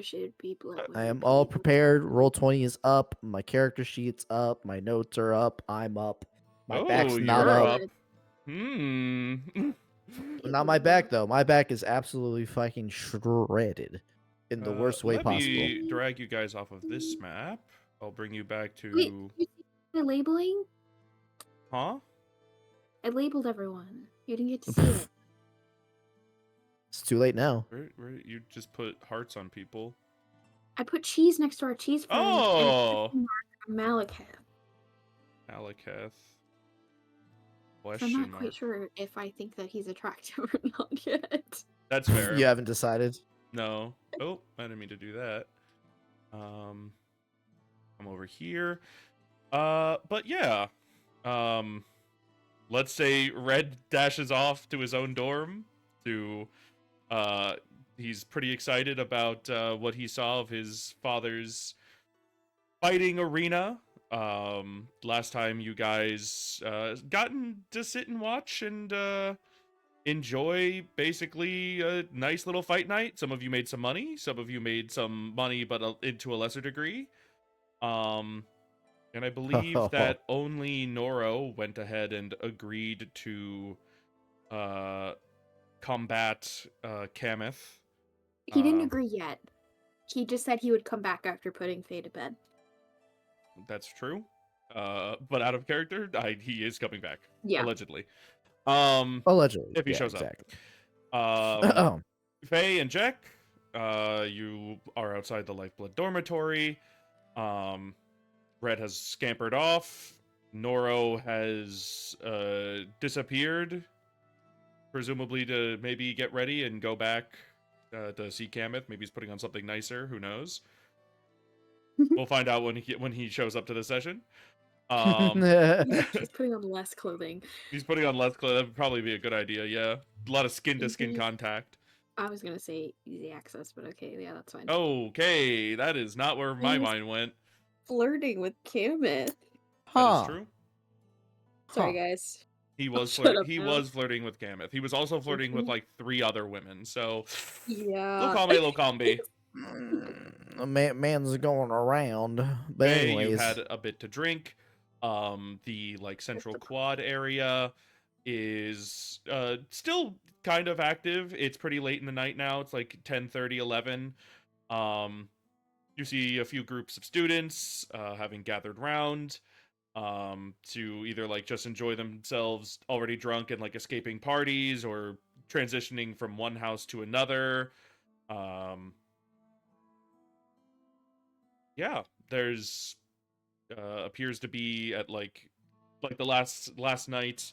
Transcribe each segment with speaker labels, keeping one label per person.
Speaker 1: there should be blood.
Speaker 2: I am all prepared. Roll20 is up. My character sheet's up. My notes are up. I'm up. My back's not
Speaker 3: you're
Speaker 2: up.
Speaker 3: up. Hmm.
Speaker 2: Not my back though. My back is absolutely fucking shredded, in the worst way
Speaker 3: Let
Speaker 2: possible.
Speaker 3: me drag you guys off of this map. I'll bring you back
Speaker 1: Wait,
Speaker 3: to.
Speaker 1: you see the labeling?
Speaker 3: Huh?
Speaker 1: I labeled everyone. You didn't get to see it.
Speaker 2: It's too late now.
Speaker 3: Where you just put hearts on people?
Speaker 1: I put cheese next to our cheese friend.
Speaker 3: Oh,
Speaker 1: And Malekith.
Speaker 3: Malekith.
Speaker 1: I'm
Speaker 3: Question
Speaker 1: not
Speaker 3: mark.
Speaker 1: quite sure if I think that he's attractive or not yet.
Speaker 3: That's fair.
Speaker 2: You haven't decided.
Speaker 3: No. Oh, I didn't mean to do that. I'm over here. But yeah. Let's say Red dashes off to his own dorm to he's pretty excited about what he saw of his father's fighting arena. Last time you guys gotten to sit and watch and enjoy basically a nice little fight night. Some of you made some money, some of you made some money, but into a lesser degree. And I believe that only Norro went ahead and agreed to combat Kameth.
Speaker 1: He didn't agree yet. He just said he would come back after putting Fay to bed.
Speaker 3: That's true. But out of character, he is coming back.
Speaker 1: Yeah.
Speaker 3: Allegedly.
Speaker 2: Allegedly.
Speaker 3: If he
Speaker 2: Yeah,
Speaker 3: shows
Speaker 2: exactly.
Speaker 3: up. Fay and Jecho, you are outside the Lifeblood dormitory. Red has scampered off. Norro has disappeared, presumably to maybe get ready and go back to see Kameth. Maybe he's putting on something nicer. Who knows? We'll find out when he shows up to the session.
Speaker 1: He's putting on less clothing.
Speaker 3: He's putting on less clothing. That would probably be a good idea. Yeah, a lot of skin-to-skin contact.
Speaker 1: I was gonna say easy access, but okay, yeah, that's fine.
Speaker 3: Okay, that is not where my mind went.
Speaker 1: Flirting with Kameth.
Speaker 3: That is true.
Speaker 1: Sorry, guys.
Speaker 3: He was flirting with Kameth. He was also flirting with like 3 other women. So
Speaker 1: yeah,
Speaker 3: little combi.
Speaker 2: Man's going around. But
Speaker 3: May,
Speaker 2: anyways,
Speaker 3: you had a bit to drink. The like central quad area is still kind of active. It's pretty late in the night now. It's like 10:30, 11. You see a few groups of students having gathered round to either like just enjoy themselves already drunk and like escaping parties, or transitioning from one house to another. Yeah, there's appears to be at like the last night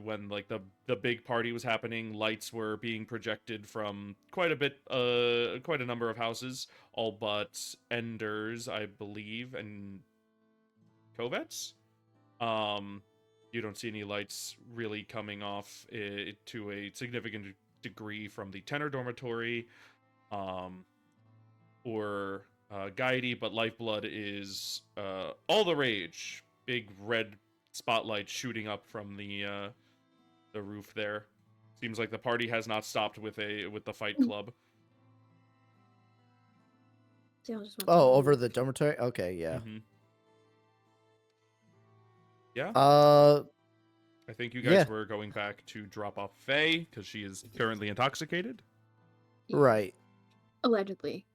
Speaker 3: when like the big party was happening, lights were being projected from quite a number of houses, all but Ender's, I believe, and Kovet's. You don't see any lights really coming off to a significant degree from the tenor dormitory or Guidey, but Lifeblood is all the rage. Big red spotlight shooting up from the roof there. Seems like the party has not stopped with the fight club.
Speaker 2: over the dormitory? Okay, yeah.
Speaker 3: Mm-hmm. Yeah. I think you guys were going back to drop off Faye because she is currently intoxicated.
Speaker 2: Right.
Speaker 1: Allegedly.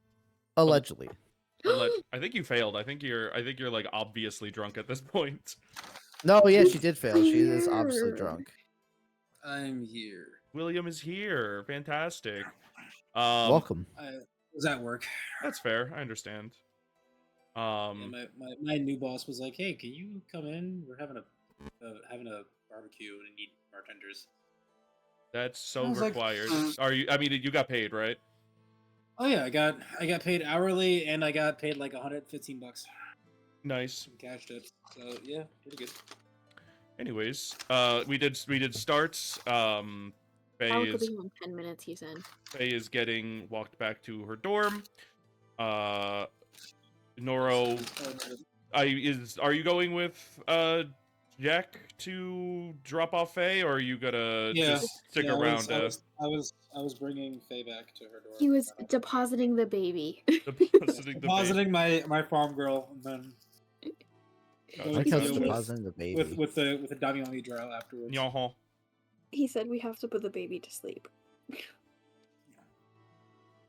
Speaker 3: I think you failed. I think you're like obviously drunk at this point.
Speaker 2: No, yeah, she did fail. She is obviously drunk.
Speaker 4: I'm here.
Speaker 3: William is here. Fantastic.
Speaker 2: Welcome.
Speaker 4: I was at work.
Speaker 3: That's fair. I understand.
Speaker 4: Yeah, my new boss was like, "Hey, can you come in? We're having a barbecue and need bartenders."
Speaker 3: That's so
Speaker 4: like,
Speaker 3: required. Are you? I mean, you got paid, right?
Speaker 4: Oh yeah, I got paid hourly, and I got paid like $115.
Speaker 3: Nice.
Speaker 4: Cash tips. So yeah, pretty good.
Speaker 3: Anyways, we did starts. Faye is
Speaker 1: in 10 minutes. He said.
Speaker 3: Faye is getting walked back to her dorm. Norro, are you going with Jack to drop off Faye, or are you gonna
Speaker 4: Yeah,
Speaker 3: just stick
Speaker 4: yeah.
Speaker 3: around?
Speaker 4: I was bringing Faye back to her door.
Speaker 1: He was
Speaker 4: and
Speaker 1: depositing the baby.
Speaker 3: Depositing the bait.
Speaker 4: depositing my farm girl, and then
Speaker 2: I
Speaker 4: going
Speaker 2: like
Speaker 4: to
Speaker 2: how
Speaker 1: He's
Speaker 2: it's
Speaker 4: deal
Speaker 2: depositing the baby.
Speaker 4: with the Damiani drill afterwards.
Speaker 3: Yaho.
Speaker 1: He said we have to put the baby to sleep.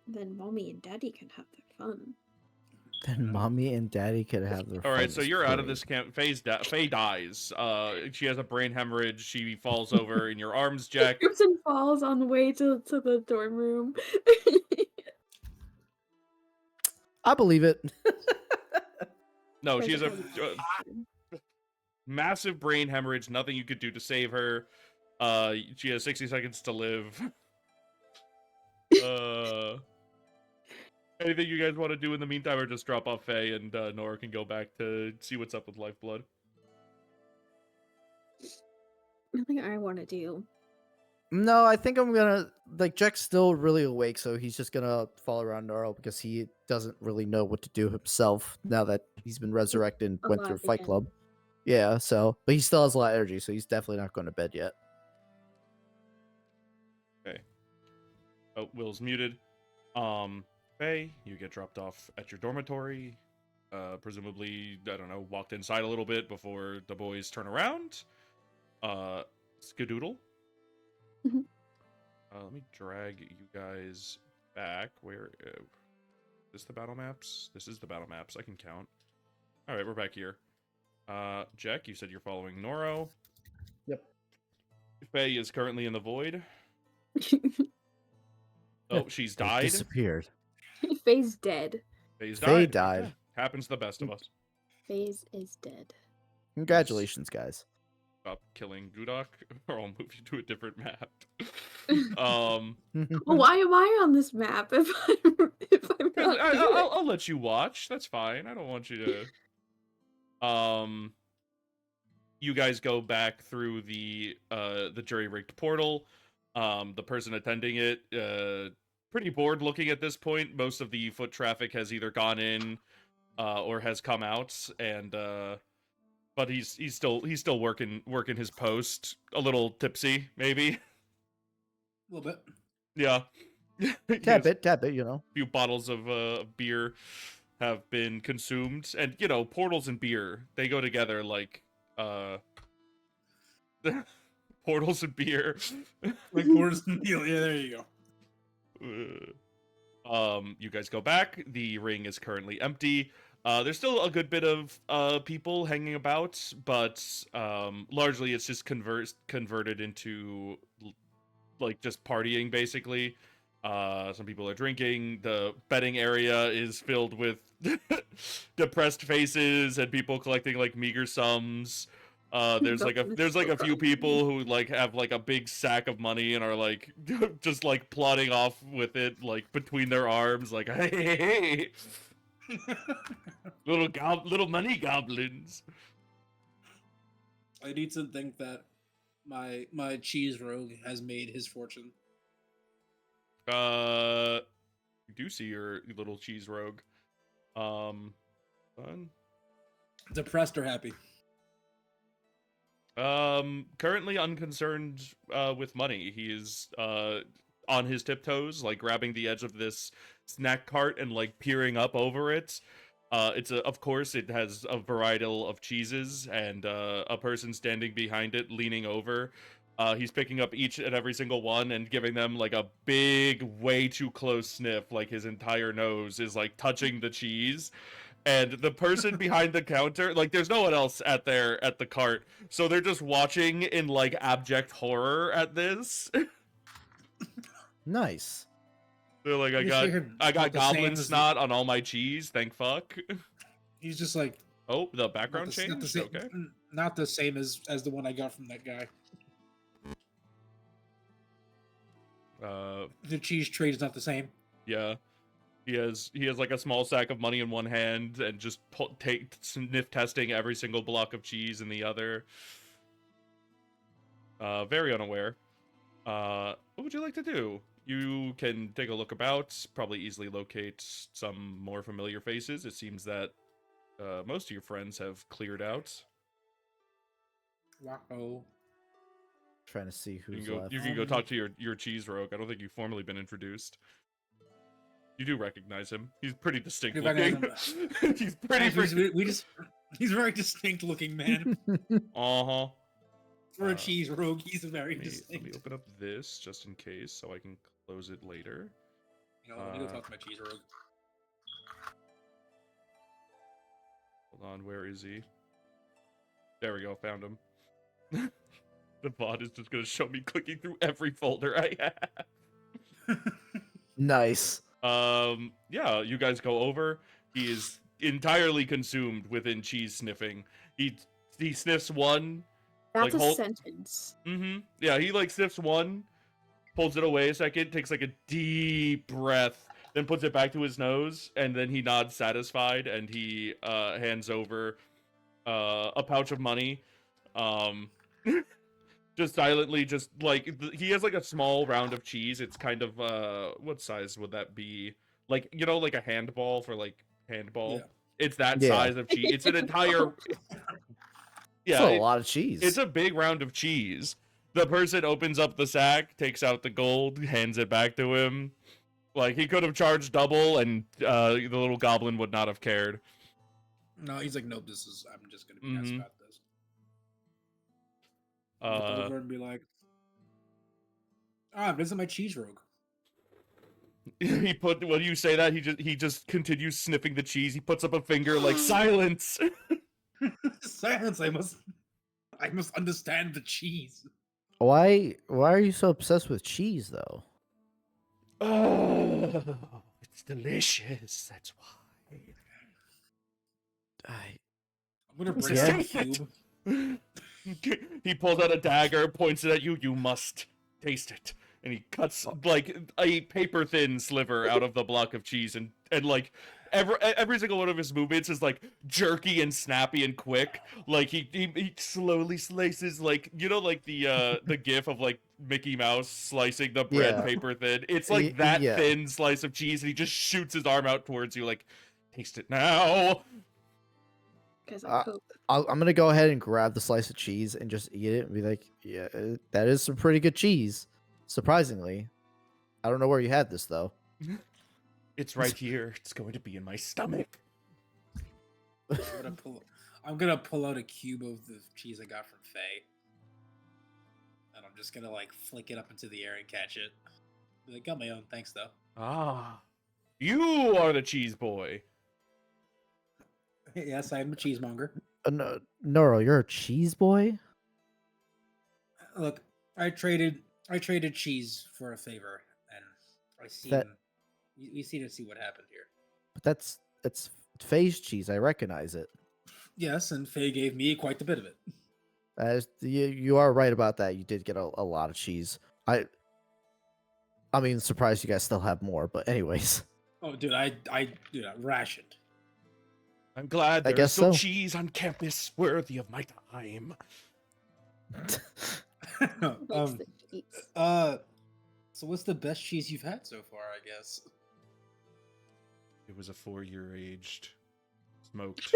Speaker 1: Then mommy and daddy can have their fun.
Speaker 2: Then mommy and daddy could have their
Speaker 3: All right,
Speaker 2: fun
Speaker 3: so
Speaker 2: is
Speaker 3: you're out of
Speaker 2: great.
Speaker 3: this camp. Faye dies. She has a brain hemorrhage. She falls over in your arms, Jack.
Speaker 1: Trips and falls on the way to the dorm room.
Speaker 2: I believe it.
Speaker 3: No, she has a massive brain hemorrhage. Nothing you could do to save her. She has 60 seconds to live. Anything you guys want to do in the meantime, or just drop off Faye and Norro can go back to see what's up with Lifeblood?
Speaker 1: Nothing I want to do.
Speaker 2: No, I think I'm gonna Jack's still really awake, so he's just gonna follow around Norro because he doesn't really know what to do himself now that he's been resurrected and went through
Speaker 1: Alive
Speaker 2: Fight
Speaker 1: again.
Speaker 2: Club. Yeah, so but he still has a lot of energy, so he's definitely not going to bed yet.
Speaker 3: Okay. Oh, Will's muted. Faye, you get dropped off at your dormitory. Presumably, I don't know, walked inside a little bit before the boys turn around. Skadoodle.
Speaker 1: Mhm.
Speaker 3: Let me drag you guys back. Where is this the battle maps? This is the battle maps. I can count. All right, we're back here. Jack, you said you're following Norro.
Speaker 2: Yep.
Speaker 3: Faye is currently in the void. Oh, she's
Speaker 2: They
Speaker 3: died.
Speaker 2: disappeared.
Speaker 1: Faye's dead.
Speaker 3: Faye's
Speaker 2: Faye
Speaker 3: died.
Speaker 2: died.
Speaker 3: Yeah, happens to the best of us.
Speaker 1: Faze is dead.
Speaker 2: Congratulations, guys.
Speaker 3: Stop killing Gudok, or I'll move you to a different map.
Speaker 1: Well, why am I on this map if I'm not
Speaker 3: I'll let you watch. That's fine. I don't want you to. You guys go back through the jury-rigged portal. The person attending it, pretty bored looking at this point. Most of the foot traffic has either gone in, or has come out, and but he's still working his post. A little tipsy, maybe.
Speaker 4: A little bit.
Speaker 3: Yeah.
Speaker 2: Tap it, you know.
Speaker 3: A few bottles of beer have been consumed, and portals and beer, they go together like portals and beer.
Speaker 4: Like portals and beer. Yeah, there you go.
Speaker 3: You guys go back. The ring is currently empty. There's still a good bit of people hanging about, but largely it's just converted into like just partying, basically. Some people are drinking. The betting area is filled with depressed faces and people collecting like meager sums. There's like a few people who like have like a big sack of money and are like just like plodding off with it like between their arms, like hey, little money goblins.
Speaker 4: I need to think that my cheese rogue has made his fortune.
Speaker 3: You do see your little cheese rogue. Fun.
Speaker 4: Depressed or happy?
Speaker 3: Currently unconcerned with money. He is on his tiptoes, like grabbing the edge of this snack cart and like peering up over it. Of course, it has a varietal of cheeses and a person standing behind it, leaning over. He's picking up each and every single one and giving them like a big, way too close sniff. Like his entire nose is like touching the cheese. And the person behind the counter, like there's no one else at the cart. So they're just watching in like abject horror at this.
Speaker 2: Nice.
Speaker 3: They're like, I got goblin snot on all my cheese, thank fuck.
Speaker 4: He's just like,
Speaker 3: oh, the background changed? Okay.
Speaker 4: Not the same as the one I got from that guy. The cheese trade is not the same.
Speaker 3: Yeah. He has like a small sack of money in one hand and just sniff testing every single block of cheese in the other. Very unaware. What would you like to do? You can take a look about, probably easily locate some more familiar faces. It seems that most of your friends have cleared out.
Speaker 4: Wacko.
Speaker 2: Trying to see who's
Speaker 3: You
Speaker 2: left.
Speaker 3: can go talk to your cheese rogue. I don't think you've formally been introduced. You do recognize him. He's pretty distinct looking. He's pretty.
Speaker 4: He's a very distinct looking man.
Speaker 3: Uh-huh.
Speaker 4: For a cheese rogue, he's a very distinct.
Speaker 3: Let me open up this just in case so I can close it later.
Speaker 4: Let me go talk to my cheese rogue.
Speaker 3: Hold on, where is he? There we go, found him. The bot is just gonna show me clicking through every folder I have.
Speaker 2: Nice.
Speaker 3: Yeah, you guys go over. He is entirely consumed within cheese sniffing. He sniffs one.
Speaker 1: That's
Speaker 3: like,
Speaker 1: a sentence.
Speaker 3: Mm-hmm. Yeah, he like sniffs one, pulls it away a second, takes like a deep breath, then puts it back to his nose, and then he nods satisfied, and he hands over a pouch of money. Just silently, just like he has like a small round of cheese. It's kind of what size would that be? Like, you know, like a handball for like handball.
Speaker 4: Yeah.
Speaker 3: It's that size of cheese. It's an entire. Yeah,
Speaker 2: That's a lot of cheese.
Speaker 3: It's a big round of cheese. The person opens up the sack, takes out the gold, hands it back to him. Like, he could have charged double, and the little goblin would not have cared.
Speaker 4: No, he's like, nope, I'm just gonna be nice about this. Look over and be like, I'm visiting my cheese rogue.
Speaker 3: When you say that, he just continues sniffing the cheese. He puts up a finger like, silence!
Speaker 4: Silence, I must understand the cheese.
Speaker 2: Why are you so obsessed with cheese though?
Speaker 3: Oh, it's delicious. That's why.
Speaker 4: I'm gonna bring out a cube.
Speaker 3: He pulls out a dagger, points it at you. You must taste it. And he cuts like a paper thin sliver out of the block of cheese, and like every single one of his movements is like jerky and snappy and quick. Like he slowly slices, like, you know, like the gif of like Mickey Mouse slicing the bread paper thin. It's like that thin slice of cheese, and he just shoots his arm out towards you, like, taste it now.
Speaker 2: I'm gonna go ahead and grab the slice of cheese and just eat it and be like, yeah, that is some pretty good cheese. Surprisingly, I don't know where you had this though.
Speaker 3: It's right here. It's going to be in my stomach.
Speaker 4: I'm gonna pull out a cube of the cheese I got from Fay, and I'm just gonna like flick it up into the air and catch it. I got my own, thanks though.
Speaker 3: Ah, you are the cheese boy.
Speaker 4: Yes, I am a cheesemonger.
Speaker 2: No, Norro, you're a cheese boy?
Speaker 4: Look, I traded cheese for a favor, and we see what happened here.
Speaker 2: But that's Faye's cheese. I recognize it.
Speaker 4: Yes, and Faye gave me quite a bit of it.
Speaker 2: You are right about that. You did get a lot of cheese. I mean, surprised you guys still have more, but anyways.
Speaker 4: Oh, dude, I rationed.
Speaker 3: I'm glad there's still cheese on campus worthy of my time.
Speaker 4: So what's the best cheese you've had so far, I guess?
Speaker 3: It was a 4-year aged smoked.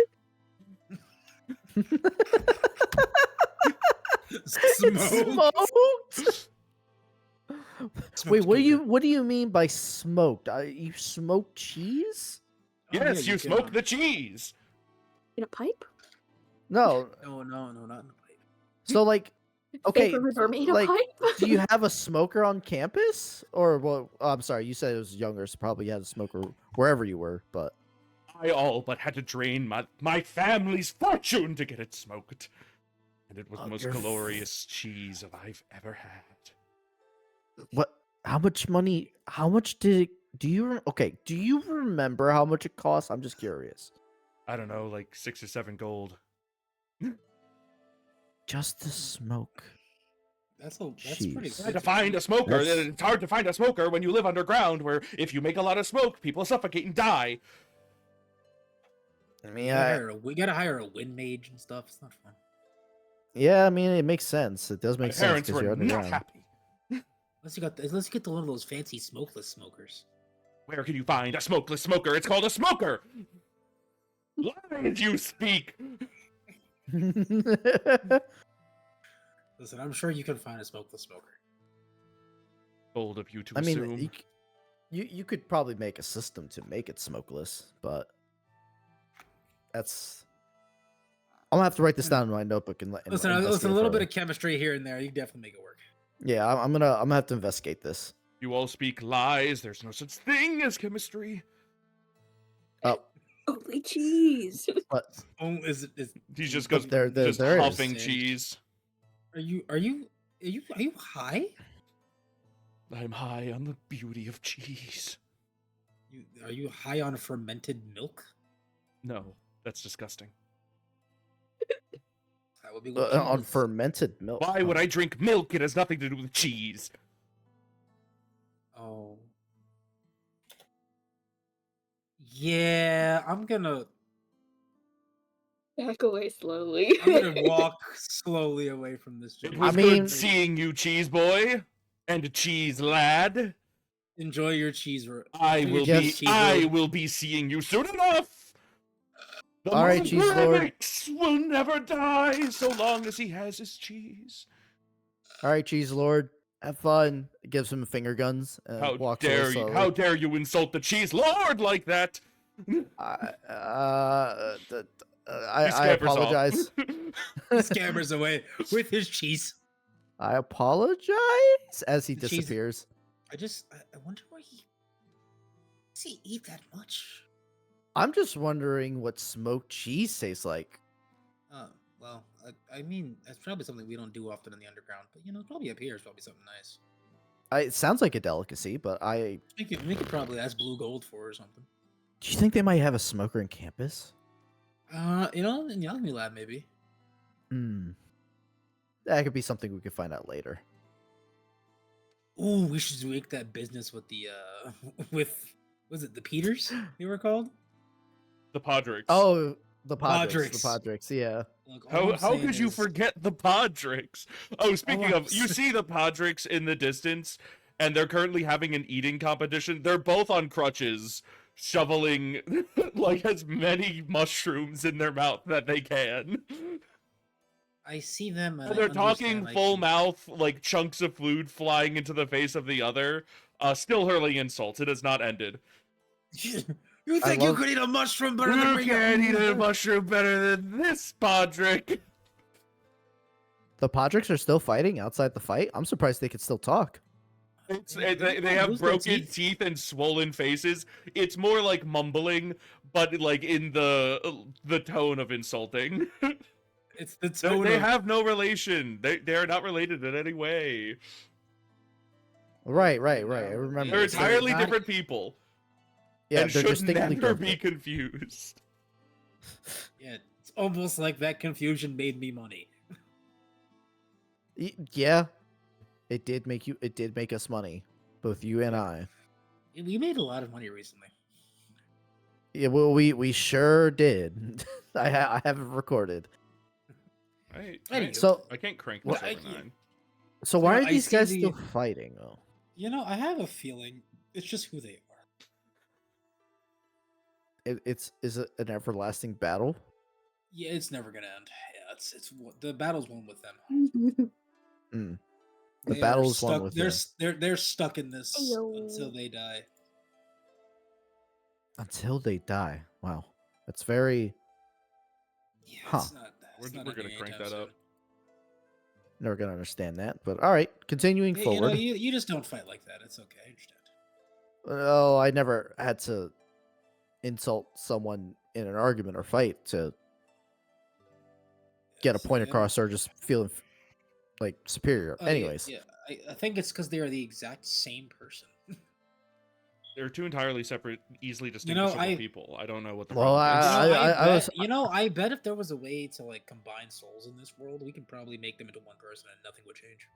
Speaker 2: Smoked? Wait, what do you mean by smoked? You smoked cheese?
Speaker 3: Yes, you smoked the cheese.
Speaker 1: In a pipe?
Speaker 2: No.
Speaker 4: No, not in a pipe.
Speaker 2: So like, okay,
Speaker 1: like,
Speaker 2: do you have a smoker on campus? Or, well, I'm sorry, you said it was younger, so probably you had a smoker wherever you were, but...
Speaker 3: I all but had to drain my family's fortune to get it smoked. And it was the most glorious cheese I've ever had.
Speaker 2: What? How much money? How much did it... Do you remember how much it cost? I'm just curious.
Speaker 3: I don't know, like 6 or 7 gold.
Speaker 2: Just to smoke.
Speaker 4: That's pretty
Speaker 3: hard to find a smoker. It's hard to find a smoker when you live underground, where if you make a lot of smoke, people suffocate and die.
Speaker 2: I mean,
Speaker 4: we gotta hire a wind mage and stuff. It's not fun.
Speaker 2: Yeah, I mean, it makes sense. It does make sense.
Speaker 3: Parents were not happy.
Speaker 4: Let's get one of those fancy smokeless smokers.
Speaker 3: Where can you find a smokeless smoker? It's called a smoker. Lies you speak.
Speaker 4: Listen, I'm sure you can find a smokeless smoker.
Speaker 3: Bold of you to
Speaker 2: I mean,
Speaker 3: assume.
Speaker 2: you could probably make a system to make it smokeless, but that's. I'm gonna have to write this down in my notebook and
Speaker 4: Listen,
Speaker 2: investigate
Speaker 4: a little
Speaker 2: further.
Speaker 4: bit of chemistry here and there. You can definitely make it work.
Speaker 2: Yeah, I'm gonna have to investigate this.
Speaker 3: You all speak lies. There's no such thing as chemistry.
Speaker 2: Oh,
Speaker 1: Only cheese.
Speaker 2: but
Speaker 4: Oh, is
Speaker 3: He just
Speaker 2: But
Speaker 3: goes
Speaker 2: there
Speaker 3: just
Speaker 2: is.
Speaker 3: huffing
Speaker 4: Is.
Speaker 3: cheese.
Speaker 4: Are you high?
Speaker 3: I'm high on the beauty of cheese.
Speaker 4: Are you high on fermented milk?
Speaker 3: No, that's disgusting.
Speaker 4: That would be what
Speaker 2: on
Speaker 4: cheese is.
Speaker 2: fermented milk.
Speaker 3: Why would I drink milk? It has nothing to do with cheese.
Speaker 4: Oh. Yeah, I'm gonna
Speaker 1: Back away slowly.
Speaker 4: walk slowly away from this
Speaker 3: It
Speaker 4: joint.
Speaker 3: was
Speaker 2: mean-
Speaker 3: good seeing you, cheese boy, and cheese lad.
Speaker 4: Enjoy your cheese.
Speaker 3: I
Speaker 4: enjoy
Speaker 3: will
Speaker 4: your
Speaker 3: be.
Speaker 4: cheese
Speaker 3: I
Speaker 4: roll.
Speaker 3: will be seeing you soon enough. The
Speaker 2: All right, cheese lord.
Speaker 3: Rex will never die so long as he has his cheese.
Speaker 2: All right, cheese lord, have fun. Gives him finger guns and
Speaker 3: How
Speaker 2: walks
Speaker 3: dare
Speaker 2: away
Speaker 3: you?
Speaker 2: slowly.
Speaker 3: How dare you insult the cheese lord like that?
Speaker 2: I
Speaker 3: He scampers off.
Speaker 2: apologize.
Speaker 4: He scampers away with his cheese.
Speaker 2: I apologize as he
Speaker 4: The cheese-
Speaker 2: disappears.
Speaker 4: I wonder why does he eat that much?
Speaker 2: I'm just wondering what smoked cheese tastes like.
Speaker 4: Well, I mean, that's probably something we don't do often in the underground, but probably up here is probably something nice.
Speaker 2: It sounds like a delicacy, but
Speaker 4: We could probably ask Blue Gold for or something.
Speaker 2: do you think they might have a smoker in campus?
Speaker 4: In the alchemy lab maybe.
Speaker 2: Hmm. That could be something we could find out later.
Speaker 4: Ooh, we should make that business with the was it the Peters they were called?
Speaker 3: The Podricks.
Speaker 2: Oh, the Podricks.
Speaker 4: Podricks.
Speaker 2: The Podricks, yeah.
Speaker 4: Look, all I'm
Speaker 3: How
Speaker 4: saying
Speaker 3: could you
Speaker 4: is-
Speaker 3: forget the Podricks? Oh, speaking
Speaker 4: I'm
Speaker 3: of, you see the Podricks in the distance, and they're currently having an eating competition. They're both on crutches, shoveling like as many mushrooms in their mouth that they can.
Speaker 4: I see them and
Speaker 3: And they're
Speaker 4: I
Speaker 3: talking
Speaker 4: understand,
Speaker 3: full mouth, like chunks of food flying into the face of the other, still hurling insults. It has not ended.
Speaker 4: You think you could eat a mushroom better than
Speaker 3: You
Speaker 4: me?
Speaker 3: can't eat a mushroom better than this, Podrick.
Speaker 2: The Podricks are still fighting outside the fight. I'm surprised they could still talk.
Speaker 3: They have broken teeth and swollen faces. It's more like mumbling, but like in the tone of insulting.
Speaker 4: It's the tone
Speaker 3: They
Speaker 4: of
Speaker 3: have no relation. They are not related in any way.
Speaker 2: Right. I remember.
Speaker 3: They're
Speaker 2: this.
Speaker 3: entirely
Speaker 4: not-
Speaker 3: different people.
Speaker 2: Yeah,
Speaker 3: and
Speaker 2: they're
Speaker 3: should
Speaker 2: distinctly
Speaker 3: never
Speaker 2: different.
Speaker 3: be confused.
Speaker 4: Yeah, it's almost like that confusion made me money.
Speaker 2: Yeah, it did make us money, both you and I.
Speaker 4: We made a lot of money recently.
Speaker 2: Yeah, well, we sure did. I have it recorded. So
Speaker 3: I can't crank
Speaker 4: Well,
Speaker 3: this over
Speaker 4: I-
Speaker 3: 9.
Speaker 2: so why
Speaker 4: No,
Speaker 2: are
Speaker 4: I
Speaker 2: these
Speaker 4: see
Speaker 2: guys
Speaker 4: the-
Speaker 2: still fighting though?
Speaker 4: I have a feeling it's just who they are.
Speaker 2: Is it an everlasting battle?
Speaker 4: Yeah, it's never gonna end. Yeah, it's the battle's won with them.
Speaker 2: The
Speaker 4: They are
Speaker 2: battle's won
Speaker 4: stuck-
Speaker 2: with
Speaker 4: they're stuck in this
Speaker 1: Ayo.
Speaker 4: until they die.
Speaker 2: until they die. Wow, that's very
Speaker 4: Yeah,
Speaker 2: Huh.
Speaker 4: it's not. It's
Speaker 3: We're
Speaker 4: not
Speaker 3: gonna
Speaker 4: ending
Speaker 3: crank
Speaker 4: anytime
Speaker 3: that up.
Speaker 4: soon.
Speaker 2: never gonna understand that. But all right, continuing
Speaker 4: Yeah,
Speaker 2: forward.
Speaker 4: you just don't fight like that. It's okay. I understand.
Speaker 2: Oh, I never had to insult someone in an argument or fight to get a
Speaker 4: Yes,
Speaker 2: point
Speaker 4: yeah.
Speaker 2: across or just feeling like superior.
Speaker 4: Oh, yeah,
Speaker 2: Anyways,
Speaker 4: yeah, I think it's because they are the exact same person.
Speaker 3: They're two entirely separate, easily distinguishable
Speaker 4: I-
Speaker 3: people. I don't know what the
Speaker 2: Well,
Speaker 3: problem is.
Speaker 2: I was-
Speaker 4: I bet if there was a way to like combine souls in this world, we could probably make them into one person and nothing would change.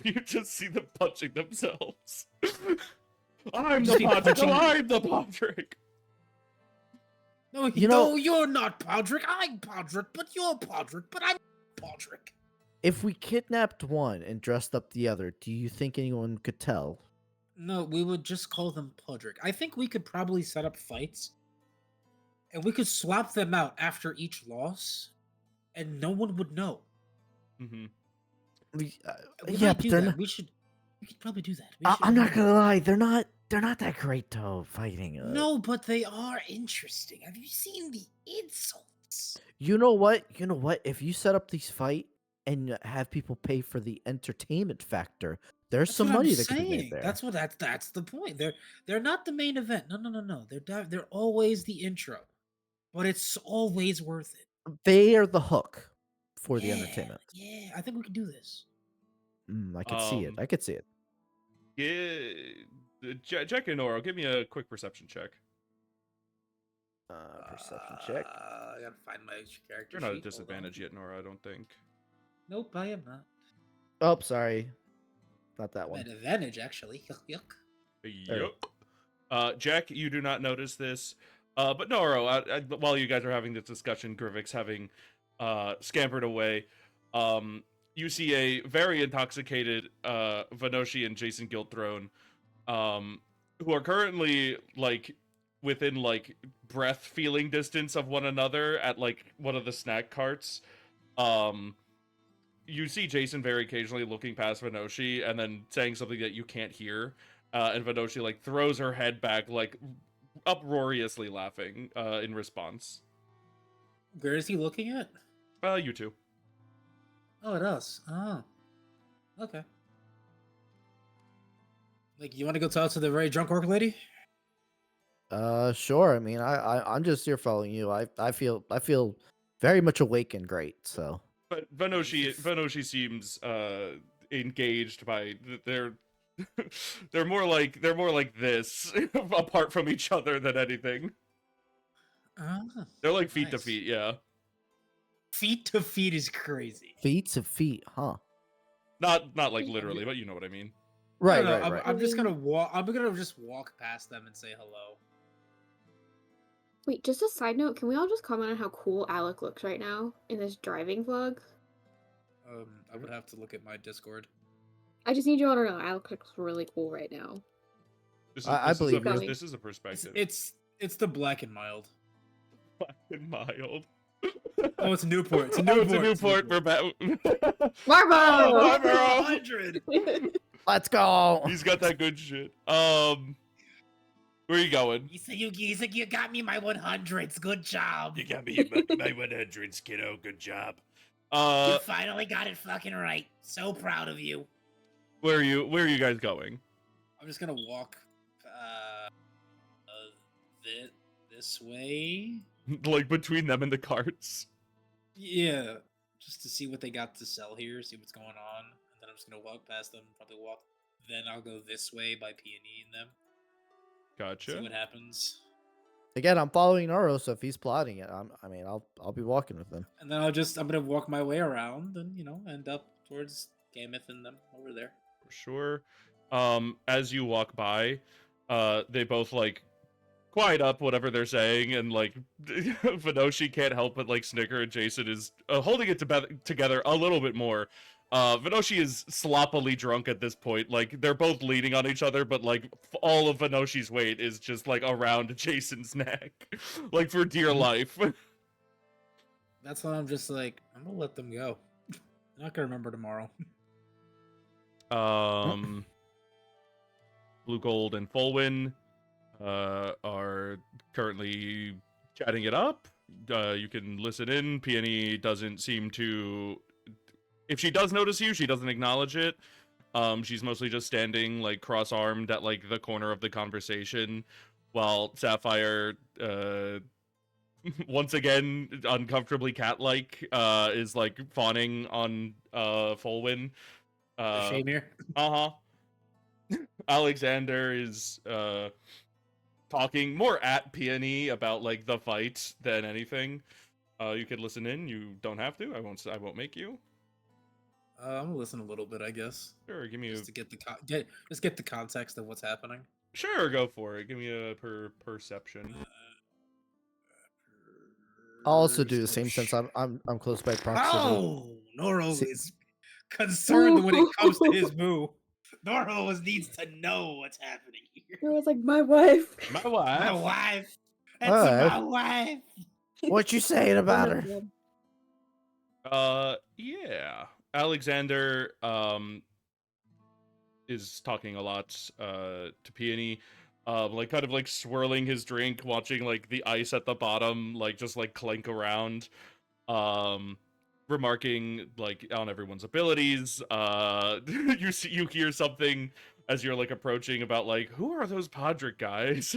Speaker 3: You just see them punching themselves. I'm the
Speaker 4: Just be
Speaker 3: Podrick.
Speaker 4: punching-
Speaker 3: No, I'm the Podrick.
Speaker 4: No,
Speaker 2: You know-
Speaker 4: no, you're not Podrick. I'm Podrick, but you're Podrick, but I'm Podrick.
Speaker 2: if we kidnapped one and dressed up the other, do you think anyone could tell?
Speaker 4: No, we would just call them Podrick. I think we could probably set up fights, and we could swap them out after each loss, and no one would know.
Speaker 3: Mm-hmm.
Speaker 2: We,
Speaker 4: We
Speaker 2: yeah,
Speaker 4: might
Speaker 2: but
Speaker 4: do
Speaker 2: they're
Speaker 4: that.
Speaker 2: not.
Speaker 4: We could probably do that.
Speaker 2: I'm not gonna lie. They're not that great though. Fighting.
Speaker 4: No, but they are interesting. Have you seen the insults?
Speaker 2: You know what? You know what? If you set up these fight and have people pay for the entertainment factor, there's
Speaker 4: That's
Speaker 2: some
Speaker 4: what I'm
Speaker 2: money that could be made
Speaker 4: saying.
Speaker 2: there.
Speaker 4: That's the point. They're not the main event. No. They're always the intro, but it's always worth it.
Speaker 2: They are the hook for the
Speaker 4: Yeah,
Speaker 2: entertainment.
Speaker 4: yeah. I think we can do this.
Speaker 2: I could see it. I could see it.
Speaker 3: Yeah, Jack and Norro, give me a quick perception check.
Speaker 2: Perception check.
Speaker 4: I gotta find my character.
Speaker 3: You're not at
Speaker 4: sheet. Hold on.
Speaker 3: disadvantage yet, Norro, I don't think.
Speaker 4: Nope, I am not.
Speaker 2: Oh, sorry. Not that
Speaker 4: I'm
Speaker 2: one.
Speaker 4: at advantage actually. Yuck.
Speaker 3: Yup. Jack, you do not notice this. But Norro, while you guys are having this discussion, Grivik's having scampered away, you see a very intoxicated Vanoshi and Jason Guildthrone, who are currently like within like breath feeling distance of one another at like one of the snack carts. You see Jason very occasionally looking past Vanoshi and then saying something that you can't hear, and Vanoshi like throws her head back, like uproariously laughing in response.
Speaker 4: Where is he looking at?
Speaker 3: You two.
Speaker 4: Oh, it does. Oh, okay. Like, you want to go talk to the very drunk orc lady?
Speaker 2: Sure. I mean, I'm just here following you. I feel very much awake and great. So.
Speaker 3: But Vanoshi seems engaged by they're they're more like this apart from each other than anything. They're like feet to
Speaker 4: nice.
Speaker 3: feet, yeah.
Speaker 4: Feet to feet is crazy.
Speaker 2: Feet to feet, huh?
Speaker 3: Not like literally, but you know what I mean.
Speaker 2: Right,
Speaker 4: No,
Speaker 2: right, right.
Speaker 4: I'm just gonna walk. I'm gonna just walk past them and say hello.
Speaker 1: Wait, just a side note, can we all just comment on how cool Alec looks right now in this driving vlog?
Speaker 4: I would have to look at my Discord.
Speaker 1: I just need you all to know Alec looks really cool right now.
Speaker 2: I believe you.
Speaker 3: This is a perspective.
Speaker 4: It's the black and mild.
Speaker 3: Black and mild.
Speaker 4: Oh, it's Newport. It's a
Speaker 3: Oh,
Speaker 4: Newport.
Speaker 3: it's a Newport. We're back.
Speaker 1: Marbo!
Speaker 3: Marbo!
Speaker 4: 100.
Speaker 2: Let's go.
Speaker 3: He's got that good shit. Where are you going?
Speaker 4: You said you got me my 100s. Good job.
Speaker 3: You got me my 100s, kiddo. Good job.
Speaker 4: You finally got it fucking right. So proud of you.
Speaker 3: Where are you guys going?
Speaker 4: I'm just gonna walk this way.
Speaker 3: Like between them and the carts.
Speaker 4: Yeah, just to see what they got to sell here, see what's going on, and then I'm just gonna walk past them. Probably walk. Then I'll go this way by Peony and them. See
Speaker 3: Gotcha.
Speaker 4: what happens.
Speaker 2: Again, I'm following Norro, so if he's plotting it, I'll be walking with him.
Speaker 4: And then I'm gonna walk my way around and end up towards Gameth and them over there.
Speaker 3: For sure. As you walk by, they both like quiet up whatever they're saying, and like Vanoshi can't help but like snicker, and Jason is holding it together a little bit more. Vanoshi is sloppily drunk at this point. Like they're both leaning on each other, but like all of Vanoshi's weight is just like around Jason's neck, like for dear life.
Speaker 4: That's why I'm just like, I'm gonna let them go. I'm not gonna remember tomorrow.
Speaker 3: Blue Gold and Fulwin are currently chatting it up. You can listen in. Peony doesn't seem to. If she does notice you, she doesn't acknowledge it. She's mostly just standing like cross-armed at like the corner of the conversation, while Sapphire, once again uncomfortably cat-like, is like fawning on Fulwin.
Speaker 4: Shame here.
Speaker 3: Alexander is talking more at Peony about like the fight than anything. You could listen in. You don't have to. I won't make you.
Speaker 4: I'm gonna listen a little bit, I guess.
Speaker 3: Sure, give me
Speaker 4: just to get the context of what's happening.
Speaker 3: Sure, go for it. Give me a perception.
Speaker 2: I'll also do the same since I'm close by proximity.
Speaker 4: Oh, Norro is concerned when it comes to his boo. Norro needs to know what's happening here.
Speaker 1: It was like, my wife.
Speaker 3: My wife.
Speaker 4: My wife. That's my wife.
Speaker 2: What you saying about her?
Speaker 3: Yeah. Alexander is talking a lot to Peony, like kind of like swirling his drink, watching like the ice at the bottom like just like clink around, remarking like on everyone's abilities. You hear something as you're like approaching about like, who are those Podrick guys?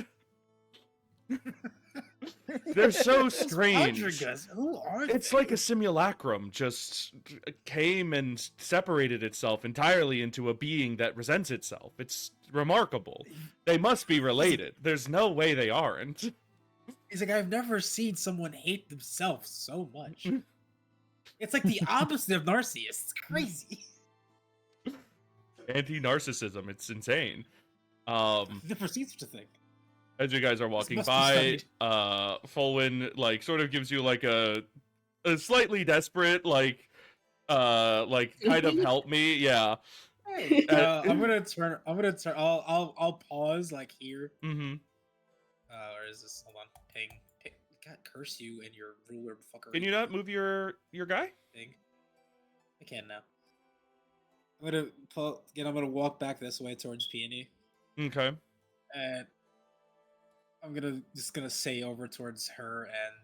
Speaker 3: They're so strange.
Speaker 4: Who are
Speaker 3: It's
Speaker 4: they?
Speaker 3: like a simulacrum just came and separated itself entirely into a being that resents itself. It's remarkable. They must be related. There's no way they aren't.
Speaker 4: He's like, I've never seen someone hate themselves so much. It's like the opposite of narcissists. It's crazy.
Speaker 3: Anti-narcissism. It's insane.
Speaker 4: Never seen such a thing.
Speaker 3: As you guys are walking
Speaker 4: must be
Speaker 3: by,
Speaker 4: studied.
Speaker 3: Fulwin like sort of gives you like a slightly desperate like kind of help me, yeah.
Speaker 4: Hey, I'm gonna turn. I'll pause like here.
Speaker 3: Mm-hmm.
Speaker 4: Or is this? Hold on. Ping. God curse you and your ruler fucker.
Speaker 3: Can you not move your guy?
Speaker 4: Ping. I can now. I'm gonna pull. Again, I'm gonna walk back this way towards Peony,
Speaker 3: Okay.
Speaker 4: and I'm just gonna say over towards her and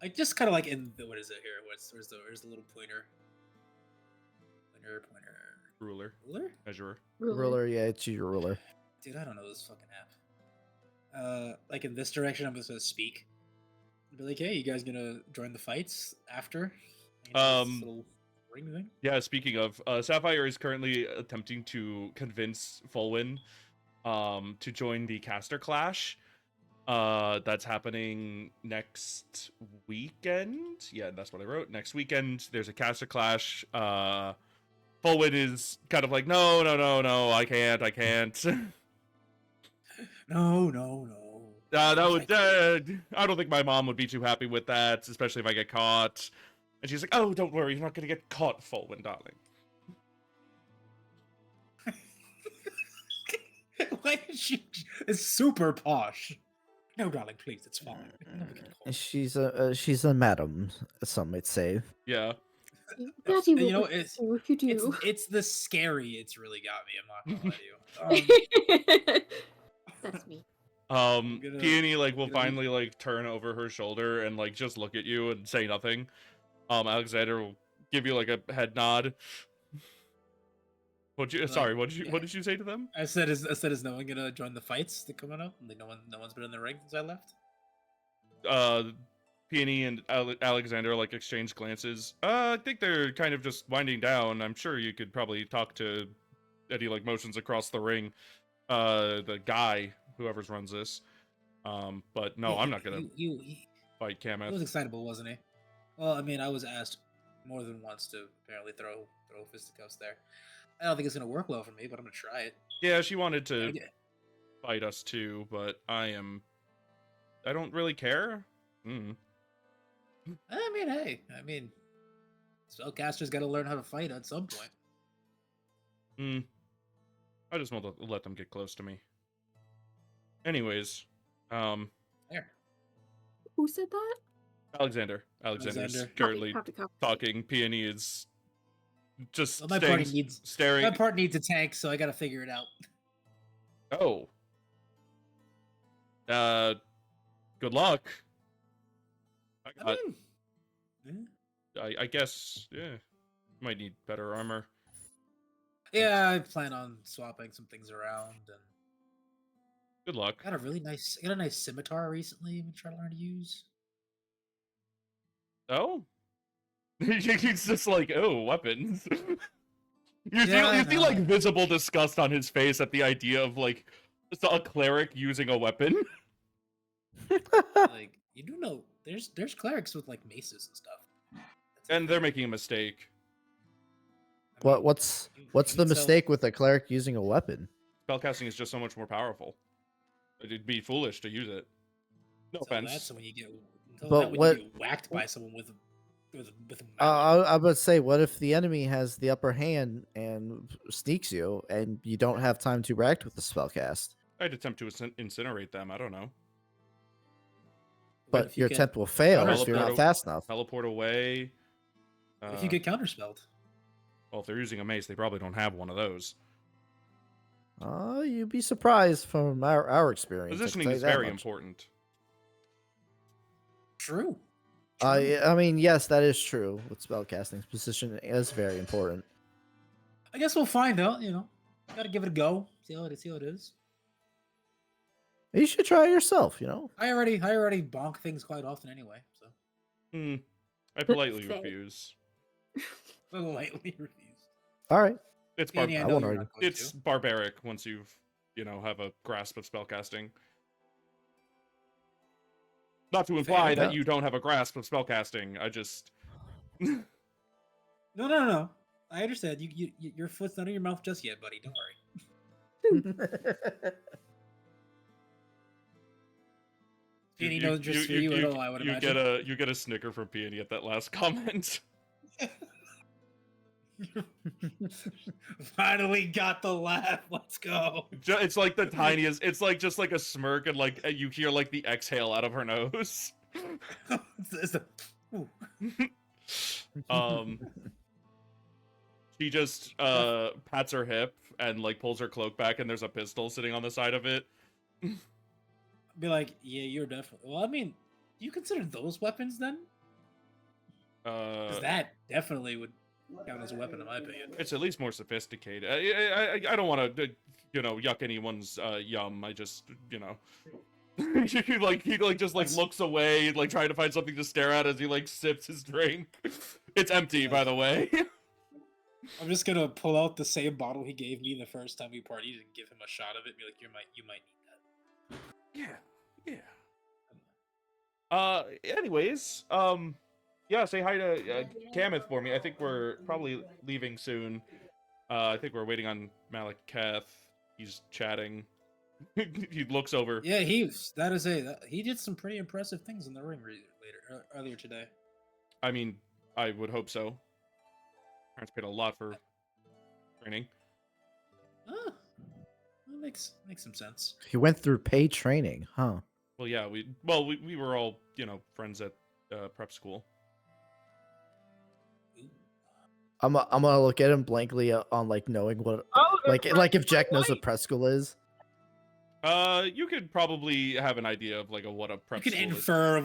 Speaker 4: like just kind of like in the, what is it here? Where's the little pointer? Pointer.
Speaker 3: Ruler. Measurer.
Speaker 2: Ruler, yeah, it's your ruler.
Speaker 4: Dude, I don't know this fucking app. Like in this direction, I'm just gonna speak. Be like, hey, you guys gonna join the fights after? This little ring thing.
Speaker 3: Yeah, speaking of, Sapphire is currently attempting to convince Fulwin to join the Caster Clash. That's happening next weekend. Yeah, that's what I wrote. Next weekend, there's a Caster Clash. Fulwin is kind of like, no, I can't.
Speaker 4: No.
Speaker 3: That would, I don't think my mom would be too happy with that, especially if I get caught. And she's like, oh, don't worry, you're not gonna get caught, Fulwin, darling.
Speaker 4: Why is she? It's super posh. No, darling, please, it's fine.
Speaker 2: She's a madam, some might say.
Speaker 3: Yeah.
Speaker 1: Daddy will
Speaker 4: You know,
Speaker 1: protect you if you do.
Speaker 4: it's the scary. It's really got me. I'm not gonna lie to you.
Speaker 1: That's me.
Speaker 3: Peony like will finally like turn over her shoulder and like just look at you and say nothing. Alexander will give you like a head nod. What did you say to them?
Speaker 4: I said, is no one gonna join the fights that coming up? Like no one's been in the ring since I left.
Speaker 3: Peony and Alexander like exchange glances. I think they're kind of just winding down. I'm sure you could probably talk to any like motions across the ring. The guy, whoever's runs this. But no, I'm not gonna fight Kameth.
Speaker 4: He was excitable, wasn't he? Well, I mean, I was asked more than once to apparently throw fisticuffs there. I don't think it's gonna work well for me, but I'm gonna try it.
Speaker 3: Yeah, she wanted to fight us too, but I don't really care.
Speaker 4: I mean, hey, spellcasters got to learn how to fight at some point.
Speaker 3: I just want to let them get close to me. Anyways,
Speaker 4: There.
Speaker 1: Who said that?
Speaker 3: Alexander's currently talking. Peony is just staring.
Speaker 4: My part needs a tank, so I gotta figure it out.
Speaker 3: Oh. Good luck. I guess, yeah. Might need better armor.
Speaker 4: Yeah, I plan on swapping some things around and
Speaker 3: good luck.
Speaker 4: I got a nice scimitar recently. I'm trying to learn to use.
Speaker 3: Oh, he's just like, oh, weapons. you see like visible disgust on his face at the idea of like a cleric using a weapon.
Speaker 4: Like, you do know there's clerics with like maces and stuff.
Speaker 3: And they're making a mistake.
Speaker 2: What's the mistake with a cleric using a weapon?
Speaker 3: Spellcasting is just so much more powerful. It'd be foolish to use it. No offense.
Speaker 4: That's when you get,
Speaker 2: but
Speaker 4: when you get whacked by someone with a
Speaker 2: I would say, what if the enemy has the upper hand and sneaks you, and you don't have time to react with the spellcast?
Speaker 3: I'd attempt to incinerate them. I don't know.
Speaker 2: But your attempt will fail if you're not fast enough.
Speaker 3: Teleport away.
Speaker 4: If you get counterspelled.
Speaker 3: Well, if they're using a mace, they probably don't have one of those.
Speaker 2: You'd be surprised from our experience. I can
Speaker 3: Positioning
Speaker 2: tell you
Speaker 3: is
Speaker 2: that
Speaker 3: very
Speaker 2: much.
Speaker 3: important.
Speaker 4: True.
Speaker 2: I mean, yes, that is true. With spellcasting, position is very important.
Speaker 4: I guess we'll find out. Gotta give it a go. See how it is.
Speaker 2: You should try it yourself.
Speaker 4: I already bonk things quite often anyway. So
Speaker 3: I politely
Speaker 1: Fay.
Speaker 3: refuse.
Speaker 4: politely refuse.
Speaker 2: All right.
Speaker 3: It's
Speaker 4: Danny, I know
Speaker 2: won't
Speaker 4: you're
Speaker 2: argue.
Speaker 4: not going
Speaker 3: It's
Speaker 4: to.
Speaker 3: barbaric once you've, have a grasp of spellcasting. Not to imply that you don't have a grasp of spellcasting. I just.
Speaker 4: No. I understand. Your foot's not in your mouth just yet, buddy. Don't worry. Peony knows just for you at all, I would imagine.
Speaker 3: You get a snicker from Peony at that last comment.
Speaker 4: Finally got the laugh. Let's go.
Speaker 3: It's like the tiniest. It's like just like a smirk, and like you hear like the exhale out of her nose. She just pats her hip and like pulls her cloak back, and there's a pistol sitting on the side of it.
Speaker 4: Be like, yeah, you're definitely. Well, I mean, do you consider those weapons then? Because that definitely would count as a weapon in my opinion.
Speaker 3: It's at least more sophisticated. I don't want to, yuck anyone's yum. I just, he just looks away, like trying to find something to stare at as he like sips his drink. It's empty, by the way.
Speaker 4: I'm just gonna pull out the same bottle he gave me the first time we partied and give him a shot of it. Be like, you might need that.
Speaker 3: Yeah. Anyways, yeah, say hi to Kameth for me. I think we're probably leaving soon. I think we're waiting on Malekith. He's chatting. He looks over.
Speaker 4: Yeah, he did some pretty impressive things in the ring earlier today.
Speaker 3: I mean, I would hope so. Parents paid a lot for training.
Speaker 4: Ah, that makes some sense.
Speaker 2: He went through paid training, huh?
Speaker 3: Well, yeah, we were all, friends at prep school.
Speaker 2: I'm gonna look at him blankly on like knowing what like if Jack knows what prep school is.
Speaker 3: You could probably have an idea of like what a prep school is.
Speaker 4: You can infer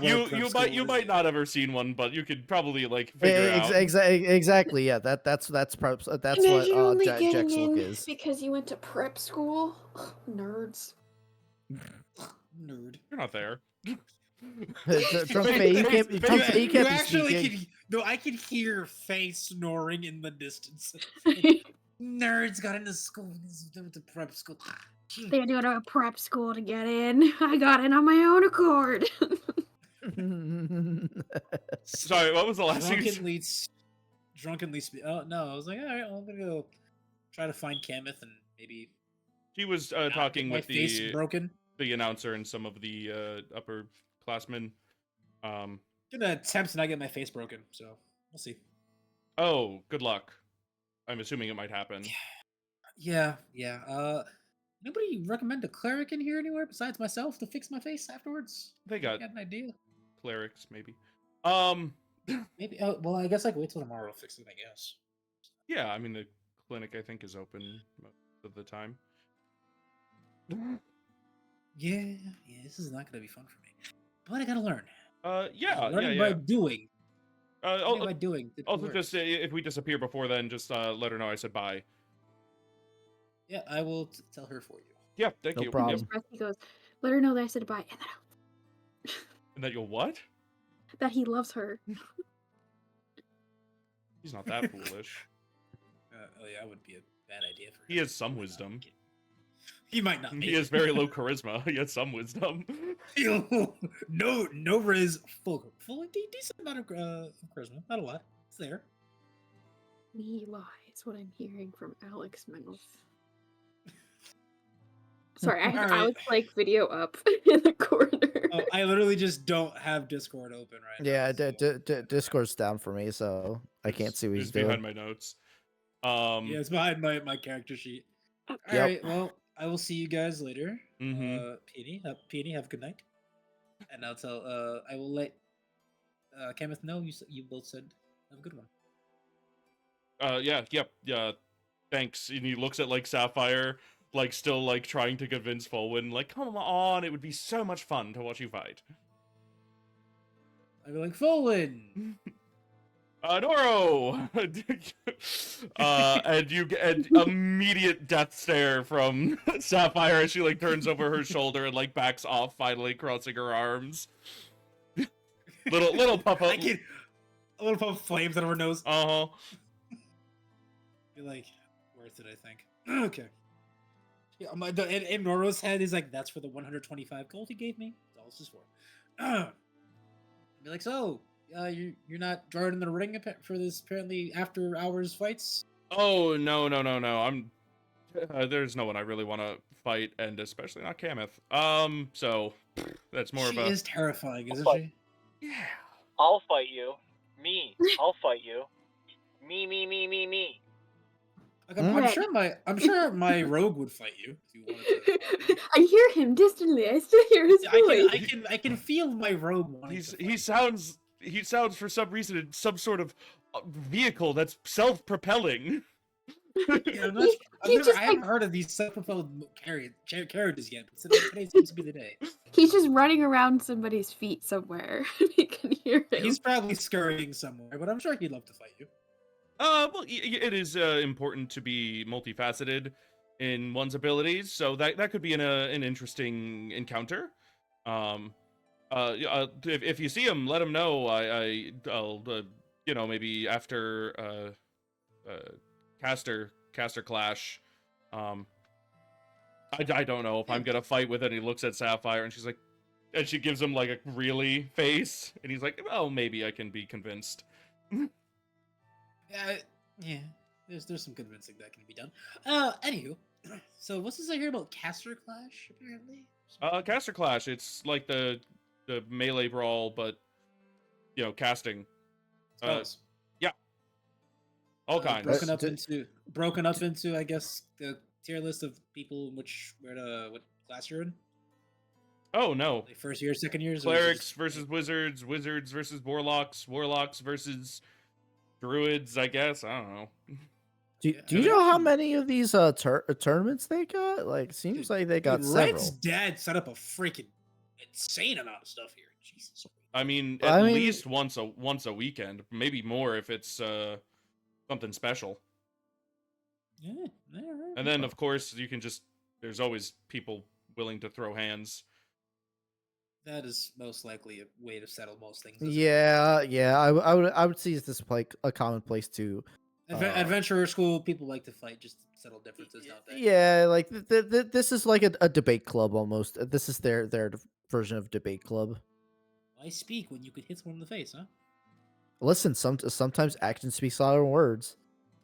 Speaker 4: what
Speaker 3: you might not have ever seen one, but you could probably like figure out.
Speaker 2: Exactly. Yeah, that's prep. That's
Speaker 1: Imagine
Speaker 2: what
Speaker 1: only
Speaker 2: Jack's
Speaker 1: getting
Speaker 2: look
Speaker 1: in
Speaker 2: is.
Speaker 1: because you went to prep school. Nerds.
Speaker 4: Nerd.
Speaker 3: You're not there.
Speaker 2: Trump Fay, you can't be
Speaker 4: actually
Speaker 2: speaking.
Speaker 4: I can hear Fay snoring in the distance. Nerds got into school. Went to prep school.
Speaker 1: They had to go to a prep school to get in. I got in on my own accord.
Speaker 3: Sorry, what was the last thing?
Speaker 4: Drunkenly speak. Oh no, I was like, all right, I'm gonna go try to find Kameth and maybe.
Speaker 3: She was talking with
Speaker 4: the
Speaker 3: announcer and some of the upperclassmen.
Speaker 4: Gonna attempt to not get my face broken, so we'll see.
Speaker 3: Oh, good luck. I'm assuming it might happen.
Speaker 4: Yeah. Nobody recommend a cleric in here anywhere besides myself to fix my face afterwards?
Speaker 3: They got
Speaker 4: an idea.
Speaker 3: Clerics, maybe.
Speaker 4: Maybe. Well, I guess I can wait till tomorrow to fix it. I guess.
Speaker 3: Yeah, I mean the clinic I think is open most of the time.
Speaker 4: Yeah. This is not gonna be fun for me, but I gotta learn.
Speaker 3: Learning
Speaker 4: by doing.
Speaker 3: By
Speaker 4: doing.
Speaker 3: Also, just if we disappear before then, just let her know I said bye.
Speaker 4: Yeah, I will tell her for you.
Speaker 3: Yeah, thank you.
Speaker 2: No problem.
Speaker 1: He goes, let her know that I said bye,
Speaker 3: And that you'll what?
Speaker 1: that he loves her.
Speaker 3: He's not that foolish.
Speaker 4: That would be a bad idea for him.
Speaker 3: He has some wisdom.
Speaker 4: He might not.
Speaker 3: He has very low charisma. He has some wisdom.
Speaker 4: no riz, full decent amount of charisma. Not a lot. It's there.
Speaker 1: Levi is what I'm hearing from Alex mouth. Sorry, I have Alex like video up in the corner.
Speaker 4: I literally just don't have Discord open right
Speaker 2: now.
Speaker 4: Yeah,
Speaker 2: Discord's down for me, so I can't see what he's doing.
Speaker 3: Behind my notes.
Speaker 4: Yeah, it's behind my character sheet. All right, well, I will see you guys later. Peony, have a good night. And I'll tell. I will let Kameth know you both said have a good one.
Speaker 3: Yeah, thanks. And he looks at, like, Sapphire, like, still, like, trying to convince Fulwin, like, come on, it would be so much fun to watch you fight.
Speaker 4: I'd be like, Fulwin!
Speaker 3: Norro! And you get immediate death stare from Sapphire as she, like, turns over her shoulder and, like, backs off, finally crossing her arms. little puff up.
Speaker 4: A little puff of flames out of her nose.
Speaker 3: Uh-huh.
Speaker 4: Be like, worth it, I think. Okay. Yeah, in Norro's head, he's like, that's for the 125 gold he gave me. That's all this is for. Be like, so, you're not joining the ring for this apparently after hours fights?
Speaker 3: Oh, no. I'm there's no one I really want to fight, and especially not Kameth. So that's more of a.
Speaker 4: She is terrifying, isn't she?
Speaker 3: Yeah.
Speaker 5: I'll fight you. Me. I'll fight you. Me.
Speaker 4: Like, I'm sure my rogue would fight you if you wanted to.
Speaker 1: I hear him distantly. I still hear his voice.
Speaker 4: I can feel my rogue wanting to fight.
Speaker 3: He sounds for some reason in some sort of vehicle that's self-propelling.
Speaker 4: Yeah, I haven't heard of these self-propelled carriages yet, but today seems to be the day.
Speaker 1: He's just running around somebody's feet somewhere. You can hear him.
Speaker 4: He's probably scurrying somewhere, but I'm sure he'd love to fight you.
Speaker 3: Well, it is important to be multifaceted in one's abilities, so that could be an interesting encounter. If you see him, let him know. I'll maybe after caster clash. I don't know if I'm gonna fight with it. And he looks at Sapphire and she's like, and she gives him like a really face, and he's like, well, maybe I can be convinced.
Speaker 4: Yeah. There's some convincing that can be done. Anywho, so what's this I hear about caster clash? Apparently.
Speaker 3: Caster clash. It's like the melee brawl, but casting. Yeah. All kinds.
Speaker 4: Broken up into I guess the tier list of people what class you're in.
Speaker 3: Oh no.
Speaker 4: Like first year, second years.
Speaker 3: Clerics versus wizards, wizards versus warlocks, warlocks versus druids. I guess I don't know.
Speaker 2: Do you know how many of these tournaments they got? Like, seems like they got several.
Speaker 4: Red's dad set up a freaking insane amount of stuff here. Jesus.
Speaker 3: I mean, at least once a weekend, maybe more if it's something special.
Speaker 4: Yeah.
Speaker 3: And then of course you can there's always people willing to throw hands.
Speaker 4: That is most likely a way to settle most things.
Speaker 2: Yeah. I would see this like a common place too.
Speaker 4: Adventurer school, people like to fight just to settle differences, don't they?
Speaker 2: Yeah, like this is like a debate club almost. This is their version of debate club.
Speaker 4: Why speak when you could hit someone in the face, huh?
Speaker 2: Listen, sometimes action speaks louder than words.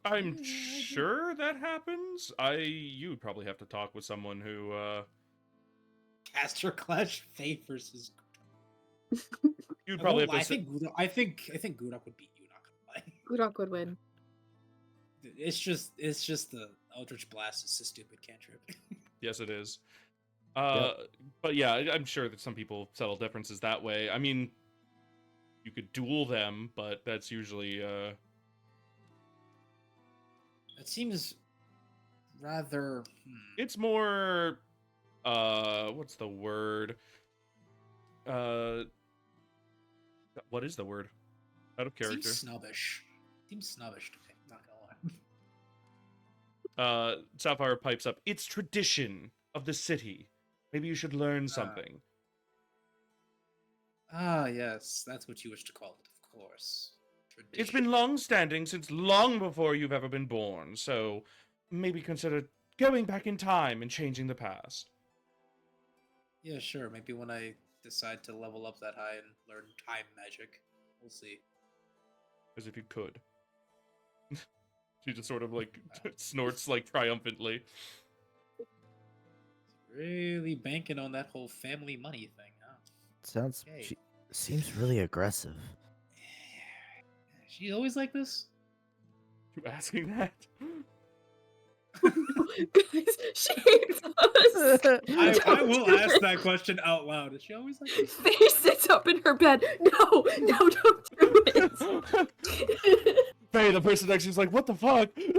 Speaker 3: I'm sure that happens. You'd probably have to talk with someone who
Speaker 4: Caster Clash Fay versus
Speaker 3: you'd probably have to
Speaker 4: I think Gudok would beat you, not gonna lie.
Speaker 1: Gudok would win.
Speaker 4: It's just the Eldritch Blast is a stupid cantrip.
Speaker 3: Yes, it is.
Speaker 2: Yep.
Speaker 3: But yeah, I'm sure that some people settle differences that way. I mean, you could duel them, but that's usually
Speaker 4: It seems rather.
Speaker 3: It's more. What's the word? What is the word? Out of character.
Speaker 4: Seems snobbish. Seems snobbish to me. Not gonna lie.
Speaker 3: Sapphire pipes up. It's tradition of the city. Maybe you should learn something.
Speaker 4: Yes, that's what you wish to call it, of course. Tradition.
Speaker 3: It's been long-standing since long before you've ever been born, so maybe consider going back in time and changing the past.
Speaker 4: Yeah, sure. Maybe when I decide to level up that high and learn time magic, we'll see.
Speaker 3: As if you could. She just sort of like snorts like triumphantly.
Speaker 4: Really banking on that whole family money thing, huh?
Speaker 2: Sounds
Speaker 4: Okay.
Speaker 2: she seems really aggressive.
Speaker 4: She always like this?
Speaker 3: You asking that?
Speaker 1: Guys, she hates us.
Speaker 4: I will ask that question out loud. Is she always like this?
Speaker 1: Faye sits up in her bed. No, don't do it.
Speaker 3: Faye, the person next to you's like, what the fuck?
Speaker 4: Faye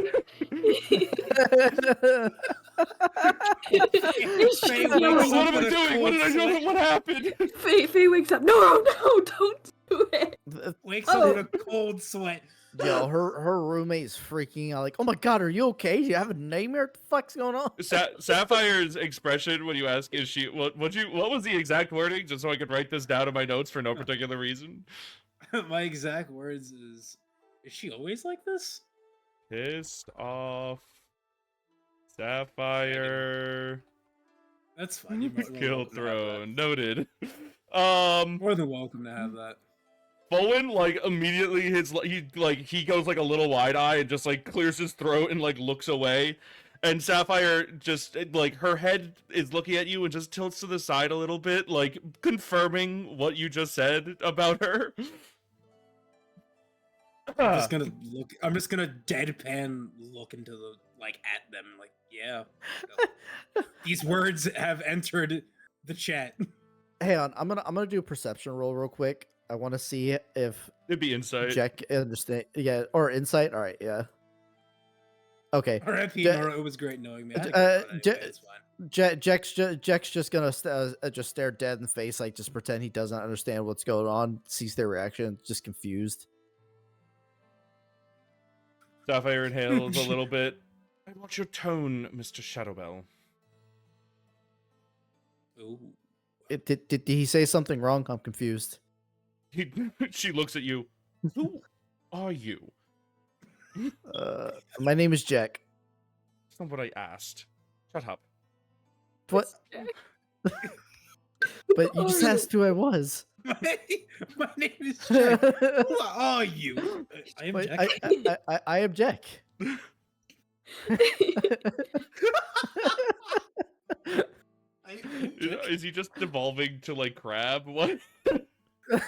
Speaker 3: what
Speaker 4: wakes
Speaker 3: am
Speaker 4: up
Speaker 3: I
Speaker 4: with a
Speaker 3: doing? What
Speaker 4: cold
Speaker 3: did I do?
Speaker 4: sweat.
Speaker 3: What happened?
Speaker 1: Faye wakes up. No, don't do it.
Speaker 4: Wakes up with a cold sweat.
Speaker 2: Yo, her roommate's freaking out like, oh my god, are you okay? Do you have a nightmare? What the fuck's going on?
Speaker 3: Sapphire's expression when you ask, is she, what was the exact wording? Just so I could write this down in my notes for no particular reason.
Speaker 4: My exact words is she always like this?
Speaker 3: Pissed off. Sapphire.
Speaker 4: That's fine. You're more than
Speaker 3: Kill
Speaker 4: welcome to have that.
Speaker 3: throne. Noted.
Speaker 4: More than welcome to have that.
Speaker 3: Bowen, like, immediately he goes like a little wide eye and just like clears his throat and like looks away. And Sapphire just like her head is looking at you and just tilts to the side a little bit, like confirming what you just said about her.
Speaker 4: I'm just gonna look. I'm just gonna deadpan look into the at them. Like, yeah, these words have entered the chat.
Speaker 2: Hang on, I'm gonna do a perception roll real quick. I want to see if
Speaker 3: It'd be insight.
Speaker 2: Jack understand. Yeah, or insight. All right, yeah. Okay.
Speaker 4: R.I.P.
Speaker 2: Ja-
Speaker 4: Norro, it was great knowing me. I had a good run anyway, it's fine.
Speaker 2: Jack's just gonna just stare dead in the face, like just pretend he doesn't understand what's going on. Sees their reaction, just confused.
Speaker 3: Sapphire inhales a little bit. I want your tone, Mr. Shadowbell.
Speaker 4: Ooh.
Speaker 2: Did he say something wrong? I'm confused.
Speaker 3: She looks at you. Who are you?
Speaker 2: My name is Jack.
Speaker 3: That's not what I asked. Shut up.
Speaker 2: What? But you just asked who I was.
Speaker 4: My name is Jack. Who are you? I am
Speaker 2: Wait,
Speaker 4: Jack.
Speaker 2: I am Jack.
Speaker 3: Is he just devolving to like crab? What?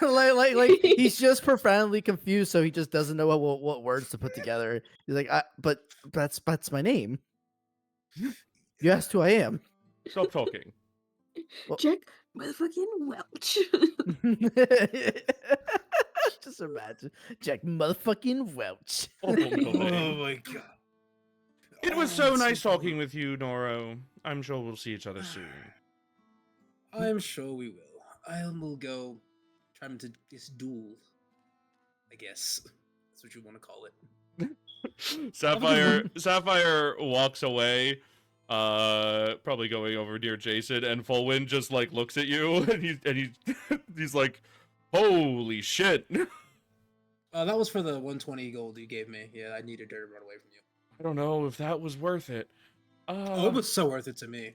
Speaker 2: like he's just profoundly confused, so he just doesn't know what words to put together. He's like, but that's my name. You asked who I am.
Speaker 3: Stop talking.
Speaker 1: Jack motherfucking Welch.
Speaker 2: Just imagine Jack motherfucking Welch.
Speaker 3: Oh
Speaker 4: my god.
Speaker 3: It was so nice talking with you, Norro. I'm sure we'll see each other soon.
Speaker 4: I'm sure we will. I will go try to this duel. I guess that's what you want to call it.
Speaker 3: Sapphire walks away, probably going over near Jason, and Fulwin just like looks at you, and he's like, "Holy shit!"
Speaker 4: That was for the 120 gold you gave me. Yeah, I needed to run away from you.
Speaker 3: I don't know if that was worth it.
Speaker 4: Oh, it was so worth it to me.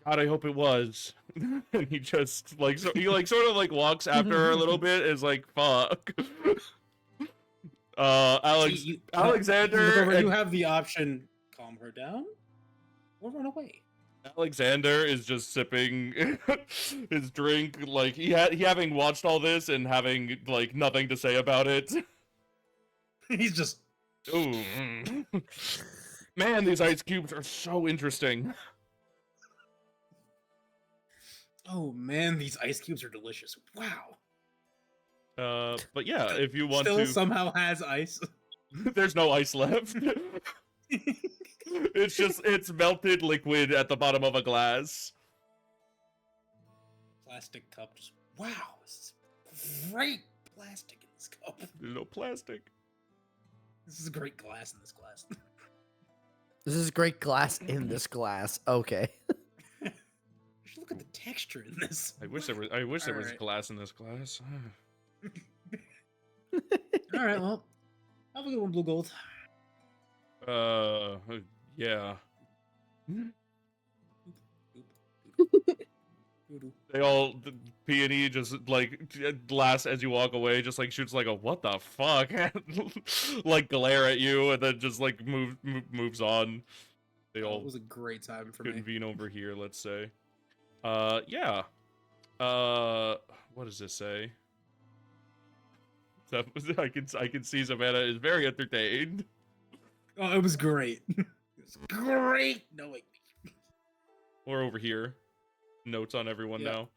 Speaker 3: God, I hope it was. And he just like he sort of like walks after her a little bit. Is like, fuck. Alexander.
Speaker 4: You have the option: calm her down, or run away.
Speaker 3: Alexander is just sipping his drink, like he having watched all this and having like nothing to say about it.
Speaker 4: He's just,
Speaker 3: ooh, man, these ice cubes are so interesting.
Speaker 4: oh man, these ice cubes are delicious. Wow.
Speaker 3: But yeah, if you want
Speaker 4: Still
Speaker 3: to,
Speaker 4: somehow has ice.
Speaker 3: there's no ice left. It's melted liquid at the bottom of a glass.
Speaker 4: Plastic cup. Just, wow, this is great plastic in this cup.
Speaker 3: There's no plastic.
Speaker 4: This is great glass in this glass.
Speaker 2: This is great glass in this glass. Okay.
Speaker 4: Look at the texture in this.
Speaker 3: I wish there was
Speaker 4: Alright.
Speaker 3: glass in this glass.
Speaker 4: All right, well, have a good one, Blue Gold.
Speaker 3: Yeah.
Speaker 4: Doo-doo.
Speaker 3: They all P&E just like glass as you walk away, just like shoots like a what the fuck, like glare at you, and then just like moves on. They
Speaker 4: Oh,
Speaker 3: all
Speaker 4: it was a great time for me.
Speaker 3: convene over here. Let's say. Yeah. What does this say? I can see Savannah is very entertained.
Speaker 4: Oh, it was great. It was great knowing me.
Speaker 3: We're over here. Notes on everyone
Speaker 4: Yeah.
Speaker 3: now.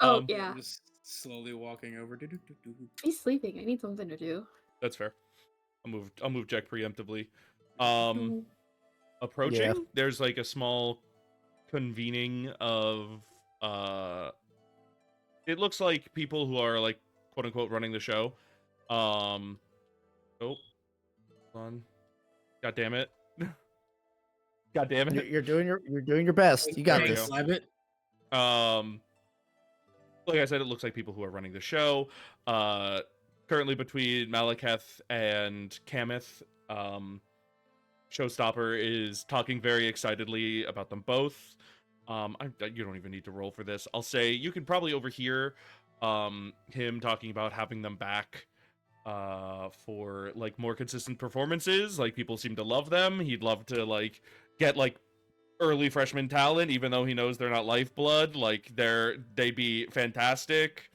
Speaker 1: Oh, yeah.
Speaker 4: I'm just slowly walking over.
Speaker 1: He's sleeping. I need something to do.
Speaker 3: That's fair. I'll move Jack preemptively. Approaching, there's like a small convening of it looks like people who are like quote unquote running the show. Oh, hold on. God damn it. God damn it.
Speaker 2: You're doing your best. You got
Speaker 3: There we
Speaker 2: this.
Speaker 3: go.
Speaker 4: Slab it.
Speaker 3: Like I said, it looks like people who are running the show. Currently between Malekith and Kamith, Showstopper is talking very excitedly about them both. You don't even need to roll for this. I'll say you can probably overhear him talking about having them back for like more consistent performances. Like people seem to love them. He'd love to like get like early freshman talent, even though he knows they're not lifeblood. Like they'd be fantastic.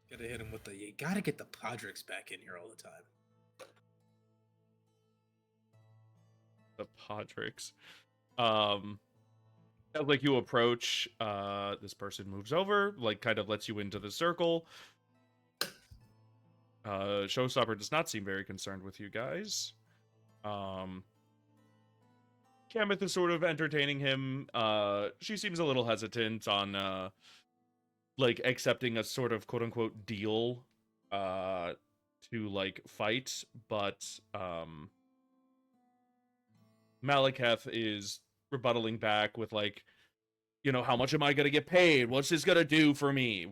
Speaker 4: Gotta hit him with the. You gotta get the Podrix back in here all the time.
Speaker 3: The Podrix. As like you approach, this person moves over, like kind of lets you into the circle. Showstopper does not seem very concerned with you guys. Kamith is sort of entertaining him. She seems a little hesitant on like accepting a sort of quote unquote deal to like fight, but Malekith is rebuttaling back with like, you know, how much am I gonna get paid? What's this gonna do for me?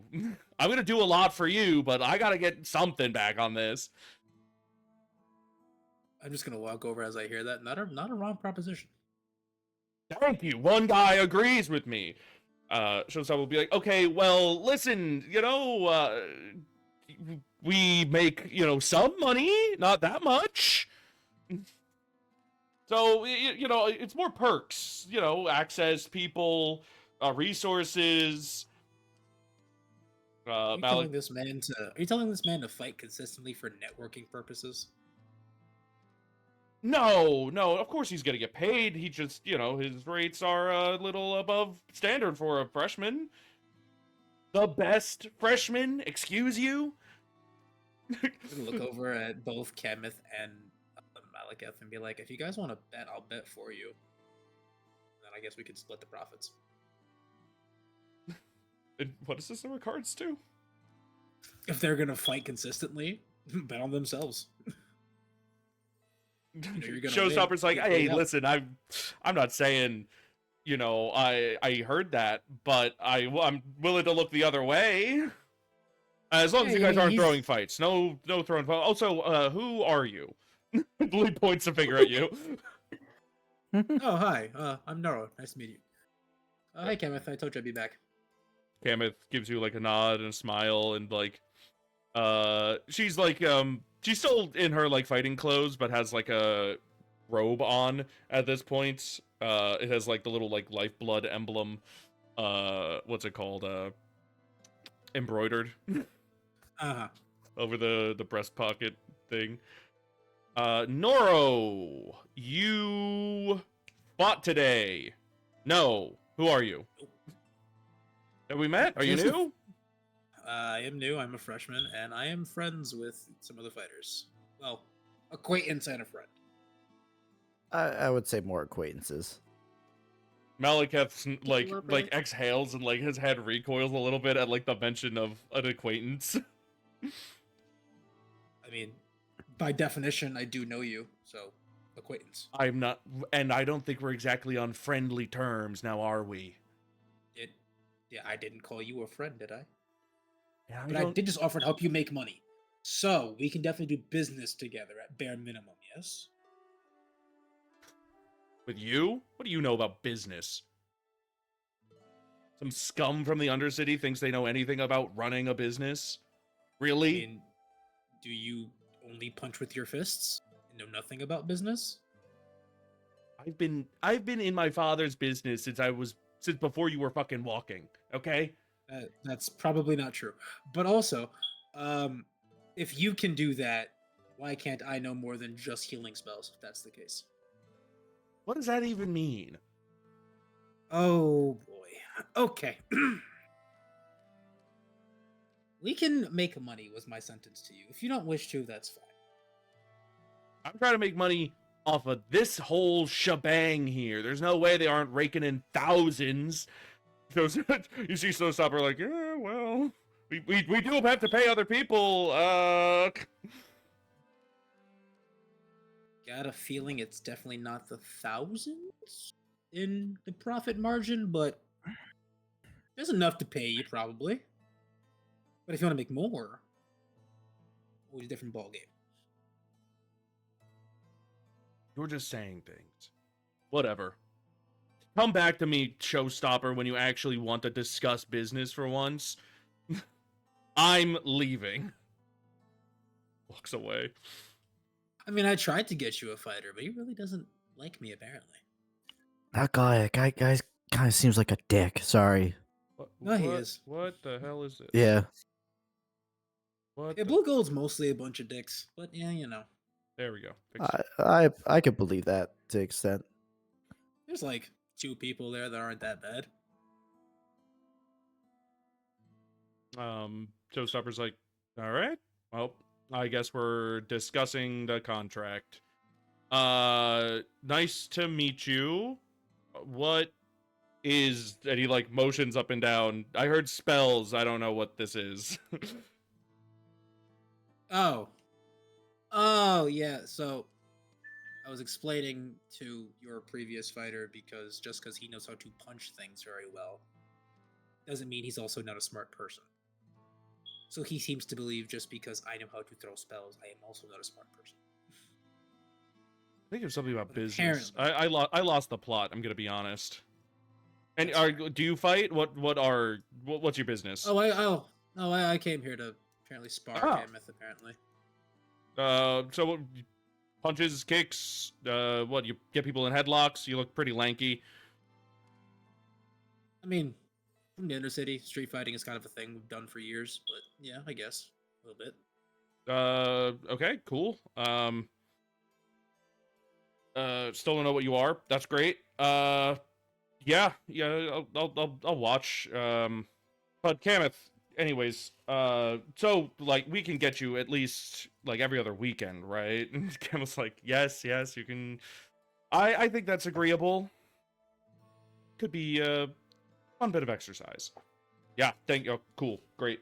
Speaker 3: I'm gonna do a lot for you, but I gotta get something back on this.
Speaker 4: I'm just gonna walk over as I hear that. Not a wrong proposition.
Speaker 3: Thank you. One guy agrees with me. Showstopper will be like, okay, well, listen, you know, we make, you know, some money, not that much. So, you know, it's more perks, you know, access, people, resources.
Speaker 4: Are you telling this man to fight consistently for networking purposes?
Speaker 3: No, of course he's gonna get paid. He just, you know, his rates are a little above standard for a freshman. The best freshman, excuse you?
Speaker 4: I'm gonna look over at both Kamith and Malekith and be like, if you guys want to bet, I'll bet for you. Then I guess we could split the profits.
Speaker 3: And what is this in regards to?
Speaker 4: If they're gonna fight consistently, bet on themselves. You know, you're gonna
Speaker 3: Showstopper's
Speaker 4: win.
Speaker 3: like, hey, listen, I'm not saying, you know, I heard that, but I'm willing to look the other way. As long as you guys aren't throwing fights. No throwing fights. Also, who are you? Lee points a finger at you.
Speaker 4: Oh, hi. I'm Norro. Nice to meet you. Hi, Kamith. I told you I'd be back.
Speaker 3: Kamith gives you like a nod and a smile and like she's like she's still in her like fighting clothes but has like a robe on at this point. It has like the little like lifeblood emblem, what's it called, embroidered over the breast pocket thing. Norro, you fought today. No, who are you? Have we met? Are you new?
Speaker 4: I am new. I'm a freshman, and I am friends with some of the fighters. Well, acquaintance and a friend.
Speaker 2: I would say more acquaintances.
Speaker 3: Malekith like exhales and like his head recoils a little bit at like the mention of an acquaintance.
Speaker 4: I mean, by definition, I do know you, so acquaintance.
Speaker 3: I'm not, and I don't think we're exactly on friendly terms now, are we?
Speaker 4: Yeah, I didn't call you a friend, did I?
Speaker 3: Yeah,
Speaker 4: But I did just offer to help you make money. So, we can definitely do business together at bare minimum, yes?
Speaker 3: With you? What do you know about business? Some scum from the Undercity thinks they know anything about running a business? Really?
Speaker 4: I mean, do you only punch with your fists and know nothing about business?
Speaker 3: I've been in my father's business since before you were fucking walking, okay?
Speaker 4: That's probably not true. But also, if you can do that, why can't I know more than just healing spells, if that's the case?
Speaker 3: What does that even mean?
Speaker 4: Oh, boy. Okay. We can make money, was my sentence to you. If you don't wish to, that's fine.
Speaker 3: I'm trying to make money off of this whole shebang here. There's no way they aren't raking in thousands. So you see Snowstopper like, yeah, well, we do have to pay other people.
Speaker 4: Got a feeling it's definitely not the thousands in the profit margin, but there's enough to pay you probably. But if you want to make more, always a different ballgame.
Speaker 3: You're just saying things. Whatever. Come back to me, showstopper, when you actually want to discuss business for once. I'm leaving. Walks away.
Speaker 4: I mean, I tried to get you a fighter, but he really doesn't like me, apparently.
Speaker 2: That guy kind of seems like a dick. Sorry.
Speaker 4: No, he is.
Speaker 3: What the hell is this?
Speaker 2: Yeah.
Speaker 3: What?
Speaker 4: Yeah, Blue Gold's mostly a bunch of dicks, but yeah, you know.
Speaker 3: There we go.
Speaker 2: I could believe that to an extent.
Speaker 4: There's like 2 people there that aren't that bad.
Speaker 3: Showstopper's like, all right. Well, I guess we're discussing the contract. Nice to meet you. What is... And he, like, motions up and down. I heard spells. I don't know what this is.
Speaker 4: Oh, yeah, so I was explaining to your previous fighter because just because he knows how to punch things very well doesn't mean he's also not a smart person. So he seems to believe just because I know how to throw spells, I am also not a smart person.
Speaker 3: I think there's something about
Speaker 4: But
Speaker 3: business.
Speaker 4: apparently-
Speaker 3: I lost the plot. I'm gonna be honest. And do you fight? What's your business?
Speaker 4: I came here to apparently spar Gameth, apparently.
Speaker 3: So what, punches, kicks, what, you get people in headlocks, you look pretty lanky.
Speaker 4: I mean, from the Undercity, street fighting is kind of a thing we've done for years, but yeah, I guess a little bit.
Speaker 3: Okay, cool. Still don't know what you are. That's great. Yeah, I'll watch. But Kameth, anyways, so like we can get you at least like every other weekend, right? And Kameth's like, yes, you can. I think that's agreeable. Could be a fun bit of exercise. Yeah, thank you. Cool, great.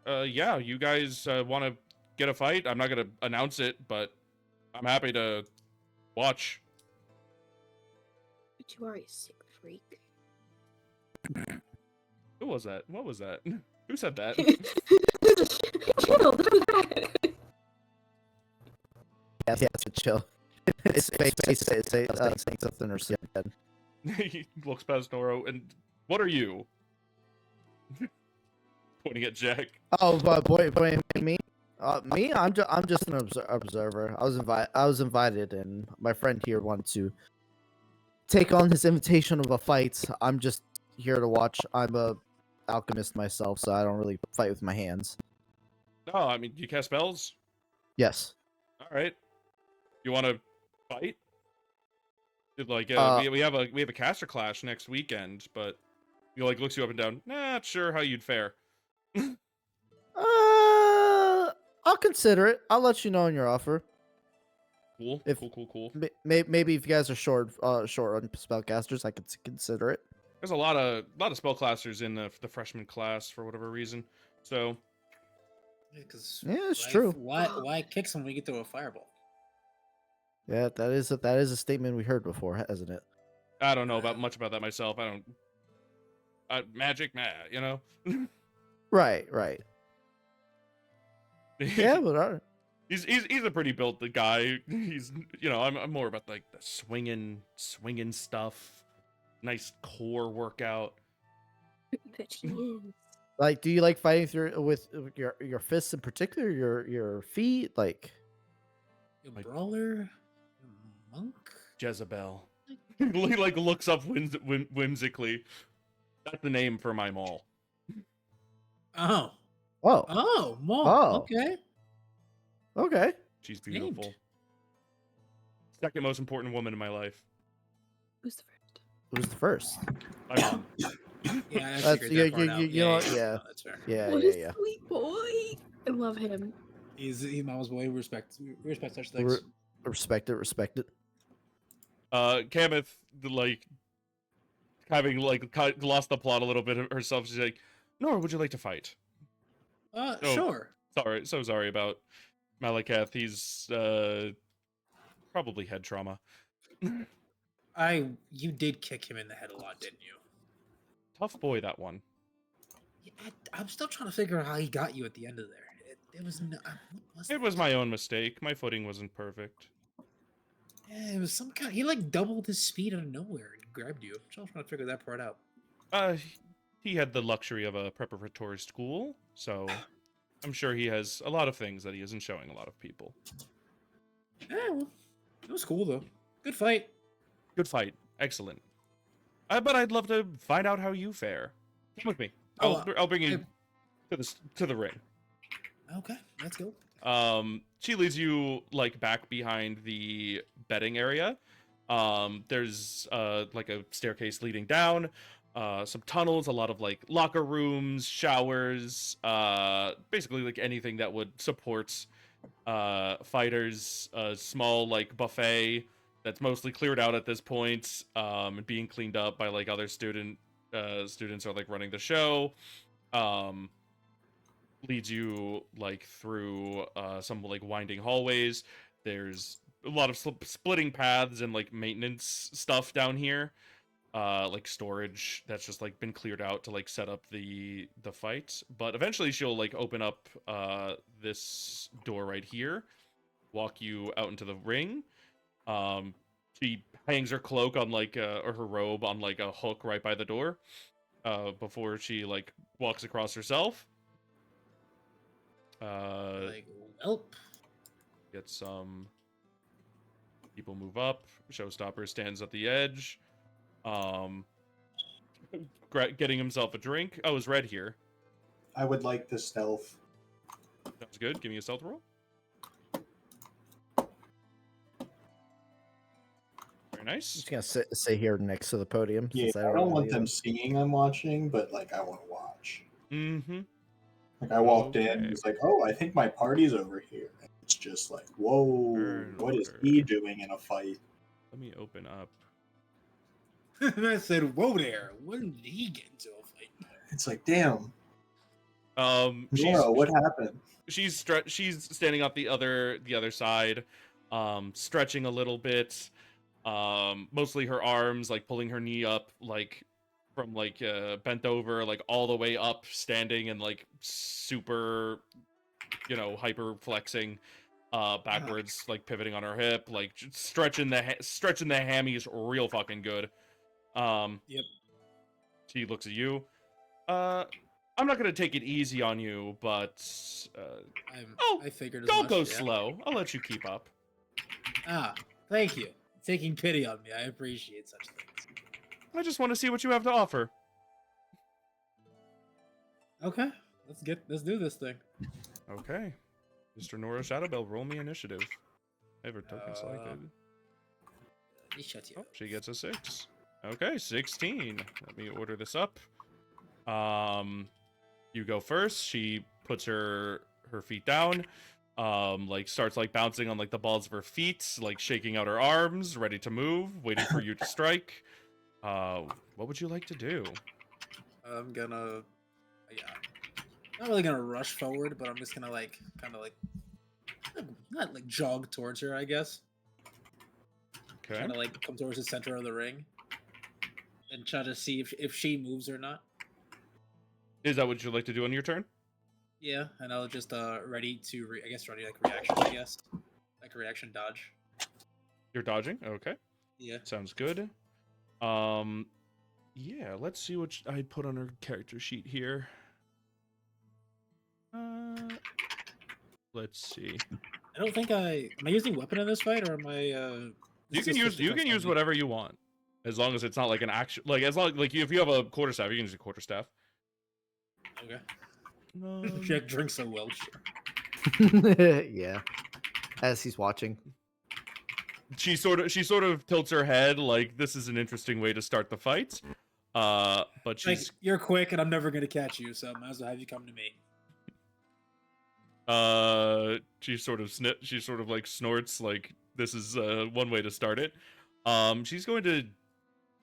Speaker 3: Yeah, you guys want to get a fight? I'm not gonna announce it, but I'm happy to watch.
Speaker 1: But you are a sick freak.
Speaker 3: Who was that? What was that? Who said that?
Speaker 1: Chill, don't do that.
Speaker 2: Yeah, chill. It's say something or something.
Speaker 3: He looks past Norro, and what are you? Pointing at Jack.
Speaker 2: Oh, boy, me? Me? I'm just an observer. I was invited, and my friend here wanted to take on his invitation of a fight. I'm just here to watch. I'm a alchemist myself, so I don't really fight with my hands.
Speaker 3: Oh, I mean, you cast spells?
Speaker 2: Yes.
Speaker 3: All right. You want to fight? Like, we have a caster clash next weekend, but he like looks you up and down. Not sure how you'd fare.
Speaker 2: I'll consider it. I'll let you know on your offer.
Speaker 3: Cool.
Speaker 2: If-
Speaker 3: Cool.
Speaker 2: Maybe if you guys are short on spellcasters, I could consider it.
Speaker 3: There's a lot of spellcasters in the freshman class for whatever reason. So
Speaker 4: Yeah, because
Speaker 2: Yeah, it's true.
Speaker 4: Why kick someone when you get through a fireball?
Speaker 2: Yeah, that is a statement we heard before, hasn't it?
Speaker 3: I don't know much about that myself. I don't. Magic, you know.
Speaker 2: Right. Yeah, but all right.
Speaker 3: He's a pretty built guy. He's I'm more about like the swinging stuff. Nice core workout.
Speaker 1: But he is.
Speaker 2: Like, do you like fighting through with your fists in particular, your feet, like?
Speaker 4: A brawler, a monk.
Speaker 3: Jezebel. He like looks up whimsically. That's the name for my mall.
Speaker 4: Oh,
Speaker 2: Oh,
Speaker 4: Maul.
Speaker 2: Oh.
Speaker 4: Okay.
Speaker 3: She's
Speaker 4: Named.
Speaker 3: beautiful. Second most important woman in my life.
Speaker 1: Who's the first?
Speaker 2: Who's the first?
Speaker 3: My mom.
Speaker 4: Yeah, I
Speaker 2: That's
Speaker 4: figured
Speaker 2: you,
Speaker 4: that part
Speaker 2: you,
Speaker 4: out.
Speaker 2: you, you know what? Yeah,
Speaker 4: No, that's fair.
Speaker 2: yeah,
Speaker 1: What
Speaker 2: yeah,
Speaker 1: a
Speaker 2: yeah.
Speaker 1: sweet boy. I love him.
Speaker 4: He's mama's boy. We respect such
Speaker 2: Re-
Speaker 4: things.
Speaker 2: respect it, respect it.
Speaker 3: Kameth, like, having, like, lost the plot a little bit herself, she's like, Nora, would you like to fight? Oh,
Speaker 4: Sure.
Speaker 3: So sorry about Malakath. He's, probably head trauma.
Speaker 4: You did kick him in the head a lot, didn't you?
Speaker 3: Tough boy, that one.
Speaker 4: Yeah, I'm still trying to figure out how he got you at the end of there. It was no, what was
Speaker 3: It
Speaker 4: that?
Speaker 3: was my own mistake. My footing wasn't perfect.
Speaker 4: Yeah, it was some kind. He like doubled his speed out of nowhere and grabbed you. I'm still trying to figure that part out.
Speaker 3: He had the luxury of a preparatory school, so I'm sure he has a lot of things that he isn't showing a lot of people.
Speaker 4: Yeah, well, it was cool though. Good fight.
Speaker 3: Good fight. Excellent. But I'd love to find out how you fare. Come with me. I'll bring you to the ring.
Speaker 4: Okay, let's go.
Speaker 3: She leads you, like, back behind the betting area. There's like a staircase leading down, some tunnels, a lot of, like, locker rooms, showers, basically like anything that would support fighters. A small, like, buffet that's mostly cleared out at this point, and being cleaned up by, like, other students are, like, running the show. Leads you, like, through some, like, winding hallways. There's a lot of splitting paths and, like, maintenance stuff down here, like storage that's just, like, been cleared out to, like, set up the fight. But eventually she'll, like, open up this door right here, walk you out into the ring. She hangs her cloak on, like, or her robe on, like, a hook right by the door, before she, like, walks across herself.
Speaker 4: Like, welp.
Speaker 3: Get some people move up. Showstopper stands at the edge. Getting himself a drink. Oh, is Red here?
Speaker 6: I would like to stealth.
Speaker 3: Sounds good. Give me a stealth roll. Very nice.
Speaker 2: Just gonna sit here next to the podium.
Speaker 6: Yeah,
Speaker 2: Since
Speaker 6: I don't want
Speaker 2: really
Speaker 6: them seeing I'm watching, but like I want to watch.
Speaker 3: Mm-hmm.
Speaker 6: Like I walked in,
Speaker 3: Okay.
Speaker 6: it's like, oh, I think my party's over here. And it's just like, whoa,
Speaker 3: Turn
Speaker 6: what is
Speaker 3: order.
Speaker 6: he doing in a fight?
Speaker 3: Let me open up.
Speaker 4: I said, "Whoa there! When did he get into a fight?"
Speaker 6: It's like, damn,
Speaker 3: She's
Speaker 6: Norro, what happened?
Speaker 3: she's standing up the other side, stretching a little bit. Mostly her arms, like, pulling her knee up, like, from, like, bent over, like, all the way up, standing and, like, super, hyper flexing, backwards, like, pivoting on her hip, like, stretching the hammies real fucking good.
Speaker 4: Yep.
Speaker 3: She looks at you. I'm not gonna take it easy on you, but
Speaker 4: I figured as
Speaker 3: don't
Speaker 4: much,
Speaker 3: go
Speaker 4: yeah.
Speaker 3: slow. I'll let you keep up.
Speaker 4: Ah, thank you. Taking pity on me. I appreciate such things.
Speaker 3: I just want to see what you have to offer.
Speaker 4: Okay, let's do this thing.
Speaker 3: Okay. Mr. Norro Shadowbell, roll me initiative. I have her token selected.
Speaker 4: Let me shut you
Speaker 3: Oh,
Speaker 4: up.
Speaker 3: she gets a 6. Okay, 16. Let me order this up. You go first. She puts her feet down. Like, starts, like, bouncing on, like, the balls of her feet, like, shaking out her arms, ready to move, waiting for you to strike. What would you like to do?
Speaker 4: I'm gonna, not really gonna rush forward, but I'm just gonna kind of not like jog towards her, I guess.
Speaker 3: Okay.
Speaker 4: Trying to like come towards the center of the ring, and try to see if she moves or not.
Speaker 3: Is that what you'd like to do on your turn?
Speaker 4: Yeah, and I'll just ready like reaction, I guess, like a reaction dodge.
Speaker 3: You're dodging? Okay.
Speaker 4: Yeah.
Speaker 3: Sounds good. Yeah, let's see what I put on her character sheet here. Let's see.
Speaker 4: I don't think am I using weapon in this fight, or am I?
Speaker 3: You can use whatever you want, as long as it's not like an action. Like, as long like if you have a quarterstaff, you can use a quarterstaff.
Speaker 4: Okay. Jack drinks so well.
Speaker 2: yeah. As he's watching.
Speaker 3: She sort of tilts her head like this is an interesting way to start the fight. But
Speaker 4: Like,
Speaker 3: she's
Speaker 4: you're quick, and I'm never gonna catch you, so might as well have you come to me.
Speaker 3: she sort of she sort of like snorts like this is one way to start it. She's going to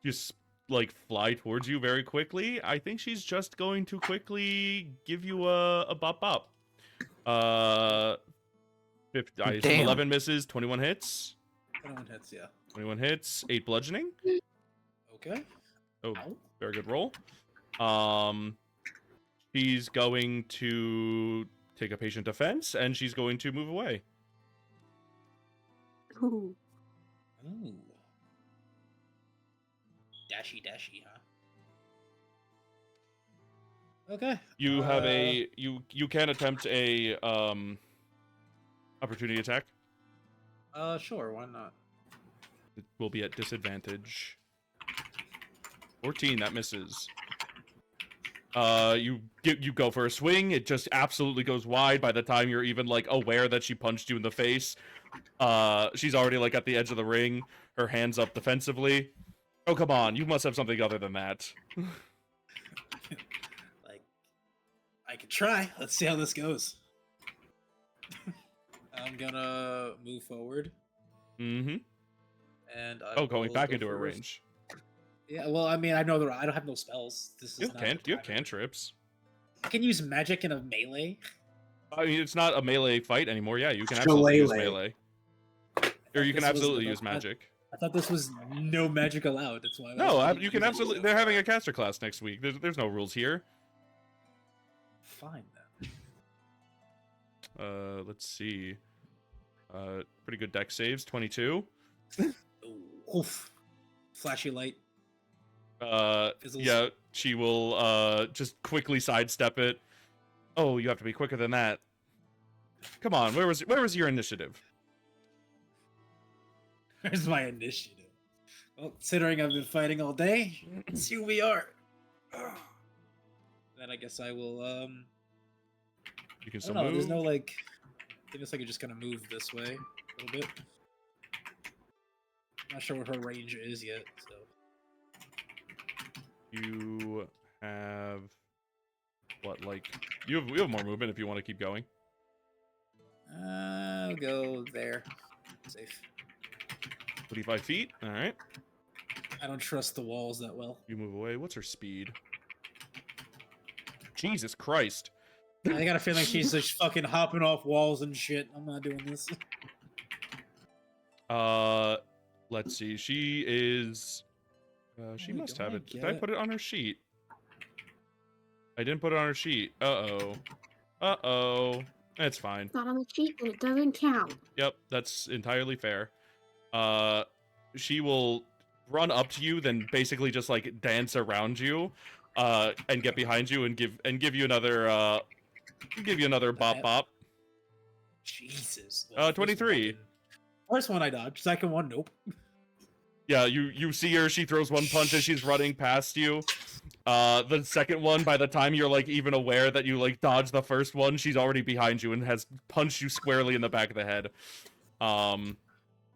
Speaker 3: just like fly towards you very quickly. I think she's just going to quickly give you a bop bop. I assume
Speaker 2: Damn.
Speaker 3: 11 misses, 21 hits.
Speaker 4: 21 hits, yeah.
Speaker 3: 21 hits, 8 bludgeoning.
Speaker 4: Okay.
Speaker 3: Oh,
Speaker 4: Ow.
Speaker 3: very good roll. She's going to take a patient defense, and she's going to move away.
Speaker 1: Ooh.
Speaker 4: Ooh. Dashy, huh? Okay.
Speaker 3: You have a you can attempt a opportunity attack.
Speaker 4: Sure, why not?
Speaker 3: It will be at disadvantage. 14, that misses. You go for a swing. It just absolutely goes wide. By the time you're even like aware that she punched you in the face, she's already like at the edge of the ring. Her hands up defensively. Oh come on, you must have something other than that.
Speaker 4: Like, I could try. Let's see how this goes. I'm gonna move forward,
Speaker 3: Mm-hmm.
Speaker 4: and I
Speaker 3: Oh, going
Speaker 4: will
Speaker 3: back
Speaker 4: go
Speaker 3: into her
Speaker 4: for-
Speaker 3: range.
Speaker 4: Yeah, well, I mean, I know I don't have no spells. This
Speaker 3: You
Speaker 4: is
Speaker 3: have,
Speaker 4: not.
Speaker 3: you have cantrips.
Speaker 4: I can use magic in a melee.
Speaker 3: I mean, it's not a melee fight anymore. Yeah, you can absolutely use melee. Or you can
Speaker 4: This was-
Speaker 3: absolutely use magic.
Speaker 4: I thought this was no magic allowed. That's why.
Speaker 3: No,
Speaker 4: I
Speaker 3: you can absolutely. They're having a caster class next week. There's no rules here.
Speaker 4: Fine then.
Speaker 3: Let's see. Pretty good deck saves. 22.
Speaker 4: Oof. Flashy light. Fizzles.
Speaker 3: Yeah, she will just quickly sidestep it. Oh, you have to be quicker than that. Come on, where was your initiative?
Speaker 4: Where's my initiative? Well, considering I've been fighting all day, let's see who we are. Then I guess I will.
Speaker 3: You can
Speaker 4: I
Speaker 3: still
Speaker 4: don't know.
Speaker 3: move.
Speaker 4: There's no like. I guess I could just kind of move this way a little bit. Not sure what her range is yet, so.
Speaker 3: You have what? Like you have more movement if you want to keep going.
Speaker 4: I'll go there. Safe.
Speaker 3: 25 feet. All right.
Speaker 4: I don't trust the walls that well.
Speaker 3: You move away. What's her speed? Jesus Christ.
Speaker 4: I got a feeling she's just fucking hopping off walls and shit. I'm not doing this.
Speaker 3: Let's see. She is. She
Speaker 4: There we
Speaker 3: must
Speaker 4: go,
Speaker 3: have
Speaker 4: I
Speaker 3: it. Did
Speaker 4: get
Speaker 3: I
Speaker 4: it.
Speaker 3: put it on her sheet? I didn't put it on her sheet. Uh-oh. Uh-oh. It's fine.
Speaker 1: It's not on the sheet and it doesn't count.
Speaker 3: Yep, that's entirely fair. She will run up to you, then basically just like dance around you, and get behind you and give you another bop bop.
Speaker 4: Jesus.
Speaker 3: 23.
Speaker 4: First one I dodged. Second one, nope.
Speaker 3: Yeah, you see her, she throws one punch as she's running past you. The second one, by the time you're like even aware that you like dodged the first one, she's already behind you and has punched you squarely in the back of the head.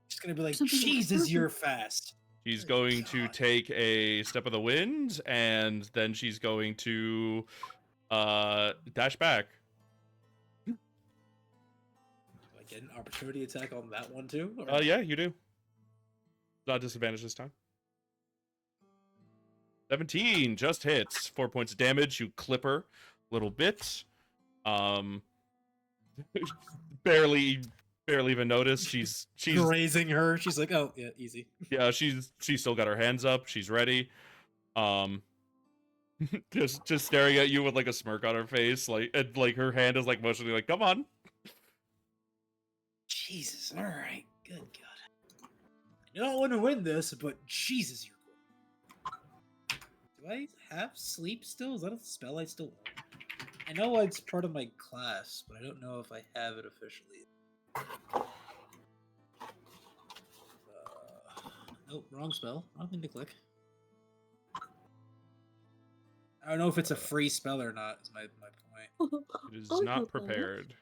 Speaker 4: Just gonna be like,
Speaker 1: Something
Speaker 4: Jesus, you're fast.
Speaker 3: She's
Speaker 4: Good
Speaker 3: going to
Speaker 4: God.
Speaker 3: take a step of the wind, and then she's going to dash back.
Speaker 4: Do I get an opportunity attack on that one too? Or-
Speaker 3: Yeah, you do. Not disadvantage this time. 17 just hits. 4 points of damage. You clip her a little bit. barely even noticed. She's
Speaker 4: grazing her. She's like, oh yeah, easy.
Speaker 3: yeah, she's still got her hands up. She's ready. Just staring at you with like a smirk on her face, like and like her hand is like motioning like, come on.
Speaker 4: Jesus. All right. Good God. I don't want to win this, but Jesus, you're good. Do I have sleep still? Is that a spell I still own? I know it's part of my class, but I don't know if I have it officially. Nope, wrong spell. Wrong thing to click. I don't know if it's a free spell or not, is my point.
Speaker 3: It is
Speaker 1: Oh,
Speaker 3: not
Speaker 1: okay.
Speaker 3: prepared.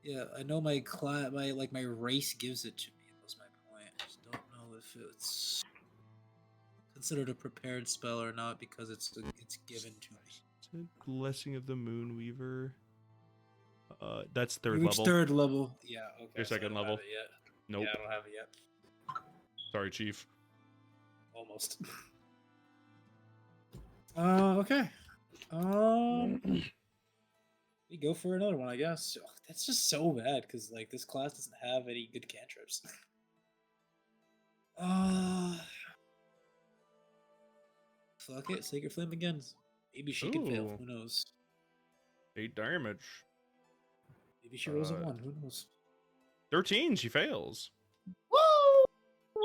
Speaker 4: Yeah, I know my class, my race gives it to me. Was my point. I just don't know if it's. considered a prepared spell or not because it's given to me.
Speaker 3: Blessing of the Moonweaver. That's
Speaker 4: You
Speaker 3: third
Speaker 4: reach
Speaker 3: level.
Speaker 4: third level. Yeah, okay.
Speaker 3: Your
Speaker 4: so I
Speaker 3: second
Speaker 4: don't have
Speaker 3: level.
Speaker 4: it yet.
Speaker 3: Nope.
Speaker 4: Yeah, I don't have it yet.
Speaker 3: Sorry, Chief.
Speaker 4: Almost. Okay. We go for another one, I guess. Ugh, that's just so bad because like this class doesn't have any good cantrips. Fuck it, Sacred Flame again. Maybe she can fail.
Speaker 3: Ooh.
Speaker 4: Who knows?
Speaker 3: 8 damage.
Speaker 4: Maybe she rolls a 1. Who knows?
Speaker 3: 13, she fails.
Speaker 4: Woo!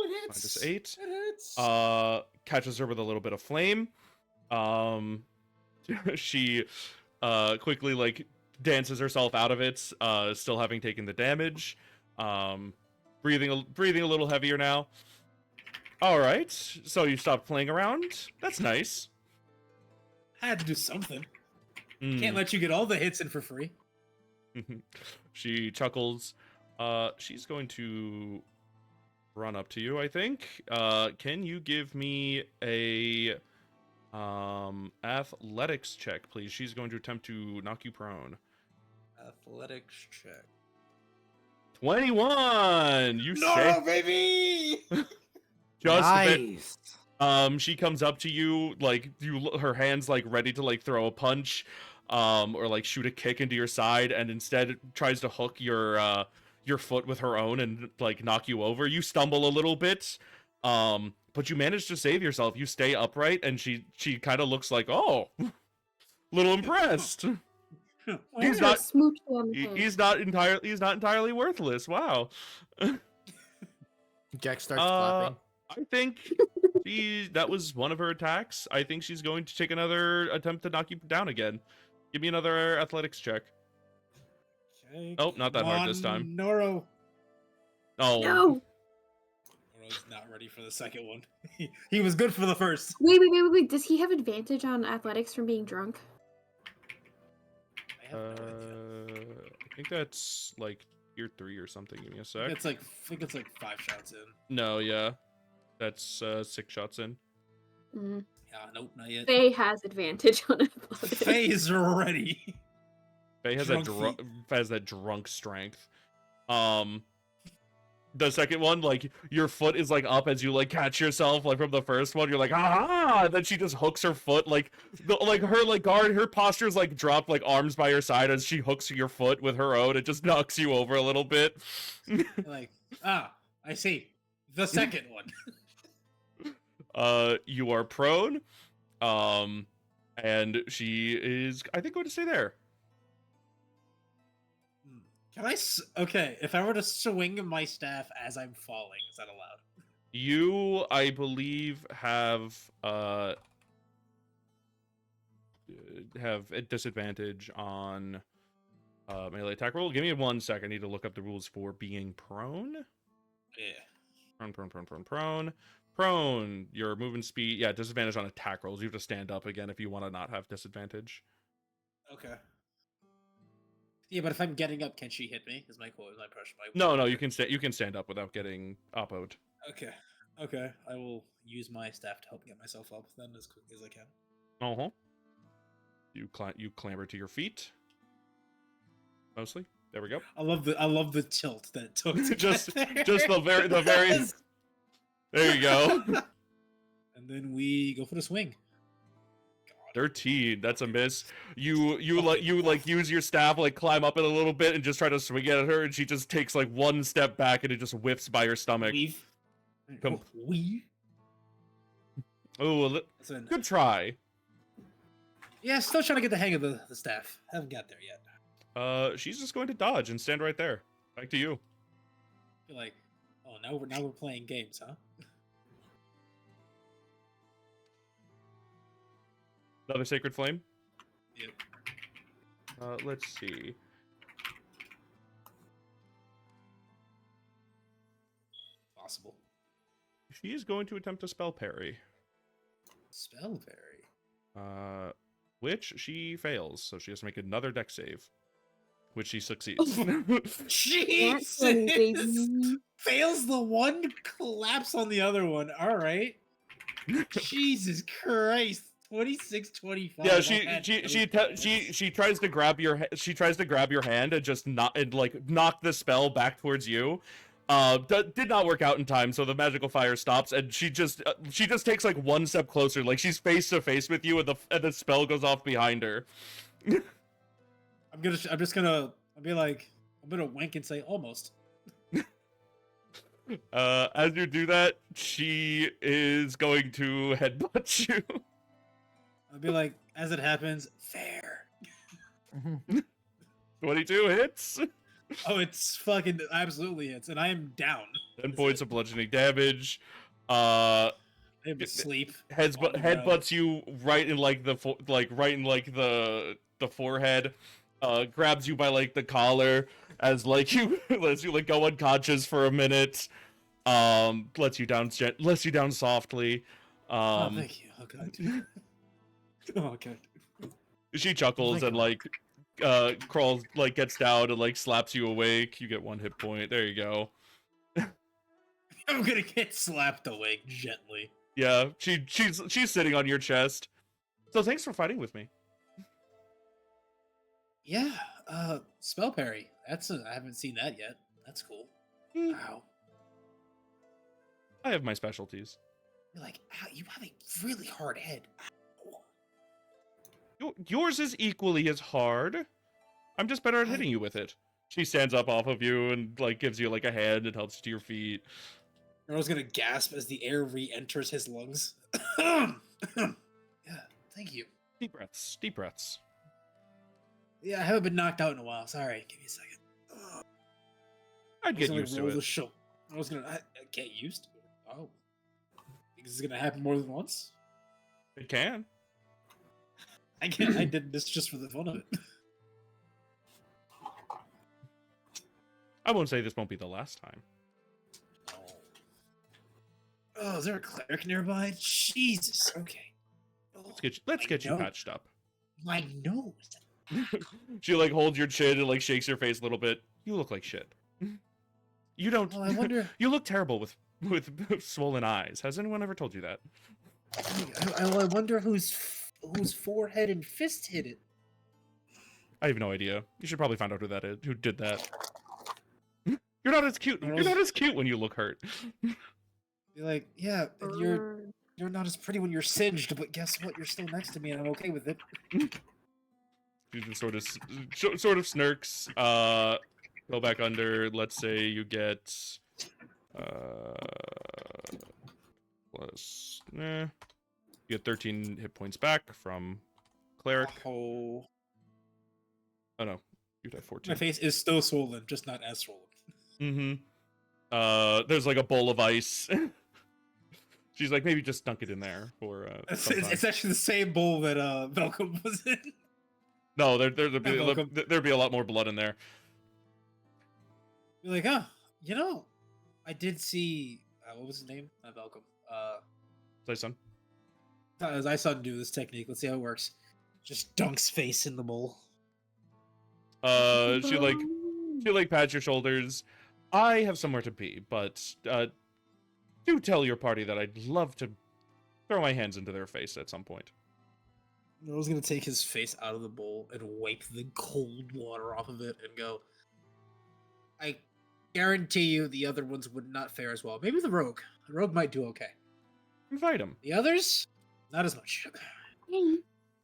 Speaker 4: It hits.
Speaker 3: -8.
Speaker 4: It hits.
Speaker 3: Catches her with a little bit of flame. She quickly like dances herself out of it, still having taken the damage. Breathing a little heavier now. All right, so you stopped playing around. That's nice.
Speaker 4: I had to do something.
Speaker 3: Mm.
Speaker 4: Can't let you get all the hits in for free.
Speaker 3: She chuckles. She's going to run up to you, I think. Can you give me a athletics check, please? She's going to attempt to knock you prone.
Speaker 4: Athletics check.
Speaker 3: 21. You
Speaker 4: No,
Speaker 3: say
Speaker 4: baby.
Speaker 3: just
Speaker 2: Nice.
Speaker 3: she comes up to you like her hands like ready to like throw a punch or like shoot a kick into your side, and instead tries to hook your foot with her own and like knock you over. You stumble a little bit, but you manage to save yourself. You stay upright, and she kind of looks like, oh, little impressed. He's not
Speaker 1: Smooch on the head.
Speaker 3: he's not entirely worthless. Wow.
Speaker 2: Jack starts clapping.
Speaker 3: I think that was one of her attacks. I think she's going to take another attempt to knock you down again. Give me another athletics check.
Speaker 4: Okay,
Speaker 3: Oh, not that hard this time.
Speaker 4: Norro.
Speaker 3: Oh.
Speaker 1: No!
Speaker 4: Norro's not ready for the second one. He was good for the first.
Speaker 1: Wait. Does he have advantage on athletics from being drunk?
Speaker 4: I have no idea.
Speaker 3: I think that's like tier 3 or something. Give me a sec.
Speaker 4: I think it's like 5 shots in.
Speaker 3: No, yeah. That's 6 shots in.
Speaker 1: Mm.
Speaker 4: Yeah, nope, not yet.
Speaker 1: Faye has advantage on athletics.
Speaker 4: Faye is ready.
Speaker 3: Faye has that drunk strength. The second one, like your foot is like up as you like catch yourself like from the first one. You're like, ah! And then she just hooks her foot like her posture's like dropped, like arms by her side as she hooks your foot with her own. It just knocks you over a little bit.
Speaker 4: Like, I see. The second one.
Speaker 3: You are prone. And she is, I think, going to stay there.
Speaker 4: Can okay, if I were to swing my staff as I'm falling, is that allowed?
Speaker 3: You, I believe, have a disadvantage on melee attack roll. Give me 1 second. I need to look up the rules for being prone.
Speaker 4: Yeah.
Speaker 3: Prone. Your movement speed. Yeah, disadvantage on attack rolls. You have to stand up again if you want to not have disadvantage.
Speaker 4: Okay. Yeah, but if I'm getting up, can she hit me? Is my quote? My pressure?
Speaker 3: No, you can stand up without getting oppoed.
Speaker 4: Okay. I will use my staff to help get myself up then as quickly as I can.
Speaker 3: Uh-huh. You clamber to your feet. Mostly. There we go.
Speaker 4: I love the tilt that it took to
Speaker 3: just
Speaker 4: get there.
Speaker 3: just the very There you go.
Speaker 4: And then we go for the swing.
Speaker 3: 13. That's a miss. You use your staff, like climb up it a little bit and just try to swing at her, and she just takes like 1 step back and it just whiffs by her stomach.
Speaker 4: Weave. Weave.
Speaker 3: Oh, good try.
Speaker 4: Yeah, still trying to get the hang of the staff. Haven't got there yet.
Speaker 3: She's just going to dodge and stand right there. Back to you.
Speaker 4: You're like, oh, now we're playing games, huh?
Speaker 3: Another sacred flame.
Speaker 4: Yep.
Speaker 3: Let's see.
Speaker 4: Possible.
Speaker 3: She is going to attempt a spell parry.
Speaker 4: Spell parry.
Speaker 3: Which she fails, so she has to make another dex save, which she succeeds.
Speaker 4: Jesus! Fails the one, collapse on the other one. All right. Jesus Christ. 26, 25.
Speaker 3: Yeah, she tries to grab your hand and just knock the spell back towards you. Did not work out in time, so the magical fire stops, and she just takes like one step closer, like she's face to face with you, and the spell goes off behind her.
Speaker 4: I'm gonna wink and say almost.
Speaker 3: As you do that, she is going to headbutt you.
Speaker 4: I'll be like, as it happens, fair.
Speaker 3: 22 hits.
Speaker 4: Oh, it's fucking absolutely hits, and I am down.
Speaker 3: 10 points of bludgeoning damage.
Speaker 4: I am asleep.
Speaker 3: Headbutts you right in like the forehead. Grabs you by like the collar as like you lets you like go unconscious for a minute. Lets you down softly.
Speaker 4: Oh, thank you. Oh god. Oh, okay.
Speaker 3: She chuckles and like crawls, like gets down and like slaps you awake. You get 1 hit point. There you go.
Speaker 4: I'm gonna get slapped awake gently.
Speaker 3: Yeah, she's sitting on your chest. So thanks for fighting with me.
Speaker 4: Yeah, spell parry. I haven't seen that yet. That's cool. Wow.
Speaker 3: I have my specialties.
Speaker 4: You're like, ow, you have a really hard head. Ow.
Speaker 3: Yours is equally as hard. I'm just better at hitting you with it. She stands up off of you and like gives you like a hand and helps you to your feet.
Speaker 4: Norro's gonna gasp as the air re-enters his lungs. Yeah, thank you.
Speaker 3: Deep breaths. Deep breaths.
Speaker 4: Yeah, I haven't been knocked out in a while. Sorry, give me a second.
Speaker 3: I'd get used to it.
Speaker 4: I get used to it. Oh. Think this is gonna happen more than once?
Speaker 3: It can.
Speaker 4: I did this just for the fun of it.
Speaker 3: I won't say this won't be the last time.
Speaker 4: Oh, is there a cleric nearby? Jesus. Okay.
Speaker 3: Let's get you patched up.
Speaker 4: My nose.
Speaker 3: She like holds your chin and like shakes your face a little bit. You look like shit. You don't.
Speaker 4: Well, I wonder.
Speaker 3: You look terrible with swollen eyes. Has anyone ever told you that?
Speaker 4: I wonder whose forehead and fist hit it.
Speaker 3: I have no idea. You should probably find out who did that. You're not as cute. You're not as cute when you look hurt.
Speaker 4: You're like, yeah, you're not as pretty when you're singed, but guess what? You're still next to me, and I'm okay with it.
Speaker 3: She just sort of snirks. Go back under. Let's say you get plus. You get 13 hit points back from cleric.
Speaker 4: Oh
Speaker 3: no, you'd have 14.
Speaker 4: My face is still swollen, just not as swollen.
Speaker 3: There's like a bowl of ice. She's like, maybe just dunk it in there for.
Speaker 4: It's actually the same bowl that Malcolm was in.
Speaker 3: No, there'd be a lot more blood in there.
Speaker 4: You're like, I did see. What was his name? Not Malcolm.
Speaker 3: Zayson.
Speaker 4: Zayson do this technique. Let's see how it works. Just dunks face in the bowl.
Speaker 3: She pats your shoulders. I have somewhere to be, but do tell your party that I'd love to throw my hands into their face at some point.
Speaker 4: Noah's gonna take his face out of the bowl and wipe the cold water off of it and go, I guarantee you the other ones would not fare as well. Maybe the rogue. The rogue might do okay.
Speaker 3: Invite him.
Speaker 4: The others, not as much.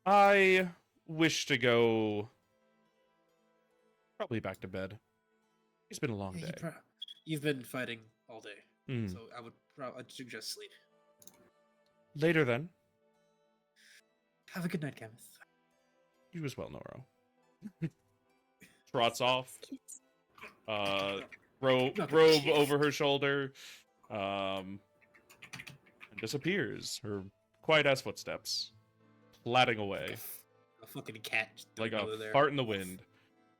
Speaker 3: I wish to go probably back to bed. It's been a long day.
Speaker 4: You've been fighting all day, so I'd suggest sleep.
Speaker 3: Later then.
Speaker 4: Have a good night, Gameth.
Speaker 3: You as well, Norro. Trots off. Robe over her shoulder. And disappears. Her quiet ass footsteps. Pladding away.
Speaker 4: A fucking cat.
Speaker 3: Like a fart in the wind.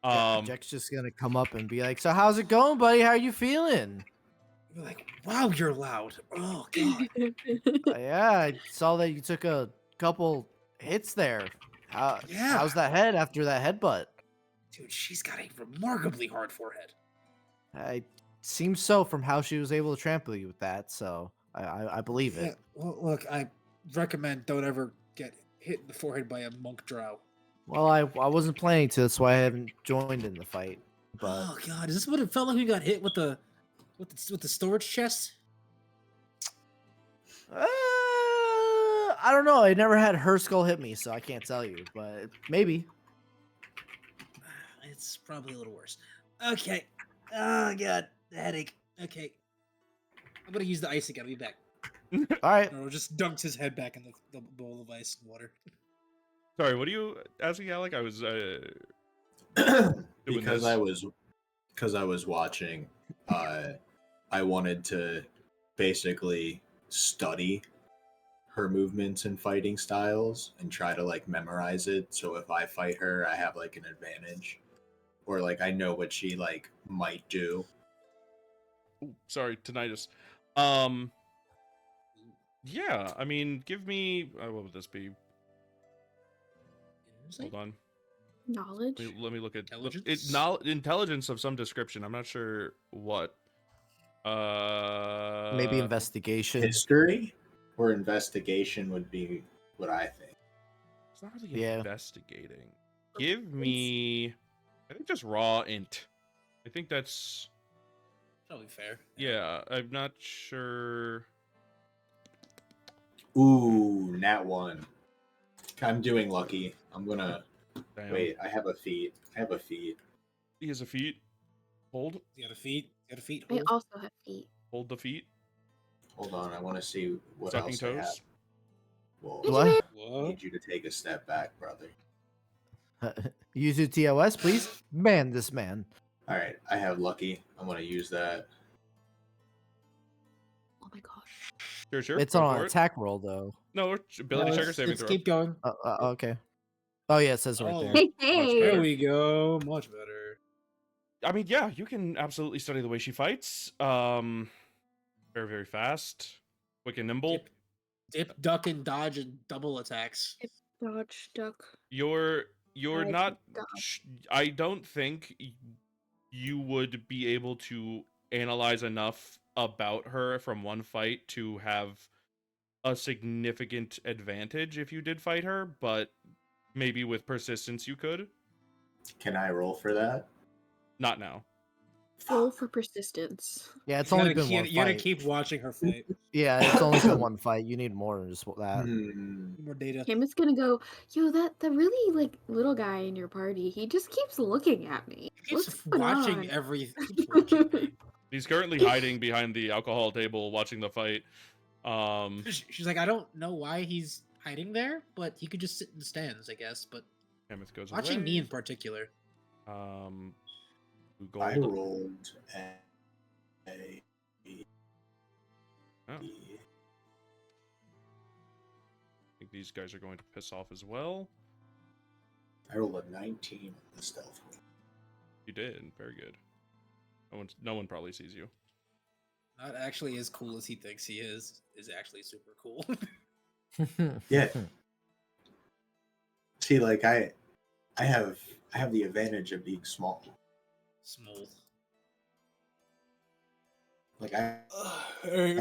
Speaker 2: Jack's just gonna come up and be like, so how's it going, buddy? How you feeling?
Speaker 4: You're like, wow, you're loud. Oh, God.
Speaker 2: Yeah, I saw that you took a couple hits there. How's that head after that headbutt?
Speaker 4: Dude, she's got a remarkably hard forehead.
Speaker 2: It seems so from how she was able to trample you with that, so I believe
Speaker 4: Yeah,
Speaker 2: it.
Speaker 4: well, look, I recommend don't ever get hit in the forehead by a monk drow.
Speaker 2: Well, I wasn't planning to, that's why I haven't joined in the fight. But
Speaker 4: Oh god, is this what it felt like we got hit with the storage chest?
Speaker 2: I don't know. I never had her skull hit me, so I can't tell you. But maybe.
Speaker 4: It's probably a little worse. Okay. Oh god, the headache. Okay. I'm gonna use the ice again. I'll be back.
Speaker 2: All right.
Speaker 4: Norro just dunks his head back in the bowl of ice and water.
Speaker 3: Sorry, what are you asking, Alec? I was
Speaker 6: because
Speaker 3: this.
Speaker 6: I was watching. I wanted to basically study her movements and fighting styles and try to like memorize it. So if I fight her, I have like an advantage, or like I know what she like might do.
Speaker 3: Ooh, sorry, tinnitus. Yeah, I mean, give me. What would this be? Hold on.
Speaker 1: Knowledge.
Speaker 3: Let me look at
Speaker 4: Intelligence?
Speaker 3: intelligence of some description. I'm not sure what.
Speaker 2: Maybe investigation.
Speaker 6: History or investigation would be what I think.
Speaker 3: It's not really
Speaker 2: Yeah.
Speaker 3: investigating. Give me. I think just raw int. I think that's.
Speaker 4: Probably fair.
Speaker 3: Yeah, I'm not sure.
Speaker 6: Ooh, nat 1. I'm doing lucky. I'm gonna
Speaker 3: Damn.
Speaker 6: wait. I have a feat.
Speaker 3: He has a feat. Hold.
Speaker 4: You got a feet? You got a feet?
Speaker 1: I
Speaker 4: Hold.
Speaker 1: also have feet.
Speaker 3: Hold the feet.
Speaker 6: Hold on. I want to see what
Speaker 3: Sucking
Speaker 6: else I have.
Speaker 3: toes.
Speaker 6: Well,
Speaker 2: What?
Speaker 6: I
Speaker 4: What?
Speaker 6: need you to take a step back, brother.
Speaker 2: Use your TOS, please. Man, this man.
Speaker 6: All right, I have lucky. I'm gonna use that.
Speaker 1: Oh my gosh.
Speaker 3: Sure.
Speaker 2: It's
Speaker 3: go
Speaker 2: on
Speaker 3: for
Speaker 2: an
Speaker 3: it.
Speaker 2: attack roll though.
Speaker 3: No, ability check or saving throw.
Speaker 4: Keep going.
Speaker 2: Okay. Oh yeah, it says right there.
Speaker 1: Hey,
Speaker 3: Much
Speaker 1: hey.
Speaker 4: There
Speaker 3: better.
Speaker 4: we go. Much better.
Speaker 3: I mean, yeah, you can absolutely study the way she fights. Very, very fast, quick and nimble.
Speaker 4: Dip, duck, and dodge, and double attacks.
Speaker 1: Dodge, duck.
Speaker 3: You're
Speaker 1: Dodge,
Speaker 3: not.
Speaker 1: dodge.
Speaker 3: I don't think you would be able to analyze enough about her from one fight to have a significant advantage if you did fight her, but maybe with persistence you could.
Speaker 6: Can I roll for that?
Speaker 3: Not now.
Speaker 1: Roll for persistence.
Speaker 2: Yeah, it's
Speaker 4: You
Speaker 2: only
Speaker 4: gotta,
Speaker 2: been one
Speaker 4: you gotta
Speaker 2: fight.
Speaker 4: keep watching her fight.
Speaker 2: Yeah, it's only been one fight. You need more than just that.
Speaker 4: More data.
Speaker 1: Kim is gonna go, yo, that really like little guy in your party, he just keeps looking at me.
Speaker 4: He
Speaker 1: What's
Speaker 4: keeps
Speaker 1: going
Speaker 4: watching
Speaker 1: on?
Speaker 4: everything. Keeps watching me.
Speaker 3: He's currently hiding behind the alcohol table watching the fight.
Speaker 4: She's like, I don't know why he's hiding there, but he could just sit in the stands, I guess. But
Speaker 3: Mammoth goes
Speaker 4: watching
Speaker 3: away.
Speaker 4: me in particular.
Speaker 3: Gold.
Speaker 6: I rolled a
Speaker 3: Oh. I think these guys are going to piss off as well.
Speaker 6: I rolled a 19 on the stealth.
Speaker 3: You did. Very good. No one probably sees you.
Speaker 4: Not actually as cool as he thinks he is actually super cool.
Speaker 6: Yeah. See, like I have the advantage of being small.
Speaker 4: Small.
Speaker 6: Like I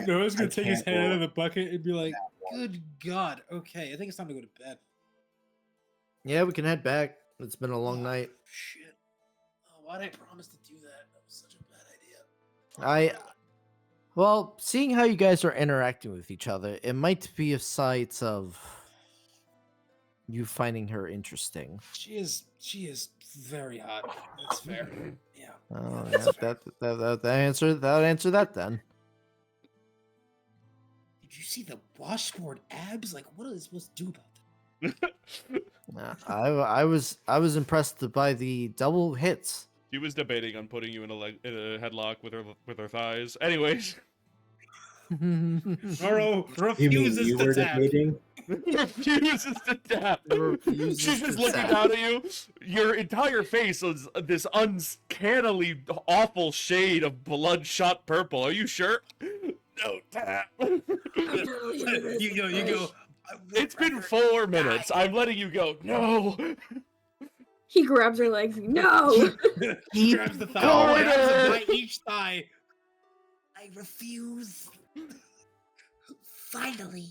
Speaker 4: Noah's gonna
Speaker 6: I
Speaker 4: take his
Speaker 6: can't
Speaker 4: head out of
Speaker 6: roll.
Speaker 4: the bucket and be like, "Good God, okay, I think it's time to go to bed."
Speaker 2: Yeah, we can head back. It's been a long
Speaker 4: Oh,
Speaker 2: night.
Speaker 4: Shit. Oh, why did I promise to do that? That was such a bad idea.
Speaker 2: Well, seeing how you guys are interacting with each other, it might be a sight of you finding her interesting.
Speaker 4: She is very hot. That's fair. Yeah.
Speaker 2: Oh,
Speaker 4: that's
Speaker 2: yeah,
Speaker 4: fair.
Speaker 2: that answer that then.
Speaker 4: Did you see the washboard abs? Like, what are they supposed to do about that?
Speaker 2: I was impressed by the double hits.
Speaker 3: She was debating on putting you in a headlock with her thighs. Anyways,
Speaker 4: Norro
Speaker 6: You mean
Speaker 4: refuses
Speaker 6: you
Speaker 4: to
Speaker 6: were
Speaker 4: tap.
Speaker 6: debating?
Speaker 3: refuses to tap.
Speaker 2: Refuses
Speaker 3: She's just
Speaker 2: to
Speaker 3: looking
Speaker 2: tap.
Speaker 3: down at you. Your entire face is this uncannily awful shade of bloodshot purple. Are you sure? No tap.
Speaker 4: You go.
Speaker 3: It's been 4 minutes. I'm letting you go. No.
Speaker 1: He grabs her legs. No.
Speaker 4: He grabs the thigh.
Speaker 3: going
Speaker 4: Grabs
Speaker 3: there.
Speaker 4: by each thigh. I refuse. Finally.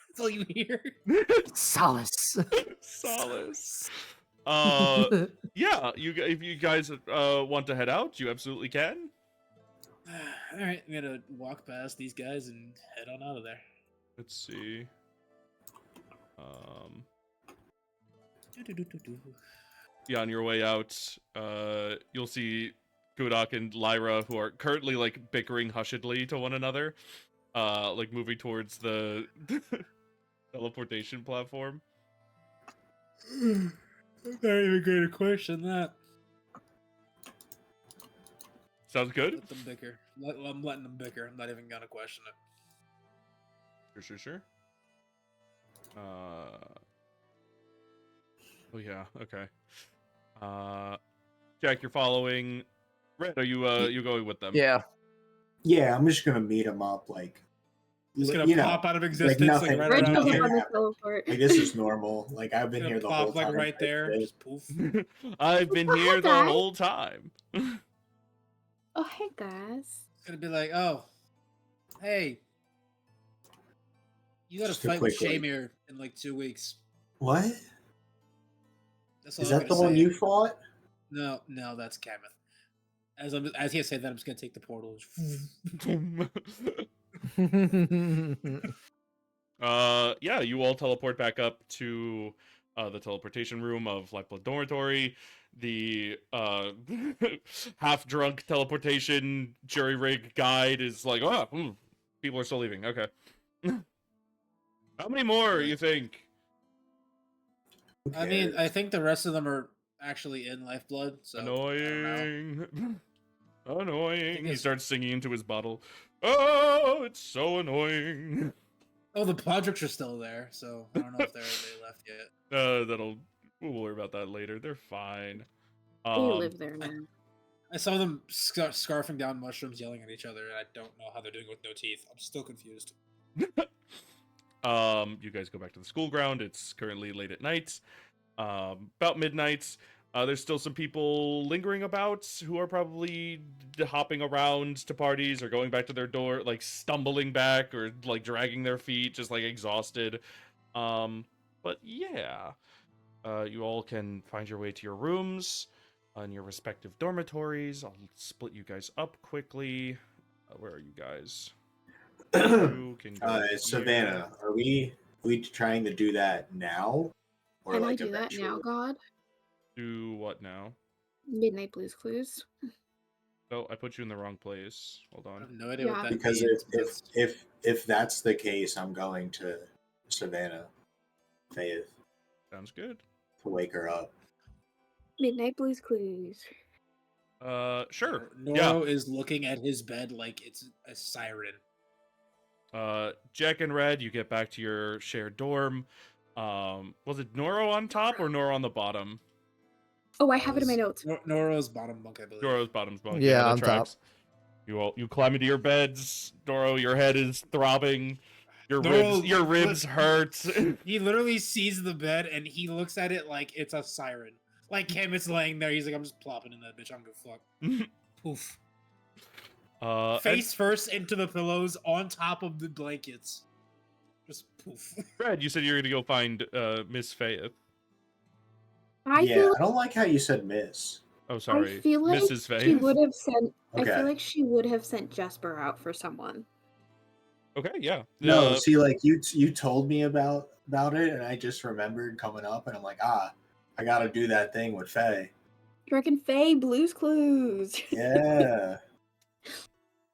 Speaker 4: That's all you hear.
Speaker 2: Solace.
Speaker 3: Solace. Yeah, if you guys want to head out, you absolutely can.
Speaker 4: All right, I'm gonna walk past these guys and head on out of there.
Speaker 3: Let's see. Yeah, on your way out, you'll see Kudak and Lyra, who are currently like bickering hushedly to one another, like moving towards the teleportation platform.
Speaker 4: I'm not even going to question that.
Speaker 3: Sounds good.
Speaker 4: Let them bicker. I'm letting them bicker. I'm not even gonna question it.
Speaker 3: Sure. Oh yeah, okay. Jack, you're following. Red, are you going with them?
Speaker 2: Yeah.
Speaker 6: Yeah, I'm just gonna meet him up, like,
Speaker 4: Just gonna
Speaker 6: you know,
Speaker 4: pop out of existence, like,
Speaker 6: nothing-
Speaker 4: right
Speaker 1: Red
Speaker 6: Right
Speaker 1: shows
Speaker 4: around
Speaker 1: up
Speaker 6: here.
Speaker 1: on
Speaker 4: here.
Speaker 1: the teleport.
Speaker 6: like this is normal. Like I've been
Speaker 4: Gonna
Speaker 6: here the
Speaker 4: pop
Speaker 6: whole
Speaker 4: like
Speaker 6: time.
Speaker 4: right
Speaker 6: type
Speaker 4: there.
Speaker 6: shit.
Speaker 4: Just poof.
Speaker 3: I've been
Speaker 1: Oh,
Speaker 3: here
Speaker 1: hi,
Speaker 3: the
Speaker 1: guys.
Speaker 3: whole time.
Speaker 1: Oh, hey guys.
Speaker 4: It's gonna be like, oh, hey, you gotta
Speaker 6: Just a
Speaker 4: fight with
Speaker 6: quick, like-
Speaker 4: Shamir in like 2 weeks.
Speaker 6: What?
Speaker 4: That's all
Speaker 6: Is
Speaker 4: I'm
Speaker 6: that the
Speaker 4: gonna
Speaker 6: one
Speaker 4: say.
Speaker 6: you fought?
Speaker 4: No, that's Kameth. As he say that, I'm just gonna take the portal.
Speaker 3: Yeah, you all teleport back up to the teleportation room of Lifeblood Dormitory. The half-drunk teleportation jury rig guide is like, people are still leaving. Okay. How many more, you think?
Speaker 6: Who
Speaker 4: I mean,
Speaker 6: cares?
Speaker 4: I think the rest of them are actually in Lifeblood. So I don't know.
Speaker 3: Annoying. Annoying. He
Speaker 4: it's-
Speaker 3: starts singing into his bottle. Oh, it's so annoying.
Speaker 4: Oh, the Podricks are still there, so I don't know if they left yet.
Speaker 3: We'll worry about that later. They're fine.
Speaker 1: We live there now.
Speaker 4: I saw them scarfing down mushrooms, yelling at each other, and I don't know how they're doing with no teeth. I'm still confused.
Speaker 3: You guys go back to the school ground. It's currently late at night. About midnight. There's still some people lingering about who are probably hopping around to parties or going back to their door, like stumbling back or like dragging their feet, just like exhausted. But yeah, you all can find your way to your rooms in your respective dormitories. I'll split you guys up quickly. Where are you guys? You can go here.
Speaker 6: Savannah, are we trying to do that now? Or
Speaker 1: Can I
Speaker 6: like
Speaker 1: do that now,
Speaker 6: eventually?
Speaker 1: God?
Speaker 3: Do what now?
Speaker 1: Midnight Blues Clues.
Speaker 3: Oh, I put you in the wrong place. Hold
Speaker 4: I
Speaker 3: on.
Speaker 4: have no idea
Speaker 1: Yeah.
Speaker 4: what that
Speaker 6: Because
Speaker 4: means.
Speaker 6: if that's the case, I'm going to Savannah, Faith,
Speaker 3: Sounds good.
Speaker 6: to wake her up.
Speaker 1: Midnight Blues Clues.
Speaker 3: Sure.
Speaker 4: Norro is looking at his bed like it's a siren.
Speaker 3: Jack and Red, you get back to your shared dorm. Was it Norro on top or Norro on the bottom?
Speaker 1: Oh, I have it in my notes.
Speaker 4: Norro's bottom bunk, I believe.
Speaker 3: Norro's bottom's bunk.
Speaker 2: Yeah,
Speaker 3: that
Speaker 2: on top.
Speaker 3: tracks. You climb into your beds. Norro, your head is throbbing. Your
Speaker 4: Norro
Speaker 3: ribs hurt.
Speaker 4: He literally sees the bed and he looks at it like it's a siren. Like Kameth's laying there, he's like, I'm just plopping in that bitch. I'm gonna fuck. Poof. Face first into the pillows on top of the blankets. Just poof.
Speaker 3: Red, you said you were gonna go find Miss Faith.
Speaker 1: I
Speaker 6: Yeah,
Speaker 1: feel
Speaker 6: I don't like how you said miss.
Speaker 3: Oh, sorry,
Speaker 1: I feel like
Speaker 3: Mrs.
Speaker 1: she
Speaker 3: Faith.
Speaker 1: would have sent. I
Speaker 6: Okay.
Speaker 1: feel like she would have sent Jesper out for someone.
Speaker 3: Okay, yeah.
Speaker 6: No, see, like you told me about it, and I just remembered coming up, and I'm like, I gotta do that thing with Faye.
Speaker 1: You reckon Fay Blues Clues?
Speaker 6: Yeah.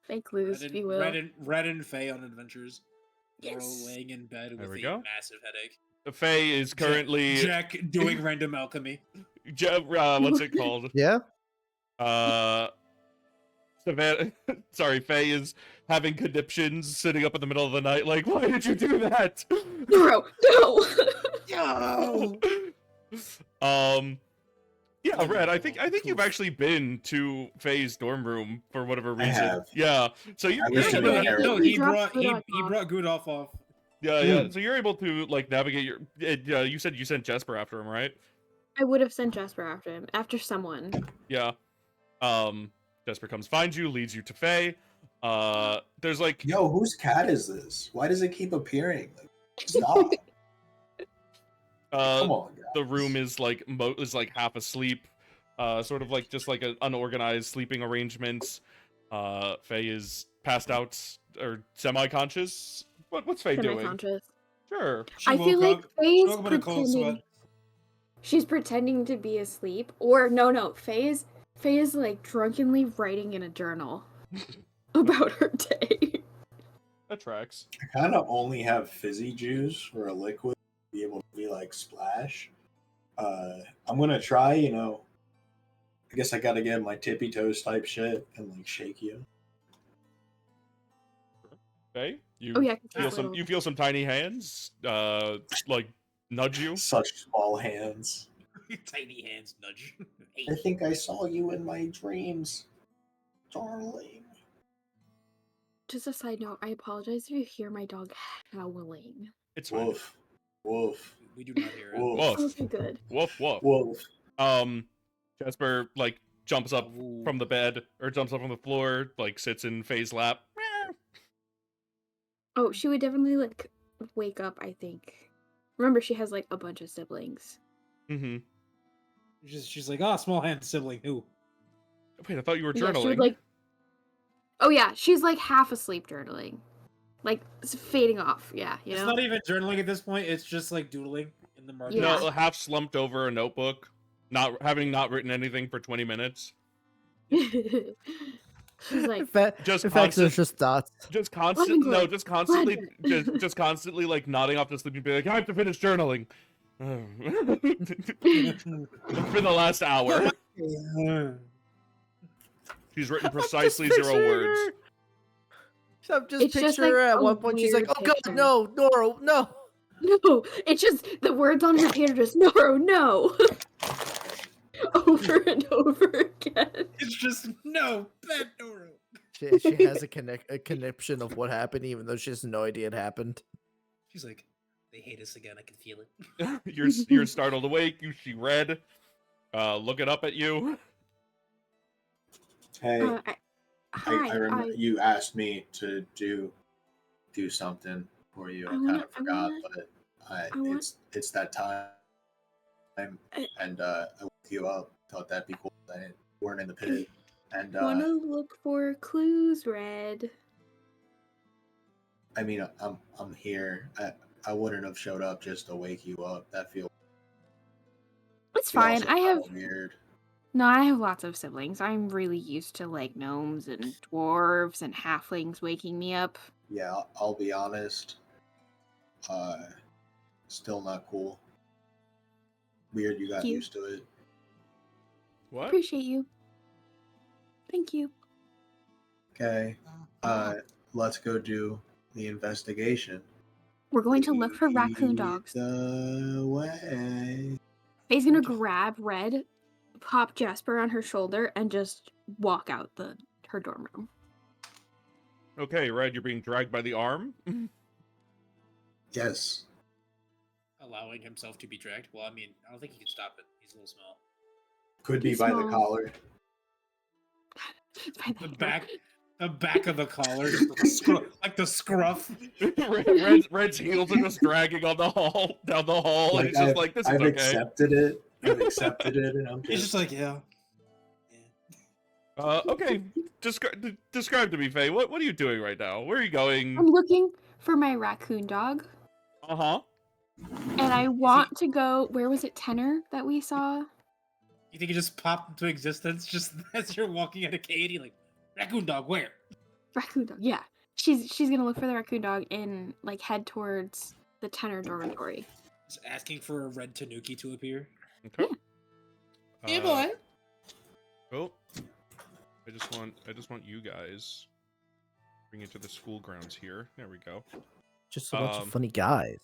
Speaker 1: Fay Clues, if you will.
Speaker 4: Red and Fay on adventures.
Speaker 1: Yes.
Speaker 4: Norro laying in bed
Speaker 3: There
Speaker 4: with
Speaker 3: we
Speaker 4: a
Speaker 3: go.
Speaker 4: massive headache.
Speaker 3: Faye is currently
Speaker 4: Jack doing random alchemy.
Speaker 3: what's it called?
Speaker 2: Yeah.
Speaker 3: Savannah, sorry, Faye is having conniptions, sitting up in the middle of the night, like, why did you do that?
Speaker 1: Norro, no.
Speaker 4: Yo!
Speaker 3: Yeah, Red, I think you've actually been to Faye's dorm room for whatever
Speaker 6: I
Speaker 3: reason.
Speaker 6: have.
Speaker 3: Yeah, so
Speaker 6: I
Speaker 3: you're
Speaker 6: listened
Speaker 3: able
Speaker 6: to
Speaker 3: to,
Speaker 6: the
Speaker 4: No,
Speaker 6: He
Speaker 4: he
Speaker 1: dropped
Speaker 4: brought
Speaker 1: Gudok
Speaker 4: Gudok off.
Speaker 3: yeah, so you're able to like navigate your. You said you sent Jesper after him, right?
Speaker 1: I would have sent Jesper after him, after someone.
Speaker 3: Yeah. Jesper comes, finds you, leads you to Faye. There's like
Speaker 6: Yo, whose cat is this? Why does it keep appearing? Like, stop. Come on, guys.
Speaker 3: the room is like half asleep, sort of like just like an unorganized sleeping arrangements. Faye is passed out or semi-conscious. What's Faye doing?
Speaker 1: Semi-conscious.
Speaker 3: Sure.
Speaker 1: I feel like Faye's
Speaker 4: woke up in a cold sweat.
Speaker 1: pretending. She's pretending to be asleep, or no. Faye is like drunkenly writing in a journal about her day.
Speaker 3: That tracks.
Speaker 6: I kind of only have fizzy juice or a liquid to be able to be like splash. I'm gonna try, I guess I gotta get my tippy toes type shit and like shake you.
Speaker 3: Faye, you
Speaker 1: Oh yeah,
Speaker 3: you feel some tiny hands, like nudge you.
Speaker 6: Such small hands.
Speaker 4: Tiny hands nudge.
Speaker 6: I think I saw you in my dreams, darling.
Speaker 1: Just a side note, I apologize if you hear my dog howling.
Speaker 3: It's fine.
Speaker 6: Woof, woof,
Speaker 4: We do not hear it.
Speaker 6: woof,
Speaker 1: Okay, good.
Speaker 3: Woof woof.
Speaker 6: woof.
Speaker 3: Jasper like jumps up from the bed or jumps up from the floor, like sits in Faye's lap.
Speaker 1: Oh, she would definitely like wake up, I think. Remember, she has like a bunch of siblings.
Speaker 3: Mm-hmm.
Speaker 4: She's like, oh, small hand sibling. Who?
Speaker 3: Wait, I thought you were
Speaker 1: Yeah,
Speaker 3: journaling.
Speaker 1: she would like. Oh yeah, she's like half asleep journaling, like it's fading off. Yeah, you
Speaker 4: It's
Speaker 1: know.
Speaker 4: not even journaling at this point. It's just like doodling in the margin.
Speaker 1: Yeah.
Speaker 3: No, half slumped over a notebook, not written anything for 20 minutes.
Speaker 1: She's like,
Speaker 3: Just
Speaker 2: in fact,
Speaker 3: constant,
Speaker 2: it's just dots.
Speaker 3: just constant, no,
Speaker 1: Languid.
Speaker 3: just constantly,
Speaker 1: Languid.
Speaker 3: just constantly like nodding off to sleep and be like, I have to finish journaling. It's been the last hour. She's written precisely 0 words.
Speaker 2: I'm just
Speaker 1: It's just,
Speaker 2: picturing her
Speaker 1: like,
Speaker 2: at
Speaker 1: a
Speaker 2: one point. She's like,
Speaker 1: weird
Speaker 2: "Oh God,
Speaker 1: picture.
Speaker 2: no, Norro, no!"
Speaker 1: no, it's just the words on her page are just no, over and over again.
Speaker 4: It's just no, bad Norro.
Speaker 2: She has a conniption of what happened, even though she has no idea it happened.
Speaker 4: She's like, they hate us again. I can feel it.
Speaker 3: You're startled awake. You see red, looking up at you.
Speaker 6: Hey,
Speaker 1: Hi,
Speaker 6: I remember you asked me to do something for you. I kind of forgot, but it's that time, and I woke you up. Thought that'd be cool. I weren't in the pit, and
Speaker 1: wanna look for clues, Red.
Speaker 6: I mean, I'm here. I wouldn't have showed up just to wake you up. That feels.
Speaker 1: It's fine.
Speaker 6: also
Speaker 1: I have
Speaker 6: kinda weird.
Speaker 1: No, I have lots of siblings. I'm really used to like gnomes and dwarves and halflings waking me up.
Speaker 6: Yeah, I'll be honest. Still not cool. Weird you got
Speaker 1: Thank you.
Speaker 6: used to it.
Speaker 3: What?
Speaker 1: Appreciate you. Thank you.
Speaker 6: Okay. Let's go do the investigation.
Speaker 1: We're going to look for raccoon dogs.
Speaker 6: The way.
Speaker 1: Faye's gonna grab Red, pop Jasper on her shoulder, and just walk out her dorm room.
Speaker 3: Okay, Red, you're being dragged by the arm.
Speaker 6: Yes.
Speaker 4: Allowing himself to be dragged. Well, I mean, I don't think he can stop it. He's a little small.
Speaker 6: Could be
Speaker 1: He's
Speaker 6: by the
Speaker 1: small.
Speaker 6: collar.
Speaker 4: The back of the collar, like the scruff.
Speaker 3: Red's heels are just dragging on the hall, down the hall, and he's just like, "This is
Speaker 6: I've
Speaker 3: okay."
Speaker 6: accepted it. I've accepted it, and I'm
Speaker 4: He's
Speaker 6: just
Speaker 4: just like, yeah.
Speaker 3: Okay, describe to me, Faye. What are you doing right now? Where are you going?
Speaker 1: I'm looking for my raccoon dog,
Speaker 3: Uh huh.
Speaker 1: and I want to go. Where was it, Tenor, that we saw?
Speaker 4: You think he just popped into existence just as you're walking out of Katie, like, raccoon dog, where?
Speaker 1: Raccoon dog. Yeah, she's gonna look for the raccoon dog and like head towards the Tenor dormitory.
Speaker 4: Just asking for a red tanuki to appear.
Speaker 3: Okay.
Speaker 4: Hey, boy.
Speaker 3: Well, I just want you guys bring it to the school grounds here. There we go.
Speaker 2: Just a bunch
Speaker 3: Um,
Speaker 2: of funny guys.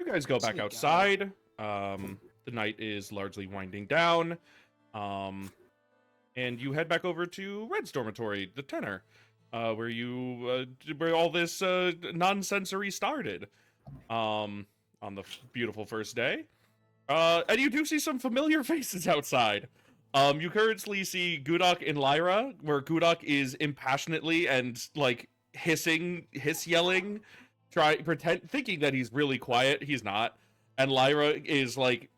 Speaker 3: You guys go back
Speaker 4: Sweet guy.
Speaker 3: outside. The night is largely winding down. And you head back over to Red's dormitory, the Tenor, where all this nonsensory started. On the beautiful first day. And you do see some familiar faces outside. You currently see Gudok and Lyra, where Gudok is impassionately and like hiss yelling, thinking that he's really quiet. He's not, and Lyra is like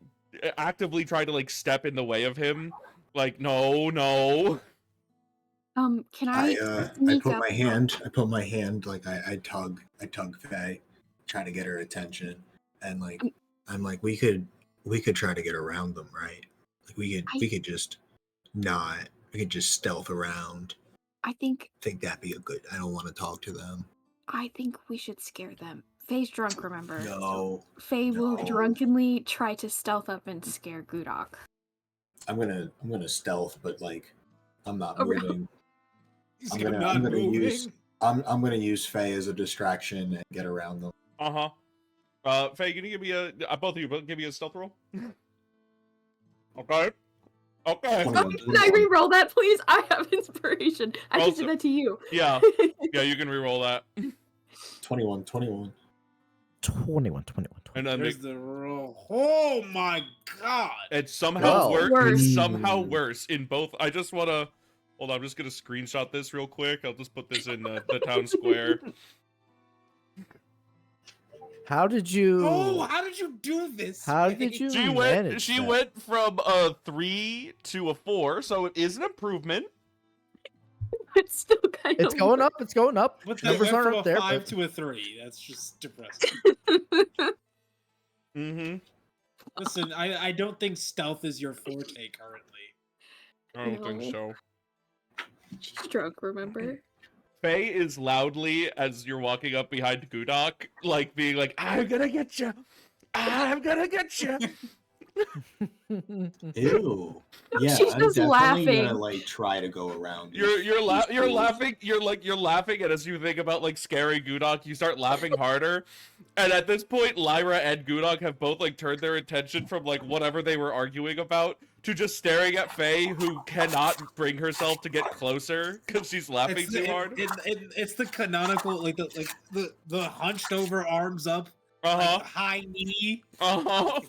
Speaker 3: actively trying to like step in the way of him. Like, no, no.
Speaker 1: Can
Speaker 6: I
Speaker 1: I
Speaker 6: I
Speaker 1: sneak
Speaker 6: put
Speaker 1: up?
Speaker 6: my hand like I tug Faye, try to get her attention, and like
Speaker 1: Um,
Speaker 6: I'm like we could try to get around them, right? Like we could just not we could just stealth around.
Speaker 1: I think
Speaker 6: Think that'd be a good. I don't want to talk to them.
Speaker 1: we should scare them. Faye's drunk, remember? So
Speaker 6: No,
Speaker 1: Faye will
Speaker 6: no.
Speaker 1: drunkenly try to stealth up and scare Gudok.
Speaker 6: I'm gonna stealth, but like I'm not
Speaker 1: Around.
Speaker 6: moving.
Speaker 4: He's
Speaker 6: I'm
Speaker 4: not
Speaker 6: gonna
Speaker 4: moving.
Speaker 6: use I'm gonna use Faye as a distraction and get around them.
Speaker 3: Faye, can you give me both of you, give me a stealth roll? Okay. Okay.
Speaker 6: 21,
Speaker 1: Can I re-roll that, please? I have inspiration. I
Speaker 3: Also-
Speaker 1: should do that to you.
Speaker 3: Yeah. Yeah, you can re-roll that.
Speaker 6: 21.
Speaker 2: 21.
Speaker 3: And then
Speaker 4: There's the roll. Oh my god!
Speaker 3: it's somehow
Speaker 2: Well,
Speaker 1: worse.
Speaker 3: It's somehow worse in both. I just wanna hold on. I'm just gonna screenshot this real quick. I'll just put this in the town square.
Speaker 2: How did you?
Speaker 4: Oh, how did you do this?
Speaker 2: How
Speaker 4: Faye?
Speaker 2: did you
Speaker 3: She
Speaker 2: manage that?
Speaker 3: went from a 3 to a 4, so it is an improvement.
Speaker 1: It's still kind
Speaker 2: It's
Speaker 1: of
Speaker 2: going up. It's going up.
Speaker 4: But that
Speaker 2: Numbers
Speaker 4: went
Speaker 2: aren't
Speaker 4: from
Speaker 2: up
Speaker 4: a
Speaker 2: there.
Speaker 4: 5
Speaker 2: But
Speaker 4: to a 3. That's just depressing.
Speaker 3: Mm-hmm.
Speaker 4: Listen, I don't think stealth is your forte currently.
Speaker 3: I don't think
Speaker 1: No.
Speaker 3: so.
Speaker 1: She's drunk, remember?
Speaker 3: Faye is loudly, as you're walking up behind Gudok, like being like, "I'm gonna get you! I'm gonna get you!"
Speaker 6: Ew. Yeah,
Speaker 1: She's
Speaker 6: I'm
Speaker 1: just
Speaker 6: definitely
Speaker 1: laughing.
Speaker 6: gonna like try to go around.
Speaker 3: You're
Speaker 6: these
Speaker 3: you're
Speaker 6: fools.
Speaker 3: laughing. You're laughing, and as you think about like scaring Gudok, you start laughing harder. And at this point, Lyra and Gudok have both like turned their attention from like whatever they were arguing about to just staring at Faye, who cannot bring herself to get closer because she's laughing
Speaker 4: It's
Speaker 3: too
Speaker 4: the,
Speaker 3: hard.
Speaker 4: it's the canonical the hunched over arms up,
Speaker 3: Uh-huh.
Speaker 4: high knee.
Speaker 3: Uh-huh.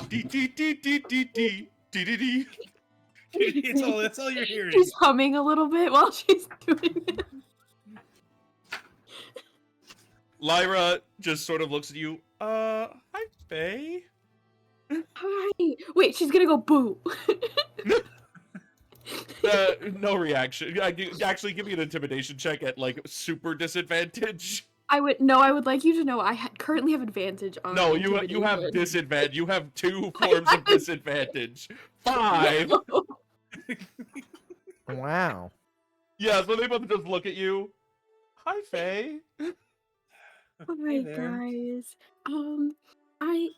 Speaker 3: D-D-D-D-D-D. D-D-D.
Speaker 4: That's all you're hearing.
Speaker 1: She's humming a little bit while she's doing it.
Speaker 3: Lyra just sort of looks at you. Hi, Faye.
Speaker 1: Hi. Wait, she's gonna go boo.
Speaker 3: No reaction. Actually, give me an intimidation check at like super disadvantage.
Speaker 1: I would like you to know I currently have advantage on.
Speaker 3: No, you have
Speaker 1: intimidation.
Speaker 3: disadvantage. You have 2 forms of disadvantage. 5.
Speaker 2: wow.
Speaker 3: Yeah, so they both just look at you. Hi, Faye.
Speaker 1: Hi
Speaker 4: there.
Speaker 1: guys. I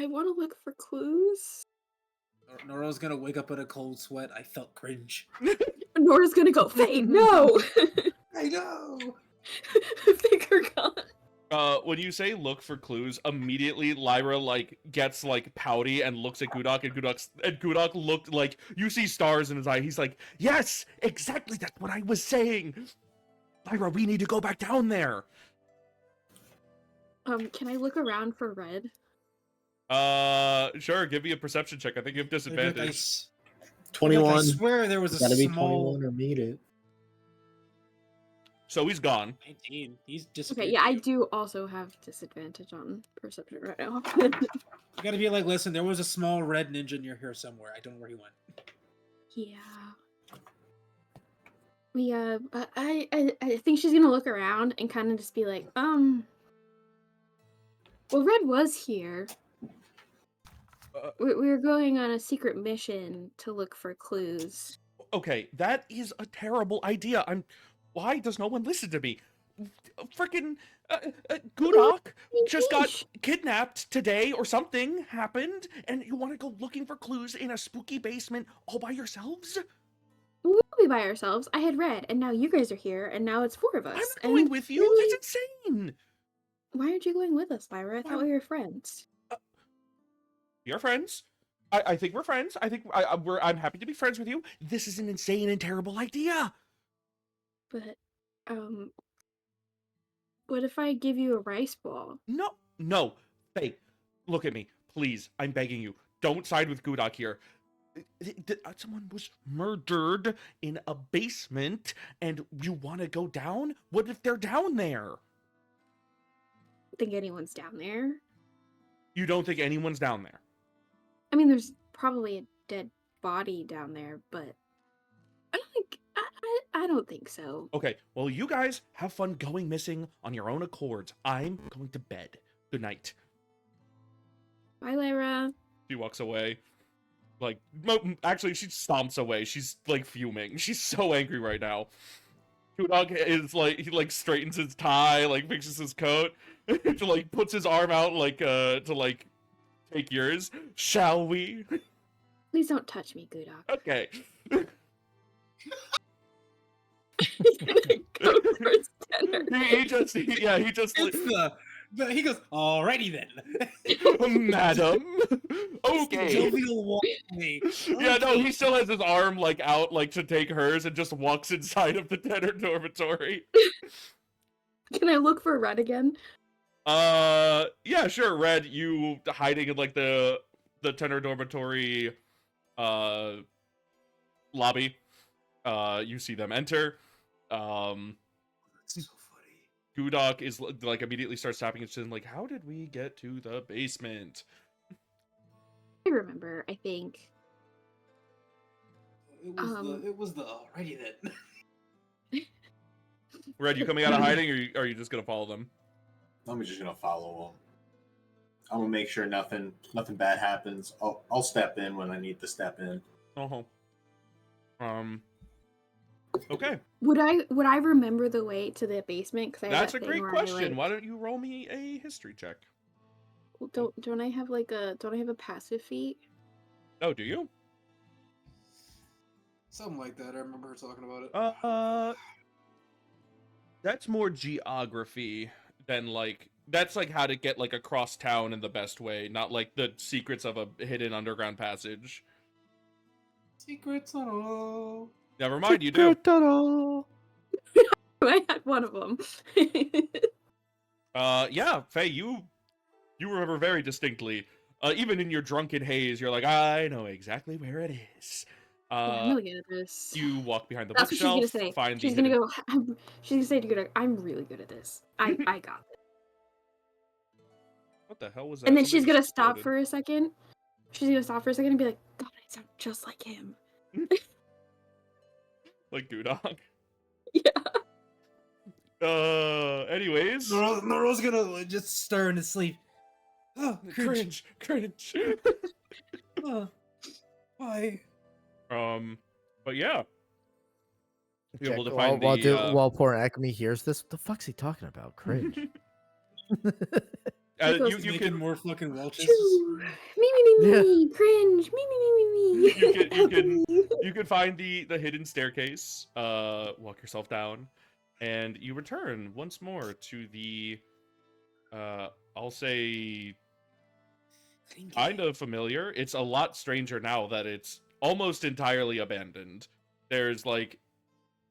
Speaker 1: want to look for clues.
Speaker 4: Norro's gonna wake up in a cold sweat. I felt cringe.
Speaker 1: Nora's gonna go. Faye, no.
Speaker 4: I know.
Speaker 1: Finger gun.
Speaker 3: When you say look for clues, immediately Lyra like gets like pouty and looks at Gudok, and Gudok looked like you see stars in his eye. He's like, "Yes, exactly. That's what I was saying." Lyra, we need to go back down there.
Speaker 1: Can I look around for Red?
Speaker 3: Sure. Give me a perception check. I think you have disadvantage.
Speaker 6: 21.
Speaker 4: I swear there was a
Speaker 6: Gotta be
Speaker 4: small
Speaker 6: 21 or meet it.
Speaker 3: So he's gone.
Speaker 4: 19. He's disappeared.
Speaker 1: Okay, yeah, I do also have disadvantage on perception right now.
Speaker 4: You gotta be like, listen, there was a small red ninja near here somewhere. I don't know where he went.
Speaker 1: Yeah. I think she's gonna look around and kind of just be like, well, Red was here. We were going on a secret mission to look for clues.
Speaker 3: Okay, that is a terrible idea. Why does no one listen to me? Freaking Gudok just got kidnapped today or something happened, and you want to go looking for clues in a spooky basement all by yourselves?
Speaker 1: We'll be by ourselves. I had Red, and now you guys are here, and now it's 4 of us.
Speaker 3: I'm not going
Speaker 1: and
Speaker 3: with you.
Speaker 1: really-
Speaker 3: That's insane.
Speaker 1: Why aren't you going with us, Lyra? I thought we were friends.
Speaker 3: You're friends. I think we're friends. I think I'm happy to be friends with you. This is an insane and terrible idea.
Speaker 1: But, what if I give you a rice ball?
Speaker 3: No. Hey, look at me. Please, I'm begging you. don't side with Gudok here. Someone was murdered in a basement, and you want to go down? What if they're down there?
Speaker 1: Think anyone's down there?
Speaker 3: You don't think anyone's down there?
Speaker 1: I mean, there's probably a dead body down there, but I don't think I don't think so.
Speaker 3: Okay, well, you guys have fun going missing on your own accords. I'm going to bed. Good night.
Speaker 1: Bye, Lyra.
Speaker 3: She walks away. Like, actually, she stomps away. She's, like, fuming. She's so angry right now. Gudok is, like, he, like, straightens his tie, like, fixes his coat, to, like, puts his arm out, like, to, like, take yours. Shall we?
Speaker 1: Please don't touch me, Gudok.
Speaker 3: Okay.
Speaker 1: He's gonna go for his dinner.
Speaker 3: he just,
Speaker 4: It's he goes, alrighty then.
Speaker 3: Madam. Okay.
Speaker 4: Jovial walk away.
Speaker 3: Yeah, no,
Speaker 4: Okay.
Speaker 3: he still has his arm, like, out, like, to take hers and just walks inside of the tenor dormitory.
Speaker 1: Can I look for Red again?
Speaker 3: Yeah, sure, Red, you hiding in, like, the tenor dormitory, lobby. You see them enter.
Speaker 4: That's so funny.
Speaker 3: Gudok is, like, immediately starts tapping his chin, like, how did we get to the basement?
Speaker 1: I remember, I think.
Speaker 4: It was the alrighty then.
Speaker 3: Red, you coming out of hiding, or are you just gonna follow them?
Speaker 6: I'm just gonna follow him. I'm gonna make sure nothing bad happens. I'll step in when I need to step in.
Speaker 3: Uh-huh. Okay.
Speaker 1: Would I remember the way to the basement? Cause I have
Speaker 3: That's
Speaker 1: that
Speaker 3: a
Speaker 1: thing
Speaker 3: great
Speaker 1: where
Speaker 3: question. Why don't you roll me a history check?
Speaker 1: Don't I have a passive feat?
Speaker 3: Oh, do you?
Speaker 4: Something like that. I remember her talking about it.
Speaker 3: That's more geography than, like, that's like how to get, like, across town in the best way, not like the secrets of a hidden underground passage.
Speaker 4: Secrets on all.
Speaker 3: Never mind, you do.
Speaker 2: Secret tunnel.
Speaker 1: I had one of them.
Speaker 3: Yeah, Faye, you remember very distinctly. Even in your drunken haze, you're like, I know exactly where it is.
Speaker 1: I'm really good at this.
Speaker 3: You walk behind the
Speaker 1: That's what she's
Speaker 3: bookshelf,
Speaker 1: gonna say.
Speaker 3: find
Speaker 1: She's
Speaker 3: the
Speaker 1: gonna
Speaker 3: hidden...
Speaker 1: go. She's gonna say to Gudok, "I'm really good at this. I got this."
Speaker 3: What the hell was that?
Speaker 1: And then she's
Speaker 3: Somebody
Speaker 1: gonna
Speaker 3: just
Speaker 1: stop
Speaker 3: exploded.
Speaker 1: for a second. She's gonna stop for a second and be like, "God, I sound just like him."
Speaker 3: Like Gudok.
Speaker 1: Yeah.
Speaker 3: Anyways.
Speaker 4: Norro's gonna just stir in his sleep. Oh, cringe.
Speaker 3: Cringe.
Speaker 4: Why?
Speaker 3: But yeah. You're able to
Speaker 2: Check-
Speaker 3: find
Speaker 2: while poor Acme hears this, what the fuck's he talking about? Cringe.
Speaker 3: you
Speaker 4: Making
Speaker 3: can
Speaker 4: more fucking Welches.
Speaker 1: Me, cringe. Me.
Speaker 3: you can find the hidden staircase, walk yourself down, and you return once more to the I'll say kind of familiar. It's a lot stranger now that it's almost entirely abandoned. There's, like,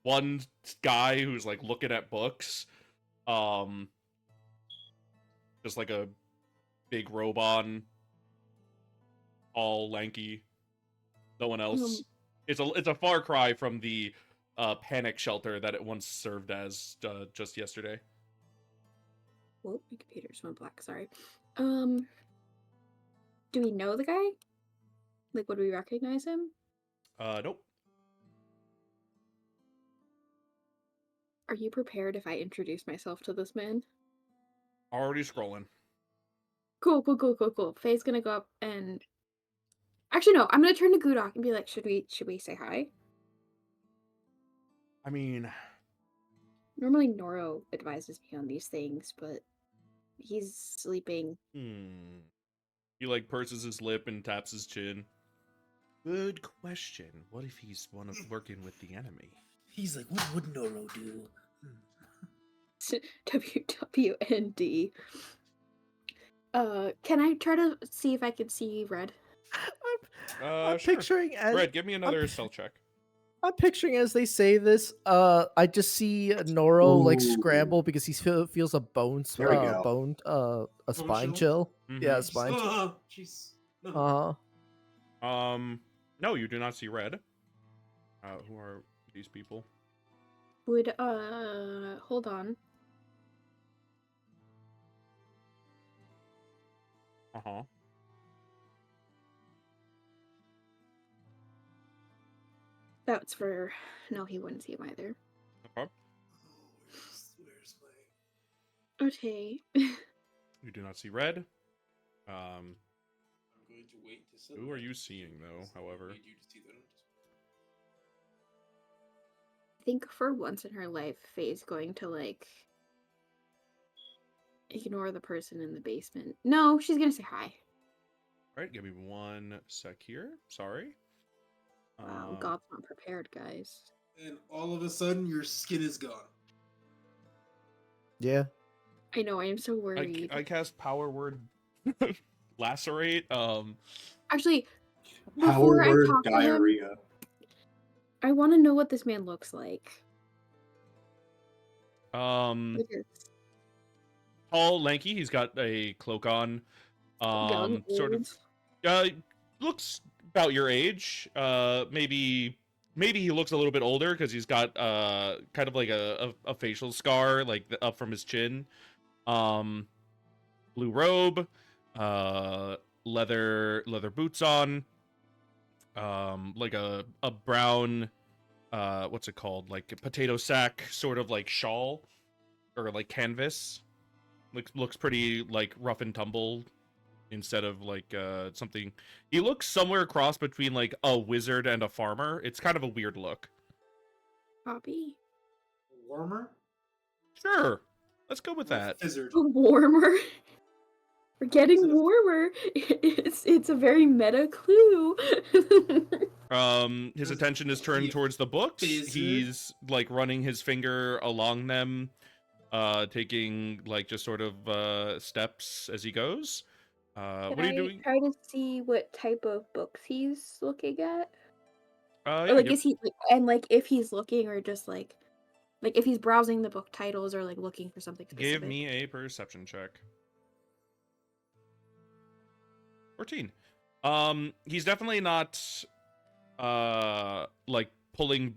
Speaker 3: one guy who's, like, looking at books, just like a big robot, all lanky. No one else. It's a far cry from the panic shelter that it once served as just yesterday.
Speaker 1: Whoa, my computer's went black. Sorry. Do we know the guy? Like, would we recognize him?
Speaker 3: Nope.
Speaker 1: Are you prepared if I introduce myself to this man?
Speaker 3: Already scrolling.
Speaker 1: Cool. Faye's gonna go up and... Actually, no. I'm gonna turn to Gudok and be like, should we say hi?
Speaker 3: I mean...
Speaker 1: Normally Norro advises me on these things, but he's sleeping.
Speaker 3: He, like, purses his lip and taps his chin. Good question. What if he's working with the enemy?
Speaker 4: He's like, what would Norro do?
Speaker 1: WWND. Can I try to see if I can see Red?
Speaker 2: I'm
Speaker 3: Sure.
Speaker 2: picturing as
Speaker 3: Red, give me another stealth check.
Speaker 2: I'm picturing as they say this. I just see Norro like
Speaker 6: Ooh.
Speaker 2: scramble because he feels a bone,
Speaker 6: There we go.
Speaker 2: a spine chill. Yeah, a spine chill.
Speaker 4: Jeez. No.
Speaker 3: No, you do not see Red. Who are these people?
Speaker 1: Would hold on.
Speaker 3: Uh-huh.
Speaker 1: That's for no, he wouldn't see him either.
Speaker 3: Okay.
Speaker 4: Where's my?
Speaker 1: Okay.
Speaker 3: You do not see Red.
Speaker 4: I'm going to wait to set
Speaker 3: Who are
Speaker 4: my
Speaker 3: you
Speaker 4: decision
Speaker 3: seeing, though,
Speaker 4: because I
Speaker 3: however?
Speaker 4: need you to see that I'm just-
Speaker 1: I think for once in her life, Faye's going to like ignore the person in the basement. No, she's gonna say hi.
Speaker 3: Alright, give me 1 sec here. Sorry.
Speaker 1: Wow, God's not prepared, guys.
Speaker 4: And all of a sudden, your skin is gone.
Speaker 2: Yeah.
Speaker 1: I know, I am so worried.
Speaker 3: I cast power word lacerate.
Speaker 1: Actually,
Speaker 6: Power
Speaker 1: before I
Speaker 6: word
Speaker 1: talk to him,
Speaker 6: diarrhea.
Speaker 1: I want to know what this man looks like. Because
Speaker 3: Tall, lanky. He's got a cloak on.
Speaker 1: young,
Speaker 3: Sort of.
Speaker 1: old.
Speaker 3: Looks about your age. Maybe he looks a little bit older because he's got kind of like a facial scar like up from his chin. Blue robe, leather boots on. Like a brown, what's it called? Like a potato sack sort of like shawl or like canvas. Looks pretty like rough and tumble instead of like something. He looks somewhere cross between like a wizard and a farmer. It's kind of a weird look.
Speaker 1: Copy.
Speaker 4: Warmer?
Speaker 3: Sure, let's go with
Speaker 4: Or
Speaker 3: that.
Speaker 4: Fizzard?
Speaker 1: Warmer. We're getting
Speaker 4: Is it a-
Speaker 1: warmer. It's a very meta clue.
Speaker 3: His
Speaker 4: Does
Speaker 3: attention is turned
Speaker 4: he a
Speaker 3: towards the books.
Speaker 4: Fizzard?
Speaker 3: He's like running his finger along them, taking like just sort of steps as he goes. What are you doing?
Speaker 1: Try to see what type of books he's looking at? Or
Speaker 3: Yeah,
Speaker 1: like, is he and like if he's looking or just like if he's browsing the book titles or like looking for something specific?
Speaker 3: give me a perception check. 14. He's definitely not like pulling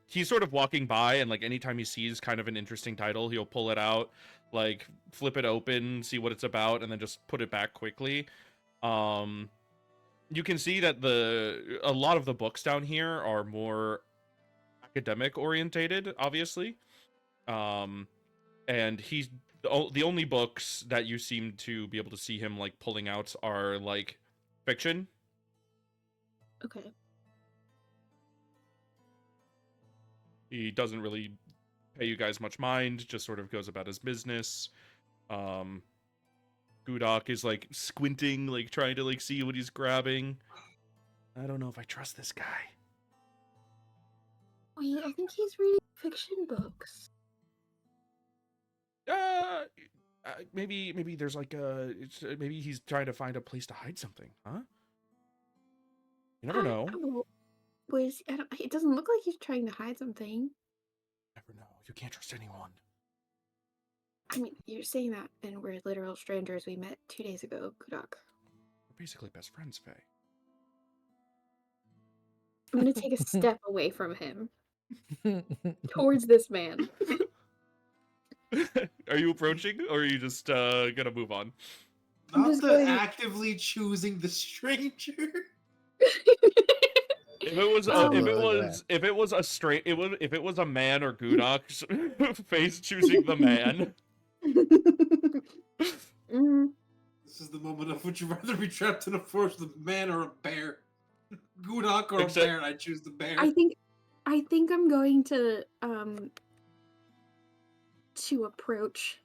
Speaker 3: he's sort of walking by, and like anytime he sees kind of an interesting title, he'll pull it out, like flip it open, see what it's about, and then just put it back quickly. You can see that a lot of the books down here are more academic orientated, obviously. And he's the only books that you seem to be able to see him like pulling out are like fiction.
Speaker 1: Okay.
Speaker 3: He doesn't really pay you guys much mind, just sort of goes about his business. Gudok is like squinting, like trying to like see what he's grabbing. I don't know if I trust this guy.
Speaker 1: Wait, I think he's reading fiction books.
Speaker 3: Maybe there's like maybe he's trying to find a place to hide something, huh? You never know.
Speaker 1: It doesn't look like he's trying to hide something.
Speaker 3: Never know. You can't trust anyone.
Speaker 1: I mean, you're saying that, and we're literal strangers we met 2 days ago, Kudak.
Speaker 3: We're basically best friends, Faye.
Speaker 1: I'm gonna take a step away from him towards this man.
Speaker 3: Are you approaching, or are you just gonna move on?
Speaker 1: I'm
Speaker 4: Not
Speaker 1: just
Speaker 4: the
Speaker 1: going-
Speaker 4: actively choosing the stranger.
Speaker 3: If it was
Speaker 1: Oh,
Speaker 3: if it was a man or Gudok's face choosing the man.
Speaker 1: Mm,
Speaker 4: This is the moment of would you rather be trapped in a forest with a man or a bear? Gudok or
Speaker 3: Except-
Speaker 4: a bear, and I choose the bear.
Speaker 1: I think I'm going to approach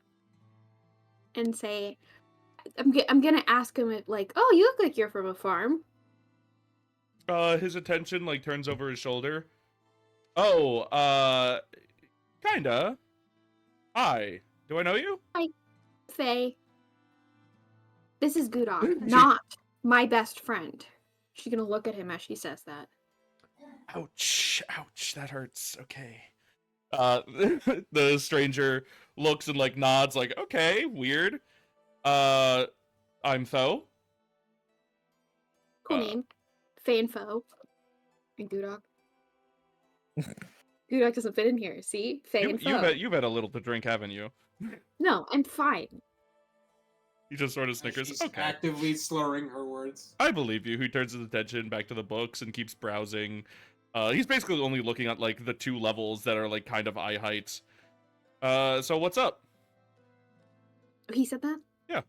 Speaker 1: and say I'm gonna ask him if, like, oh, you look like you're from a farm.
Speaker 3: His attention like turns over his shoulder. Oh, kinda. Hi. Do I know you?
Speaker 1: Faye. This is Gudok, not my best friend. She's gonna look at him as she says that.
Speaker 3: Ouch, that hurts. Okay. The stranger looks and like nods like, okay, weird. I'm Tho.
Speaker 1: Cool
Speaker 3: Uh,
Speaker 1: name. Fay and Foe. And Gudok. Gudok doesn't fit in here. See? Fay and Foe.
Speaker 3: You've had a little to drink, haven't you?
Speaker 1: No, I'm fine.
Speaker 3: He just sort of snickers.
Speaker 4: She's
Speaker 3: Okay.
Speaker 4: actively slurring her words.
Speaker 3: I believe you. He turns his attention back to the books and keeps browsing. He's basically only looking at like the 2 levels that are like kind of eye height. So what's up?
Speaker 1: He said that?
Speaker 3: Yeah.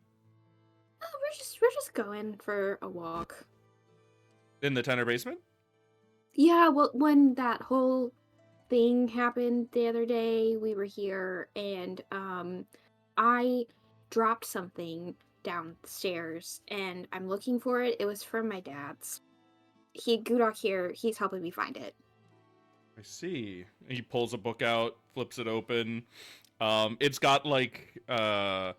Speaker 1: Oh, we're just going for a walk.
Speaker 3: In the tenor basement?
Speaker 1: Yeah, well, when that whole thing happened the other day, we were here, and I dropped something downstairs, and I'm looking for it. It was from my dad's. Gudok here, he's helping me find it.
Speaker 3: I see. He pulls a book out, flips it open. It's got like a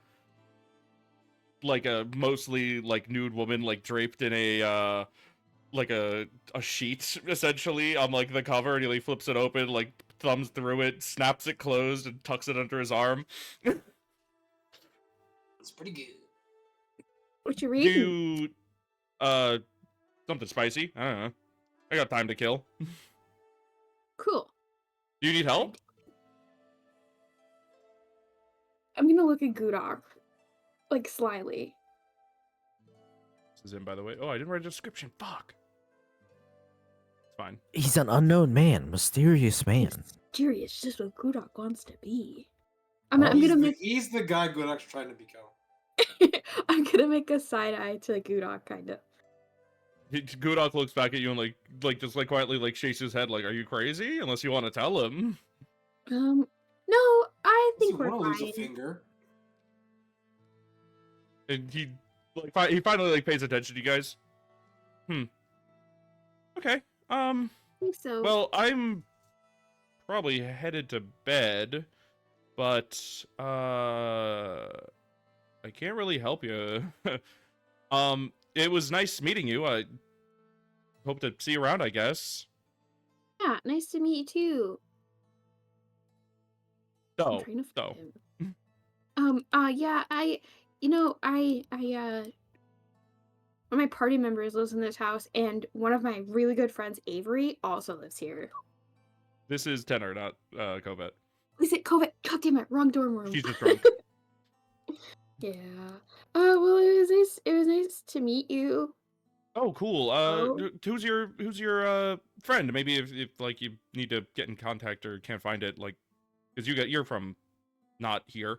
Speaker 3: mostly like nude woman like draped in a like a sheet essentially on like the cover, and he like flips it open, like thumbs through it, snaps it closed, and tucks it under his arm.
Speaker 4: It's pretty good.
Speaker 1: What you
Speaker 3: Do
Speaker 1: reading?
Speaker 3: you something spicy? I don't know. I got time to kill.
Speaker 1: Cool.
Speaker 3: Do you need help?
Speaker 1: I'm gonna look at Gudok, like slyly.
Speaker 3: This is in, by the way. Oh, I didn't write a description. Fuck. It's fine.
Speaker 2: He's an unknown man, mysterious man.
Speaker 1: Mysterious, just what Gudok wants to be. I'm gonna make
Speaker 4: He's the guy Gudok's trying to become.
Speaker 1: I'm gonna make a side eye to Gudok, kind of.
Speaker 3: Gudok looks back at you and like just like quietly like shakes his head like, "Are you crazy? Unless you want to tell him."
Speaker 1: No, I think
Speaker 4: You
Speaker 1: we're
Speaker 4: want to lose a
Speaker 1: fine.
Speaker 4: finger?
Speaker 3: And he he finally like pays attention to you guys. Okay.
Speaker 1: I think so.
Speaker 3: Well, I'm probably headed to bed, but I can't really help you. It was nice meeting you. I hope to see you around, I guess.
Speaker 1: Yeah, nice to meet you too. I'm
Speaker 3: No,
Speaker 1: trying to
Speaker 3: no.
Speaker 1: find him. Yeah, one of my party members lives in this house, and one of my really good friends, Avery, also lives here.
Speaker 3: This is Tenor, not Kovet.
Speaker 1: Is it COVID? God damn it, wrong dorm room.
Speaker 3: She's just drunk.
Speaker 1: Yeah. Well, it was nice to meet you.
Speaker 3: Oh, cool.
Speaker 1: Oh.
Speaker 3: Who's your friend? Maybe if like you need to get in contact or can't find it, like, because you're from not here.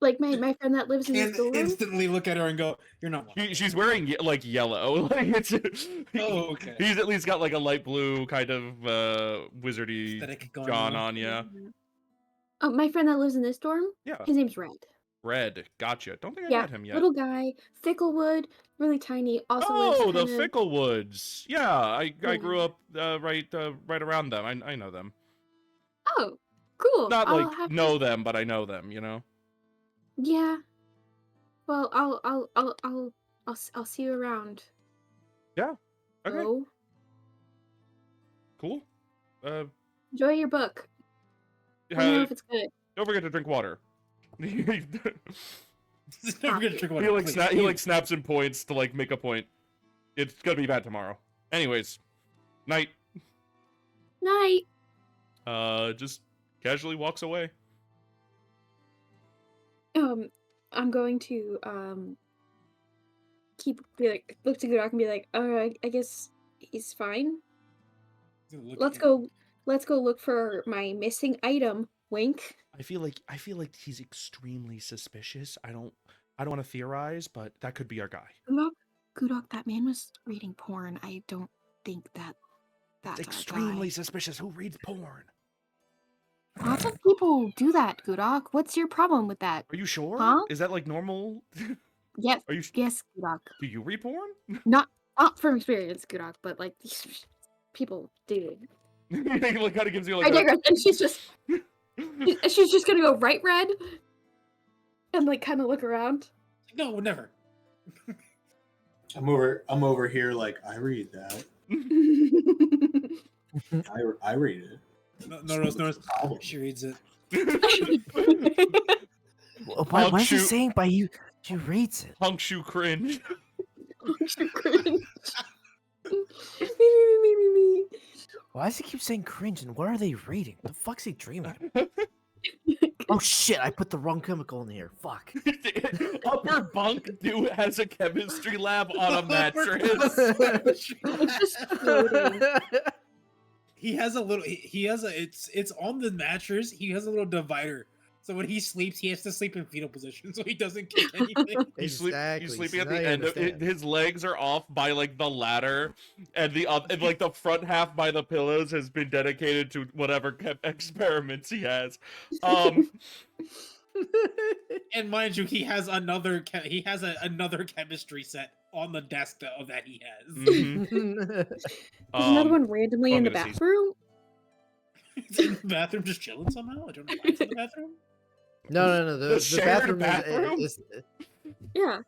Speaker 1: Like my friend that lives in this
Speaker 4: And
Speaker 1: dorm.
Speaker 4: instantly look at her and go, "You're not."
Speaker 3: She's wearing like yellow. Like it's.
Speaker 4: Oh, okay.
Speaker 3: He's at least got like a light blue kind of wizardy
Speaker 4: Aesthetic going
Speaker 3: John on, yeah.
Speaker 1: Oh, my friend that lives in this dorm.
Speaker 3: Yeah.
Speaker 1: His name's Red.
Speaker 3: Red, gotcha. Don't think I
Speaker 1: Yeah,
Speaker 3: met him yet.
Speaker 1: little guy, Ficklewood, really tiny. Also
Speaker 3: Oh, the
Speaker 1: lives kinda...
Speaker 3: Ficklewoods. Yeah, I grew
Speaker 1: Yeah.
Speaker 3: up right around them. I know them.
Speaker 1: Oh, cool.
Speaker 3: Not
Speaker 1: I'll
Speaker 3: like
Speaker 1: have to-
Speaker 3: know them, but I know them. You know.
Speaker 1: Yeah. Well, I'll see you around.
Speaker 3: Yeah. Okay.
Speaker 1: Oh,
Speaker 3: Cool.
Speaker 1: enjoy your book. Let me know if it's good.
Speaker 3: Don't forget to drink water. he
Speaker 4: Never gonna drink water,
Speaker 3: like
Speaker 4: please.
Speaker 3: he like snaps and points to like make a point. It's gonna be bad tomorrow. Anyways, night.
Speaker 1: Night.
Speaker 3: Just casually walks away.
Speaker 1: I'm going to look to Gudok and be like, I guess he's fine. Let's go look for my missing item. Wink.
Speaker 3: I feel like he's extremely suspicious. I don't want to theorize, but that could be our guy.
Speaker 1: Gudok, that man was reading porn. I don't think that's
Speaker 3: It's
Speaker 1: our
Speaker 3: extremely
Speaker 1: guy.
Speaker 3: suspicious. Who reads porn?
Speaker 1: Lots of people do that, Gudok. What's your problem with that?
Speaker 3: Are you sure?
Speaker 1: Huh?
Speaker 3: Is that like normal?
Speaker 1: Yes.
Speaker 3: Are you?
Speaker 1: Yes, Gudok.
Speaker 3: Do you read porn?
Speaker 1: Not from experience, Gudok, but like people do.
Speaker 3: Like kind of gives you like.
Speaker 1: I digress. And she's just gonna go right, Red, and like kind of look around.
Speaker 4: No, never.
Speaker 6: I'm over here like I read that. I read it.
Speaker 4: Norro's. She reads it.
Speaker 2: Why is he saying by you? She reads it.
Speaker 3: Hunkshoe cringe.
Speaker 1: You cringe. Me.
Speaker 2: Why does he keep saying cringe? And what are they reading? The fuck's he dreaming? Oh shit! I put the wrong chemical in here. Fuck.
Speaker 3: Upper bunk dude has a chemistry lab on a mattress.
Speaker 1: It's just floating.
Speaker 4: He has a little. He has a. It's on the mattress. He has a little divider. So when he sleeps, he has to sleep in fetal position so he doesn't kick anything.
Speaker 3: He's
Speaker 2: Exactly.
Speaker 3: sleeping
Speaker 2: so
Speaker 3: at
Speaker 2: now
Speaker 3: the
Speaker 2: you
Speaker 3: end of it.
Speaker 2: understand.
Speaker 3: His legs are off by like the ladder, and and like the front half by the pillows has been dedicated to whatever experiments he has.
Speaker 4: And mind you, he has another. Another chemistry set on the desk that he has.
Speaker 3: Mhm.
Speaker 1: There's another one randomly
Speaker 3: I'm
Speaker 1: in the
Speaker 3: gonna see-
Speaker 1: bathroom.
Speaker 4: It's in the bathroom, just chilling somehow. I don't know why it's in the bathroom.
Speaker 2: No.
Speaker 3: The
Speaker 2: The
Speaker 3: shared
Speaker 2: bathroom,
Speaker 3: bathroom?
Speaker 2: is
Speaker 1: Yeah.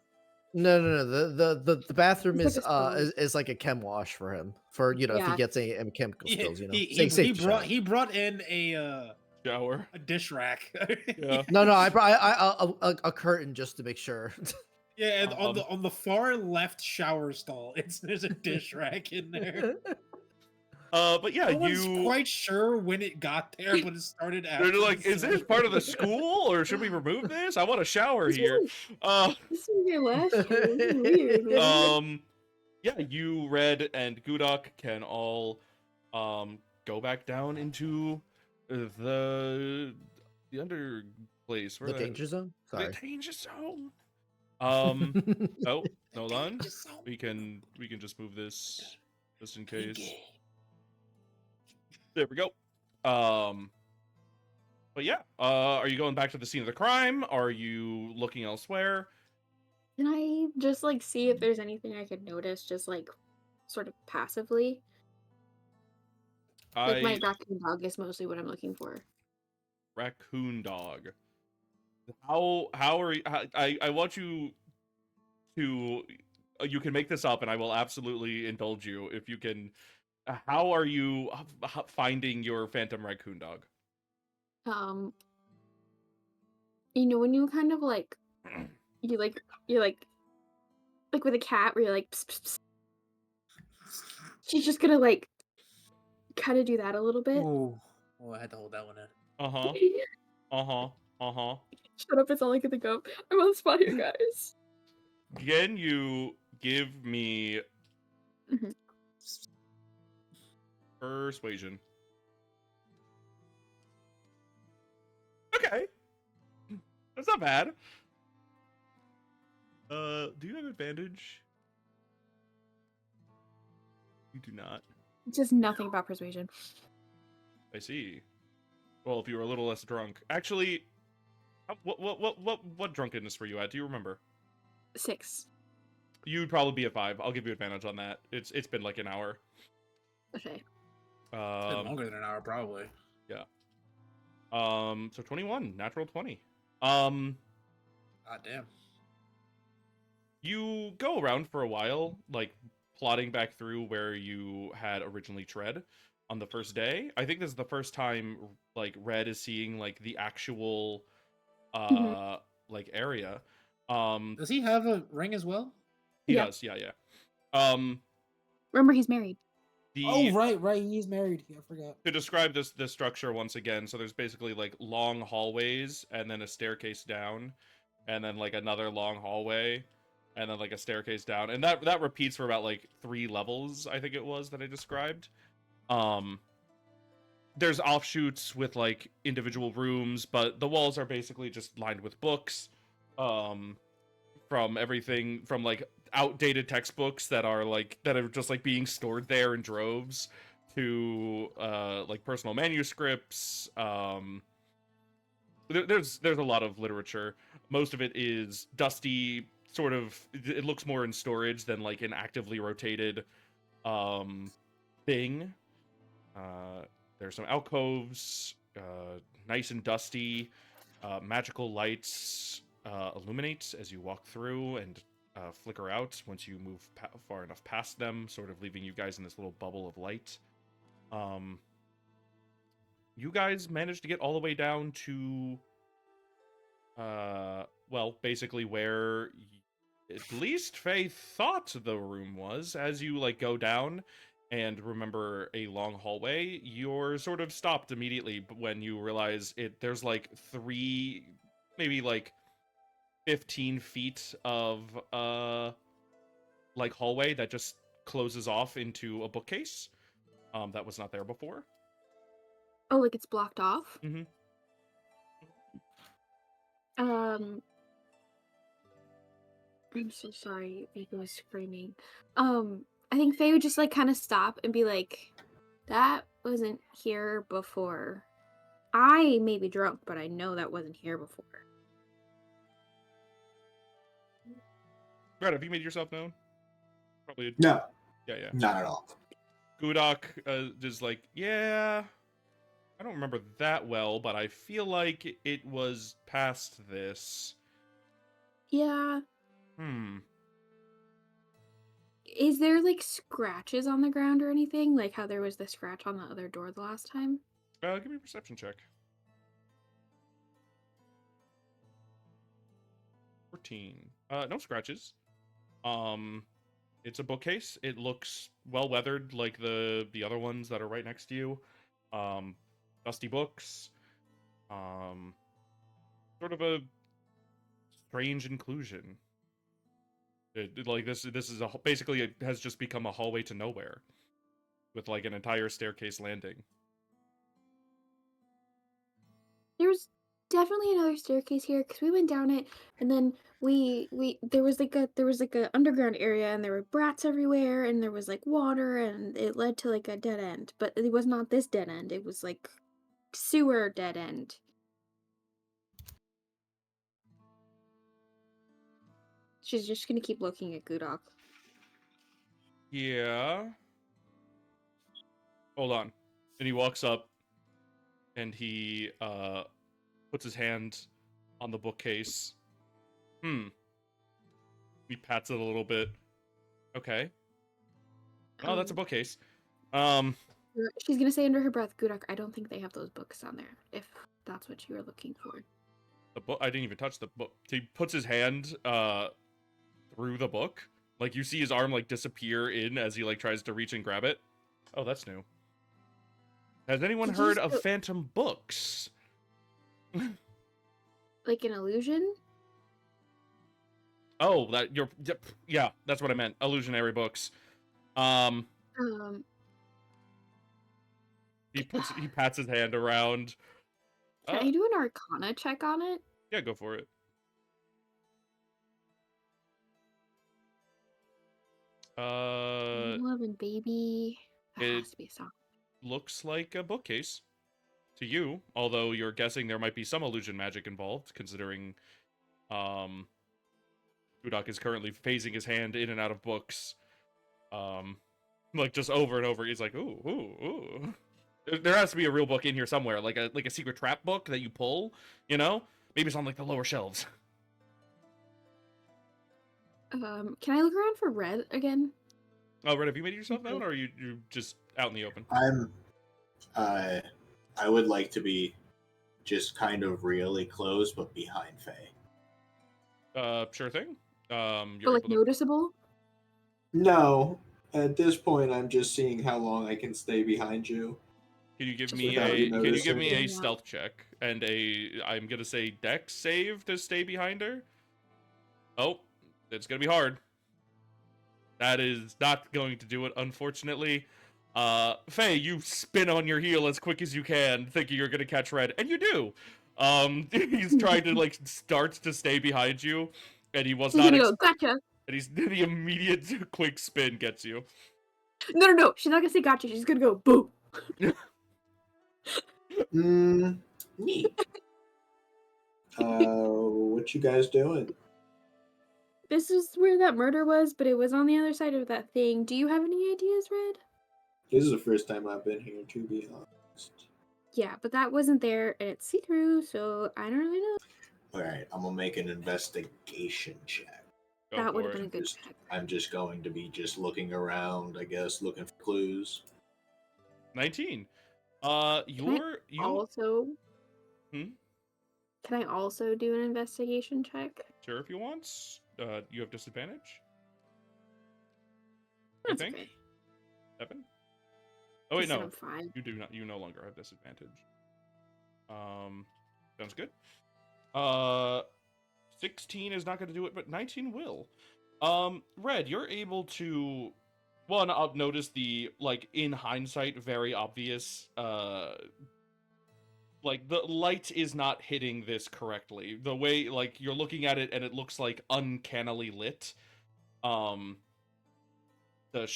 Speaker 2: no. The bathroom
Speaker 1: It's like
Speaker 2: is
Speaker 1: a stove.
Speaker 2: is like a chem wash for him. For if he
Speaker 1: Yeah.
Speaker 2: gets any chemical
Speaker 4: Yeah,
Speaker 2: spills,
Speaker 4: he
Speaker 2: Safe to shower.
Speaker 4: brought in a
Speaker 3: shower.
Speaker 4: dish rack.
Speaker 3: Yeah.
Speaker 2: No, I brought a curtain just to make sure.
Speaker 4: Yeah, and
Speaker 3: Um,
Speaker 4: on the far left shower stall, there's a dish rack in there.
Speaker 3: But yeah,
Speaker 4: No one's
Speaker 3: you.
Speaker 4: quite sure when it got there, but it started after.
Speaker 3: They're like,
Speaker 4: the
Speaker 3: is this
Speaker 4: summer.
Speaker 3: part of the school, or should we remove this? I want a shower
Speaker 1: This
Speaker 3: here.
Speaker 1: This was here last year. This is weird. Man.
Speaker 3: Yeah, you, Red, and Gudok can all go back down into the under place.
Speaker 2: The danger zone. Sorry.
Speaker 3: The danger zone. Oh, hold on. We can just move this just in case. There we go. But yeah, are you going back to the scene of the crime? Are you looking elsewhere?
Speaker 1: Can I just like see if there's anything I could notice, just like sort of passively? Like my raccoon dog is mostly what I'm looking for.
Speaker 3: Raccoon dog. How are you? I want you to. You can make this up, and I will absolutely indulge you if you can. How are you finding your phantom raccoon dog?
Speaker 1: When you kind of like, you're like with a cat where you're like, pss, pss, pss. She's just gonna like, kind of do that a little bit.
Speaker 4: Oh, I had to hold that one in.
Speaker 3: Shut
Speaker 1: up! It's all I can think of. I'm on the spot here, guys.
Speaker 3: Can you give me persuasion? Okay, that's not bad. Do you have advantage? You do not.
Speaker 1: Just nothing about persuasion.
Speaker 3: I see. Well, if you were a little less drunk, actually, what drunkenness were you at? Do you remember?
Speaker 1: 6.
Speaker 3: You'd probably be at 5. I'll give you advantage on that. It's been like an hour.
Speaker 1: Okay.
Speaker 4: It's been longer than an hour, probably.
Speaker 3: Yeah. So 21, natural 20.
Speaker 4: God damn.
Speaker 3: You go around for a while, like plotting back through where you had originally tread on the first day. I think this is the first time like Red is seeing like the actual like area.
Speaker 4: Does he have a ring as well?
Speaker 3: He does, yeah.
Speaker 1: Remember, he's married.
Speaker 4: Oh, right, he's married. I forgot.
Speaker 3: To describe this structure once again, so there's basically like long hallways and then a staircase down, and then like another long hallway, and then like a staircase down, and that repeats for about like 3 levels, I think it was, that I described. There's offshoots with like individual rooms, but the walls are basically just lined with books, from everything from like outdated textbooks that are just like being stored there in droves to like personal manuscripts. There's a lot of literature. Most of it is dusty, sort of. It looks more in storage than like an actively rotated thing. There's some alcoves, nice and dusty. Magical lights illuminate as you walk through and flicker out once you move far enough past them, sort of leaving you guys in this little bubble of light. You guys managed to get all the way down to, well, basically where at least Faye thought the room was. As you like go down and remember a long hallway, you're sort of stopped immediately when you realize there's like three, maybe like 15 feet of like hallway that just closes off into a bookcase that was not there before.
Speaker 1: Oh, like it's blocked off?
Speaker 3: Mm-hmm.
Speaker 1: I'm so sorry, Ego was screaming. I think Faye would just like kind of stop and be like, that wasn't here before. I may be drunk, but I know that wasn't here before.
Speaker 3: Red, have you made yourself known? Probably.
Speaker 6: No,
Speaker 3: Yeah.
Speaker 6: not at all.
Speaker 3: Gudok is like, yeah, I don't remember that well, but I feel like it was past this.
Speaker 1: Yeah.
Speaker 3: Hmm.
Speaker 1: Is there like scratches on the ground or anything? Like how there was the scratch on the other door the last time?
Speaker 3: Give me a perception check. 14. No scratches. It's a bookcase. It looks well weathered, like the other ones that are right next to you. Dusty books. Sort of a strange inclusion. Like this is basically it has just become a hallway to nowhere, with like an entire staircase landing.
Speaker 1: There's definitely another staircase here because we went down it and then we there was like a underground area and there were brats everywhere and there was like water and it led to like a dead end, but it was not this dead end. It was like sewer dead end. She's just gonna keep looking at Gudok.
Speaker 3: Yeah. Hold on. And he walks up and he puts his hand on the bookcase. He pats it a little bit. Okay. Oh, that's a bookcase.
Speaker 1: She's gonna say under her breath, Gudok, I don't think they have those books on there, if that's what you were looking for.
Speaker 3: The book. I didn't even touch the book. He puts his hand through the book. Like you see his arm like disappear in as he like tries to reach and grab it. Oh, that's new. Has anyone
Speaker 1: Did you
Speaker 3: heard of
Speaker 1: still-
Speaker 3: phantom books?
Speaker 1: Like an illusion?
Speaker 3: Oh, yeah, that's what I meant. Illusionary books. Um,
Speaker 1: Um,
Speaker 3: he pats his hand around.
Speaker 1: can I do an Arcana check on it?
Speaker 3: Yeah, go for it. Uh,
Speaker 1: 11, baby. That
Speaker 3: it-
Speaker 1: has to be a song.
Speaker 3: looks like a bookcase to you, although you're guessing there might be some illusion magic involved, considering Udok is currently phasing his hand in and out of books. Like just over and over. He's like, ooh. There has to be a real book in here somewhere, like a secret trap book that you pull, you know? Maybe it's on like the lower shelves.
Speaker 1: Can I look around for Red again?
Speaker 3: Oh, Red, have you made yourself known, or are you just out in the open?
Speaker 6: I would like to be just kind of really close, but behind Faye.
Speaker 3: Sure thing.
Speaker 1: But
Speaker 3: You're
Speaker 1: like
Speaker 3: able to.
Speaker 1: noticeable?
Speaker 6: No, at this point, I'm just seeing how long I can stay behind you.
Speaker 3: Can you give
Speaker 1: Just
Speaker 3: me
Speaker 6: without
Speaker 3: a?
Speaker 6: you
Speaker 3: Can you give me a
Speaker 1: noticing.
Speaker 3: stealth check and a? I'm gonna say dex save to stay behind her. Oh, it's gonna be hard. That is not going to do it, unfortunately. Faye, you spin on your heel as quick as you can, thinking you're gonna catch Red, and you do. He's trying to like start to stay behind you, and he was
Speaker 1: She's
Speaker 3: not.
Speaker 1: gonna go, gotcha!
Speaker 3: And he's the immediate quick spin gets you.
Speaker 1: No. She's not gonna say gotcha. She's gonna go, boo!
Speaker 6: Neat. What you guys doing?
Speaker 1: This is where that murder was, but it was on the other side of that thing. Do you have any ideas, Red?
Speaker 6: This is the first time I've been here, to be honest.
Speaker 1: Yeah, but that wasn't there, and it's see-through, so I don't really know.
Speaker 6: All right, I'm gonna make an investigation check.
Speaker 3: Go
Speaker 1: That would
Speaker 3: for
Speaker 1: have been a
Speaker 3: it.
Speaker 1: good
Speaker 6: Just-
Speaker 1: check.
Speaker 6: I'm just going to be just looking around, I guess, looking for clues.
Speaker 3: 19.
Speaker 1: Can
Speaker 3: You
Speaker 1: Also,
Speaker 3: Hmm?
Speaker 1: can I also do an investigation check?
Speaker 3: sure if you want? you have disadvantage. I
Speaker 1: That's
Speaker 3: think.
Speaker 1: okay.
Speaker 3: 7. Oh wait,
Speaker 1: He said
Speaker 3: no,
Speaker 1: I'm fine.
Speaker 3: you do not. You no longer have disadvantage. Sounds good. 16 is not going to do it, but 19 will. Red, you're able to one up notice the like in hindsight very obvious like the light is not hitting this correctly. The way like you're looking at it and it looks like uncannily lit. Um the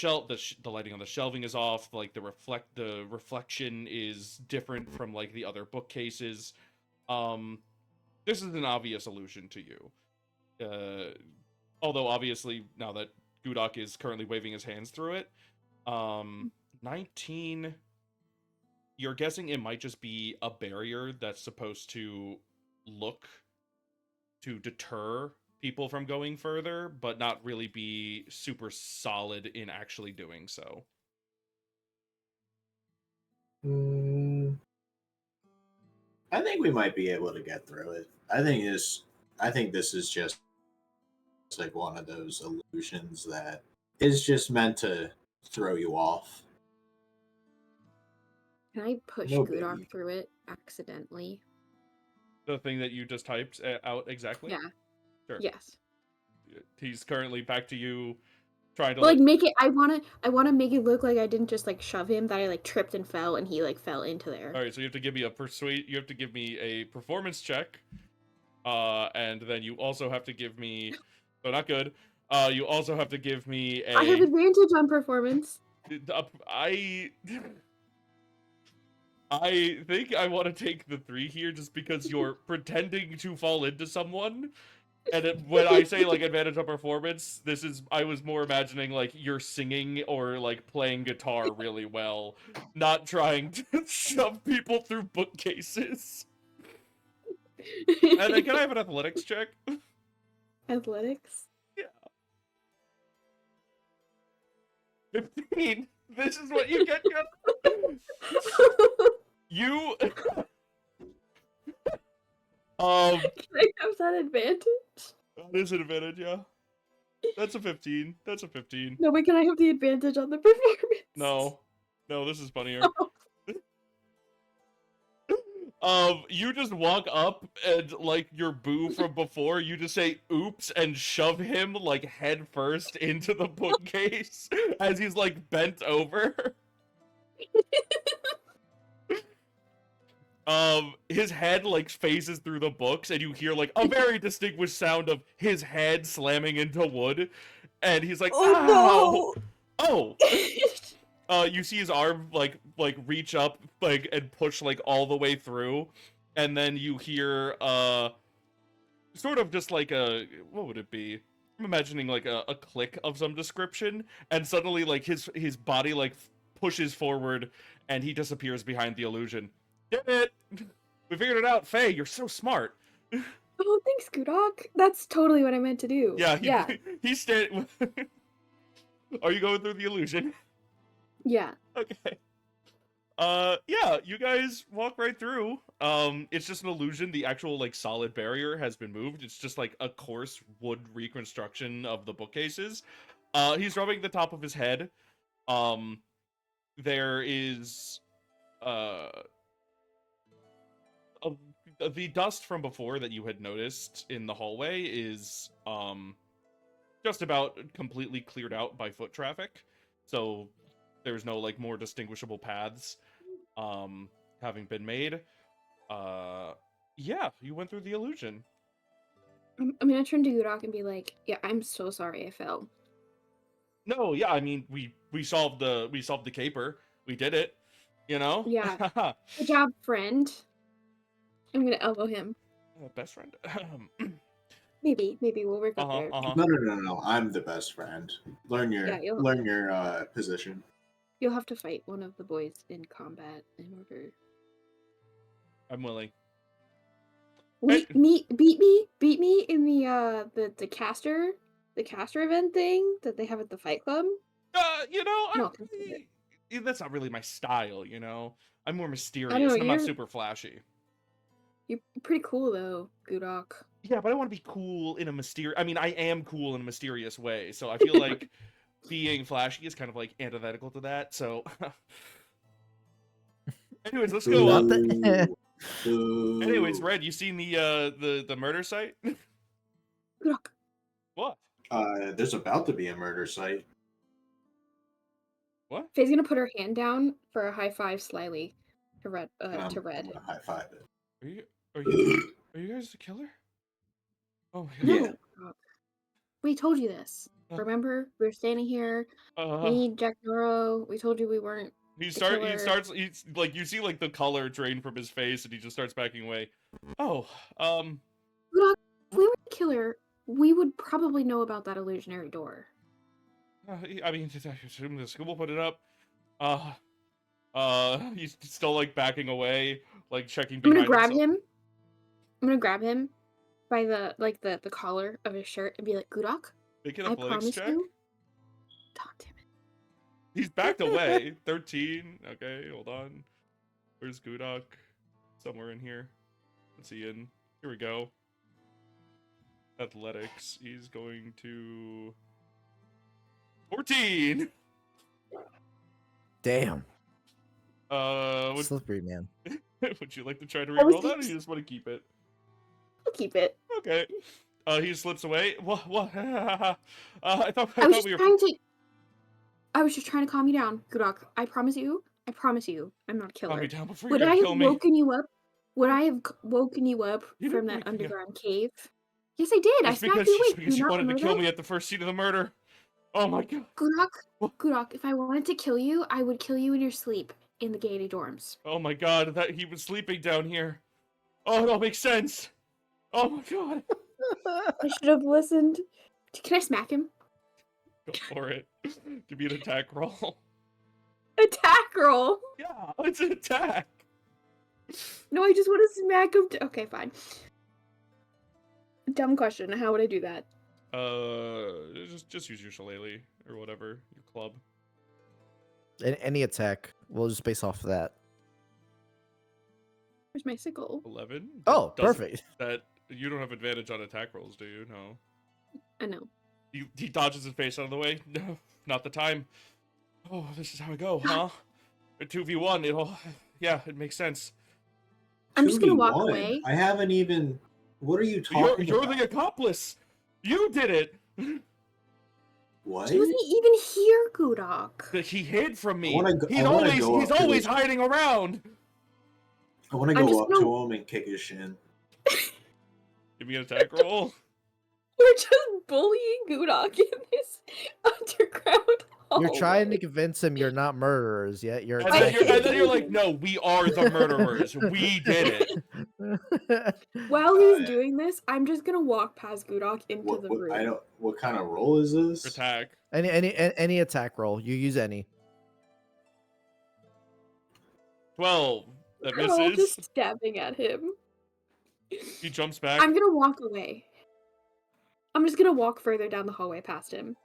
Speaker 3: lighting on the shelving is off, like the reflection is different from like the other bookcases. This is an obvious illusion to you. Although obviously now that Gudok is currently waving his hands through it, 19, you're guessing it might just be a barrier that's supposed to look to deter people from going further, but not really be super solid in actually doing so.
Speaker 6: I think we might be able to get through it. I think this is just like one of those illusions that is just meant to throw you off.
Speaker 1: Can I push
Speaker 6: No
Speaker 1: Gudok
Speaker 6: biggie.
Speaker 1: through it accidentally?
Speaker 3: The thing that you just typed out exactly?
Speaker 1: Yeah.
Speaker 3: Sure.
Speaker 1: Yes.
Speaker 3: He's currently back to you trying to
Speaker 1: Like make it. I wanna make it look like I didn't just like shove him. That I like tripped and fell, and he like fell into there.
Speaker 3: All right, so you have to give me you have to give me a performance check. And then you also have to give me not good. You also have to give me
Speaker 1: I have
Speaker 3: a
Speaker 1: advantage on performance.
Speaker 3: I I think I want to take the 3 here just because you're pretending to fall into someone. And when I say like advantage on performance, I was more imagining like you're singing or like playing guitar really well, not trying to shove people through bookcases. And then can I have an athletics check?
Speaker 1: Athletics.
Speaker 3: Yeah. 15. This is what you get. You
Speaker 1: Can I have that advantage?
Speaker 3: that is an advantage, yeah. That's a 15. That's a 15.
Speaker 1: No, but can I have the advantage on the performance?
Speaker 3: No. No, this is funnier. You just walk up and like your boo from before, you just say oops and shove him like head first into the bookcase as he's like bent over. His head like phases through the books and you hear like a very distinguished sound of his head slamming into wood, and he's like, ow! Oh! You see his arm like reach up like and push like all the way through, and then you hear sort of just like a, what would it be? I'm imagining like a click of some description, and suddenly like his body like pushes forward and he disappears behind the illusion. Did it! We figured it out, Fay. You're so smart.
Speaker 1: Oh, thanks, Gudok. That's totally what I meant to do.
Speaker 3: Yeah,
Speaker 1: Yeah.
Speaker 3: he's standing. Are you going through the illusion?
Speaker 1: Yeah.
Speaker 3: Okay. Yeah, you guys walk right through. It's just an illusion. The actual like solid barrier has been moved. It's just like a coarse wood reconstruction of the bookcases. He's rubbing the top of his head. There is the dust from before that you had noticed in the hallway is just about completely cleared out by foot traffic. So there's no like more distinguishable paths having been made. Yeah, you went through the illusion.
Speaker 1: I'm gonna turn to Gudok and be like, "Yeah, I'm so sorry I fell."
Speaker 3: No, yeah, I mean we solved the caper. We did it, you know?
Speaker 1: Yeah. Good job, friend. I'm gonna elbow him.
Speaker 3: Best friend.
Speaker 1: Maybe we'll work up there.
Speaker 6: No. I'm the best friend. Learn
Speaker 1: Yeah,
Speaker 6: your position.
Speaker 1: you'll have to fight one of the boys in combat in order.
Speaker 3: I'm willing.
Speaker 1: Beat me in the caster event thing that they have at the fight club.
Speaker 3: You know,
Speaker 1: No,
Speaker 3: that's not really my style, you know? I'm more mysterious.
Speaker 1: I know,
Speaker 3: I'm not
Speaker 1: you're
Speaker 3: super flashy.
Speaker 1: pretty cool though, Gudok.
Speaker 3: Yeah, but I want to be cool in a mysterious. I mean, I am cool in a mysterious way, so I feel like being flashy is kind of like antithetical to that. So, anyways, let's go.
Speaker 2: Not
Speaker 6: Boo.
Speaker 2: that.
Speaker 3: Anyways,
Speaker 6: Boo.
Speaker 3: Red, you seen the murder site?
Speaker 1: Gudok,
Speaker 3: What?
Speaker 6: There's about to be a murder site.
Speaker 3: What?
Speaker 1: Faye's gonna put her hand down for a high five slyly to Red.
Speaker 6: I'm
Speaker 1: To Red.
Speaker 6: gonna high five it.
Speaker 3: Are you are you are you guys the killer? Oh my god.
Speaker 1: No,
Speaker 6: Yeah.
Speaker 1: Gudok. We told you this.
Speaker 3: Uh.
Speaker 1: Remember, we were standing here.
Speaker 3: Uh,
Speaker 1: Me, Jack Norro. We told you we weren't
Speaker 3: he
Speaker 1: the killer.
Speaker 3: he's like you see like the color drain from his face and he just starts backing away. Oh,
Speaker 1: Gudok, if we were the killer, we would probably know about that illusionary door.
Speaker 3: I mean, I assume the school put it up. He's still like backing away, like checking
Speaker 1: I'm gonna
Speaker 3: behind
Speaker 1: grab
Speaker 3: himself.
Speaker 1: him. I'm gonna grab him by the collar of his shirt and be like, Gudok,
Speaker 3: Make an
Speaker 1: I
Speaker 3: athletics
Speaker 1: promise
Speaker 3: check.
Speaker 1: you. God damn it.
Speaker 3: He's backed away. 13. Okay, hold on. Where's Gudok? Somewhere in here. What's he in? Here we go. Athletics. He's going to 14.
Speaker 2: Damn.
Speaker 3: Would
Speaker 2: Slippery, man.
Speaker 3: would you like to try to
Speaker 1: I was
Speaker 3: reroll that, or
Speaker 1: just-
Speaker 3: you just want to keep it?
Speaker 1: I'll keep it.
Speaker 3: Okay. He slips away. What? I
Speaker 1: I was
Speaker 3: thought
Speaker 1: just
Speaker 3: we were.
Speaker 1: trying to. I was just trying to calm you down, Gudok. I promise you, I'm not a
Speaker 3: Calm me
Speaker 1: killer.
Speaker 3: down before
Speaker 1: Would
Speaker 3: you
Speaker 1: I
Speaker 3: kill
Speaker 1: have
Speaker 3: me.
Speaker 1: woken you up? Would I have woken you up
Speaker 3: You
Speaker 1: from
Speaker 3: didn't
Speaker 1: that
Speaker 3: wake me up.
Speaker 1: underground cave? Yes, I did. I
Speaker 3: It's
Speaker 1: smacked
Speaker 3: because
Speaker 1: you
Speaker 3: it's
Speaker 1: awake. Do
Speaker 3: because
Speaker 1: you
Speaker 3: you
Speaker 1: not
Speaker 3: wanted to
Speaker 1: remember
Speaker 3: kill
Speaker 1: that?
Speaker 3: me at the first scene of the murder. Oh my god. What?
Speaker 1: Gudok, if I wanted to kill you, I would kill you in your sleep in the Gaiety dorms.
Speaker 3: Oh my god, that he was sleeping down here. Oh, it all makes sense. Oh my god.
Speaker 1: I should have listened. Can I smack him?
Speaker 3: Go for it. Give me an attack roll.
Speaker 1: Attack roll.
Speaker 3: Yeah, it's an attack.
Speaker 1: No, I just want to smack him. Okay, fine. Dumb question. How would I do that?
Speaker 3: Just use your shillelagh or whatever, your club.
Speaker 2: Any attack. We'll just base off of that.
Speaker 1: Where's my sickle?
Speaker 3: 11.
Speaker 2: Oh,
Speaker 3: Doesn't-
Speaker 2: perfect.
Speaker 3: That you don't have advantage on attack rolls, do you? No.
Speaker 1: I know.
Speaker 3: He dodges his face out of the way. No, not the time. Oh, this is how I go, huh? A 2v1. Yeah, it makes sense.
Speaker 1: I'm just gonna walk
Speaker 6: 2v1?
Speaker 1: away.
Speaker 6: I haven't even. What are you talking
Speaker 3: You're
Speaker 6: about?
Speaker 3: the accomplice. You did it.
Speaker 6: What?
Speaker 1: He wasn't even here, Gudok.
Speaker 3: That he hid from me.
Speaker 6: I wanna go
Speaker 3: He's
Speaker 6: up to
Speaker 3: always
Speaker 6: his-
Speaker 3: hiding around.
Speaker 6: I want to
Speaker 1: I'm
Speaker 6: go
Speaker 1: just
Speaker 6: up
Speaker 1: gonna-
Speaker 6: to him and kick his shin.
Speaker 3: Give me an attack roll.
Speaker 1: We're just bullying Gudok in this underground hallway.
Speaker 2: You're trying to convince him you're not murderers, yet you're
Speaker 3: And then you're like, no, we are the murderers. We did it.
Speaker 1: While he's doing this, I'm just gonna walk past Gudok into the
Speaker 6: What,
Speaker 1: room.
Speaker 6: I don't. What kind of roll is this?
Speaker 3: Attack.
Speaker 2: any attack roll. You use any.
Speaker 3: 12. That
Speaker 1: We're all
Speaker 3: misses.
Speaker 1: just stabbing at him.
Speaker 3: He jumps back.
Speaker 1: I'm gonna walk away. I'm just gonna walk further down the hallway past him.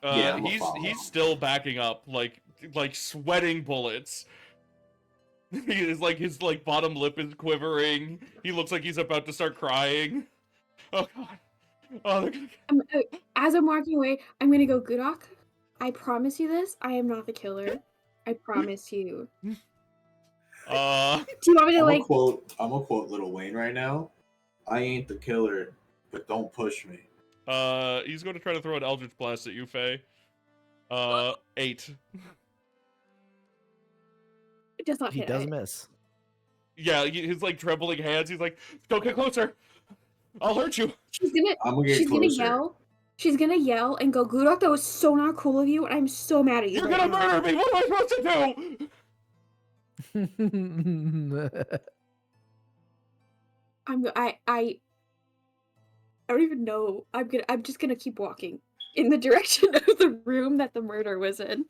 Speaker 6: Yeah, I'm gonna
Speaker 3: he's
Speaker 6: follow.
Speaker 3: still backing up, like sweating bullets. He is like his bottom lip is quivering. He looks like he's about to start crying. Oh god. Oh, they're gonna...
Speaker 1: As I'm walking away, I'm gonna go, Gudok, I promise you this. I am not the killer. I promise you. Do you want me to
Speaker 6: I'm gonna quote Lil Wayne right now. I ain't the killer, but don't push me.
Speaker 3: He's going to try to throw an Eldritch Blast at you, Faye. 8.
Speaker 1: It does not
Speaker 2: He
Speaker 1: hit.
Speaker 2: does miss.
Speaker 3: Yeah, his trembling hands. He's like, "Don't get closer. I'll hurt you."
Speaker 6: I'm gonna get
Speaker 1: She's
Speaker 6: closer.
Speaker 1: gonna yell. She's gonna yell and go, Gudok, that was so not cool of you, and I'm so mad at you.
Speaker 3: You're
Speaker 1: right
Speaker 3: gonna
Speaker 1: now."
Speaker 3: murder me. What am I supposed to do?
Speaker 1: I don't even know. I'm just gonna keep walking in the direction of the room that the murder was in.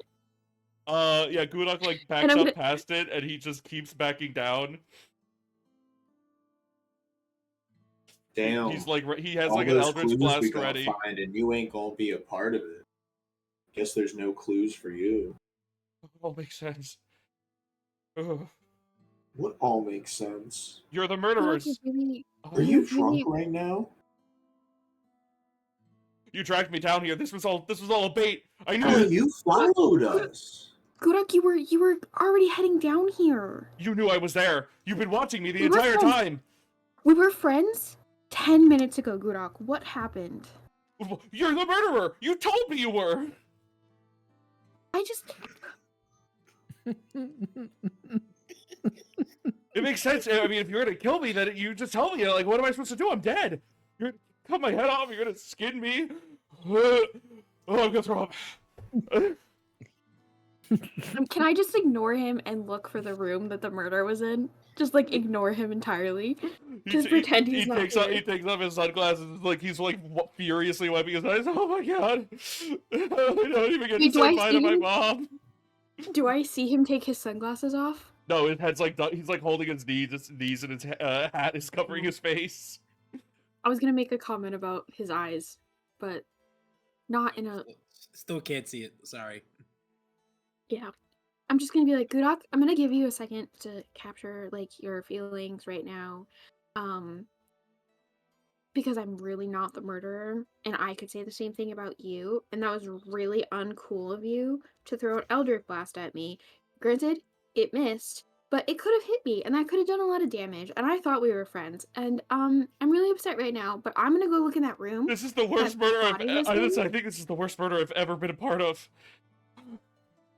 Speaker 3: Yeah, Gudok backs
Speaker 1: I'm
Speaker 3: up
Speaker 1: gonna-
Speaker 3: past it, and he just keeps backing down.
Speaker 6: Damn.
Speaker 3: He's he has
Speaker 6: All
Speaker 3: an
Speaker 6: those
Speaker 3: Eldritch
Speaker 6: clues we
Speaker 3: Blast
Speaker 6: gotta
Speaker 3: ready.
Speaker 6: find, and you ain't gonna be a part of it. Guess there's no clues for you.
Speaker 3: All makes sense. Ugh.
Speaker 6: What all makes sense?
Speaker 3: You're the
Speaker 1: Gulak,
Speaker 3: murderers.
Speaker 6: Are
Speaker 1: you
Speaker 6: you drunk
Speaker 1: really,
Speaker 6: right now?
Speaker 3: You dragged me down here. This was all a bait. I knew it.
Speaker 6: You followed us.
Speaker 1: Gulak, you were already heading down here.
Speaker 3: You knew I was there. You've been watching me the
Speaker 1: We were
Speaker 3: entire
Speaker 1: friends.
Speaker 3: time.
Speaker 1: We were friends 10 minutes ago, Gulak. What happened?
Speaker 3: You're the murderer. You told me you were.
Speaker 1: I just...
Speaker 3: It makes sense. I mean, if you're gonna kill me, then you just tell me. Like, what am I supposed to do? I'm dead. You're gonna cut my head off. You're gonna skin me. Oh, I'm gonna throw up.
Speaker 1: Can I just ignore him and look for the room that the murder was in? Just, like, ignore him entirely? Just pretend he's not
Speaker 3: takes
Speaker 1: here.
Speaker 3: he takes off his sunglasses. Like he's like furiously wiping his eyes. Oh my god! I don't even get to
Speaker 1: Wait, do
Speaker 3: say
Speaker 1: I
Speaker 3: bye to
Speaker 1: see
Speaker 3: my
Speaker 1: him?
Speaker 3: mom.
Speaker 1: Do I see him take his sunglasses off?
Speaker 3: No, his head's like he's like holding his knees, and his hat is covering his face.
Speaker 1: I was gonna make a comment about his eyes, but not in a...
Speaker 4: Still can't see it. Sorry.
Speaker 1: Yeah. I'm just gonna be like, Gulak, I'm gonna give you a second to capture, like, your feelings right now. Because I'm really not the murderer, and I could say the same thing about you, and that was really uncool of you to throw an Eldritch Blast at me. Granted, it missed, but it could have hit me, and I could have done a lot of damage, and I thought we were friends, and, I'm really upset right now, but I'm gonna go look in that room.
Speaker 3: This is the worst murder
Speaker 1: body was in?
Speaker 3: I think this is the worst murder I've ever been a part of.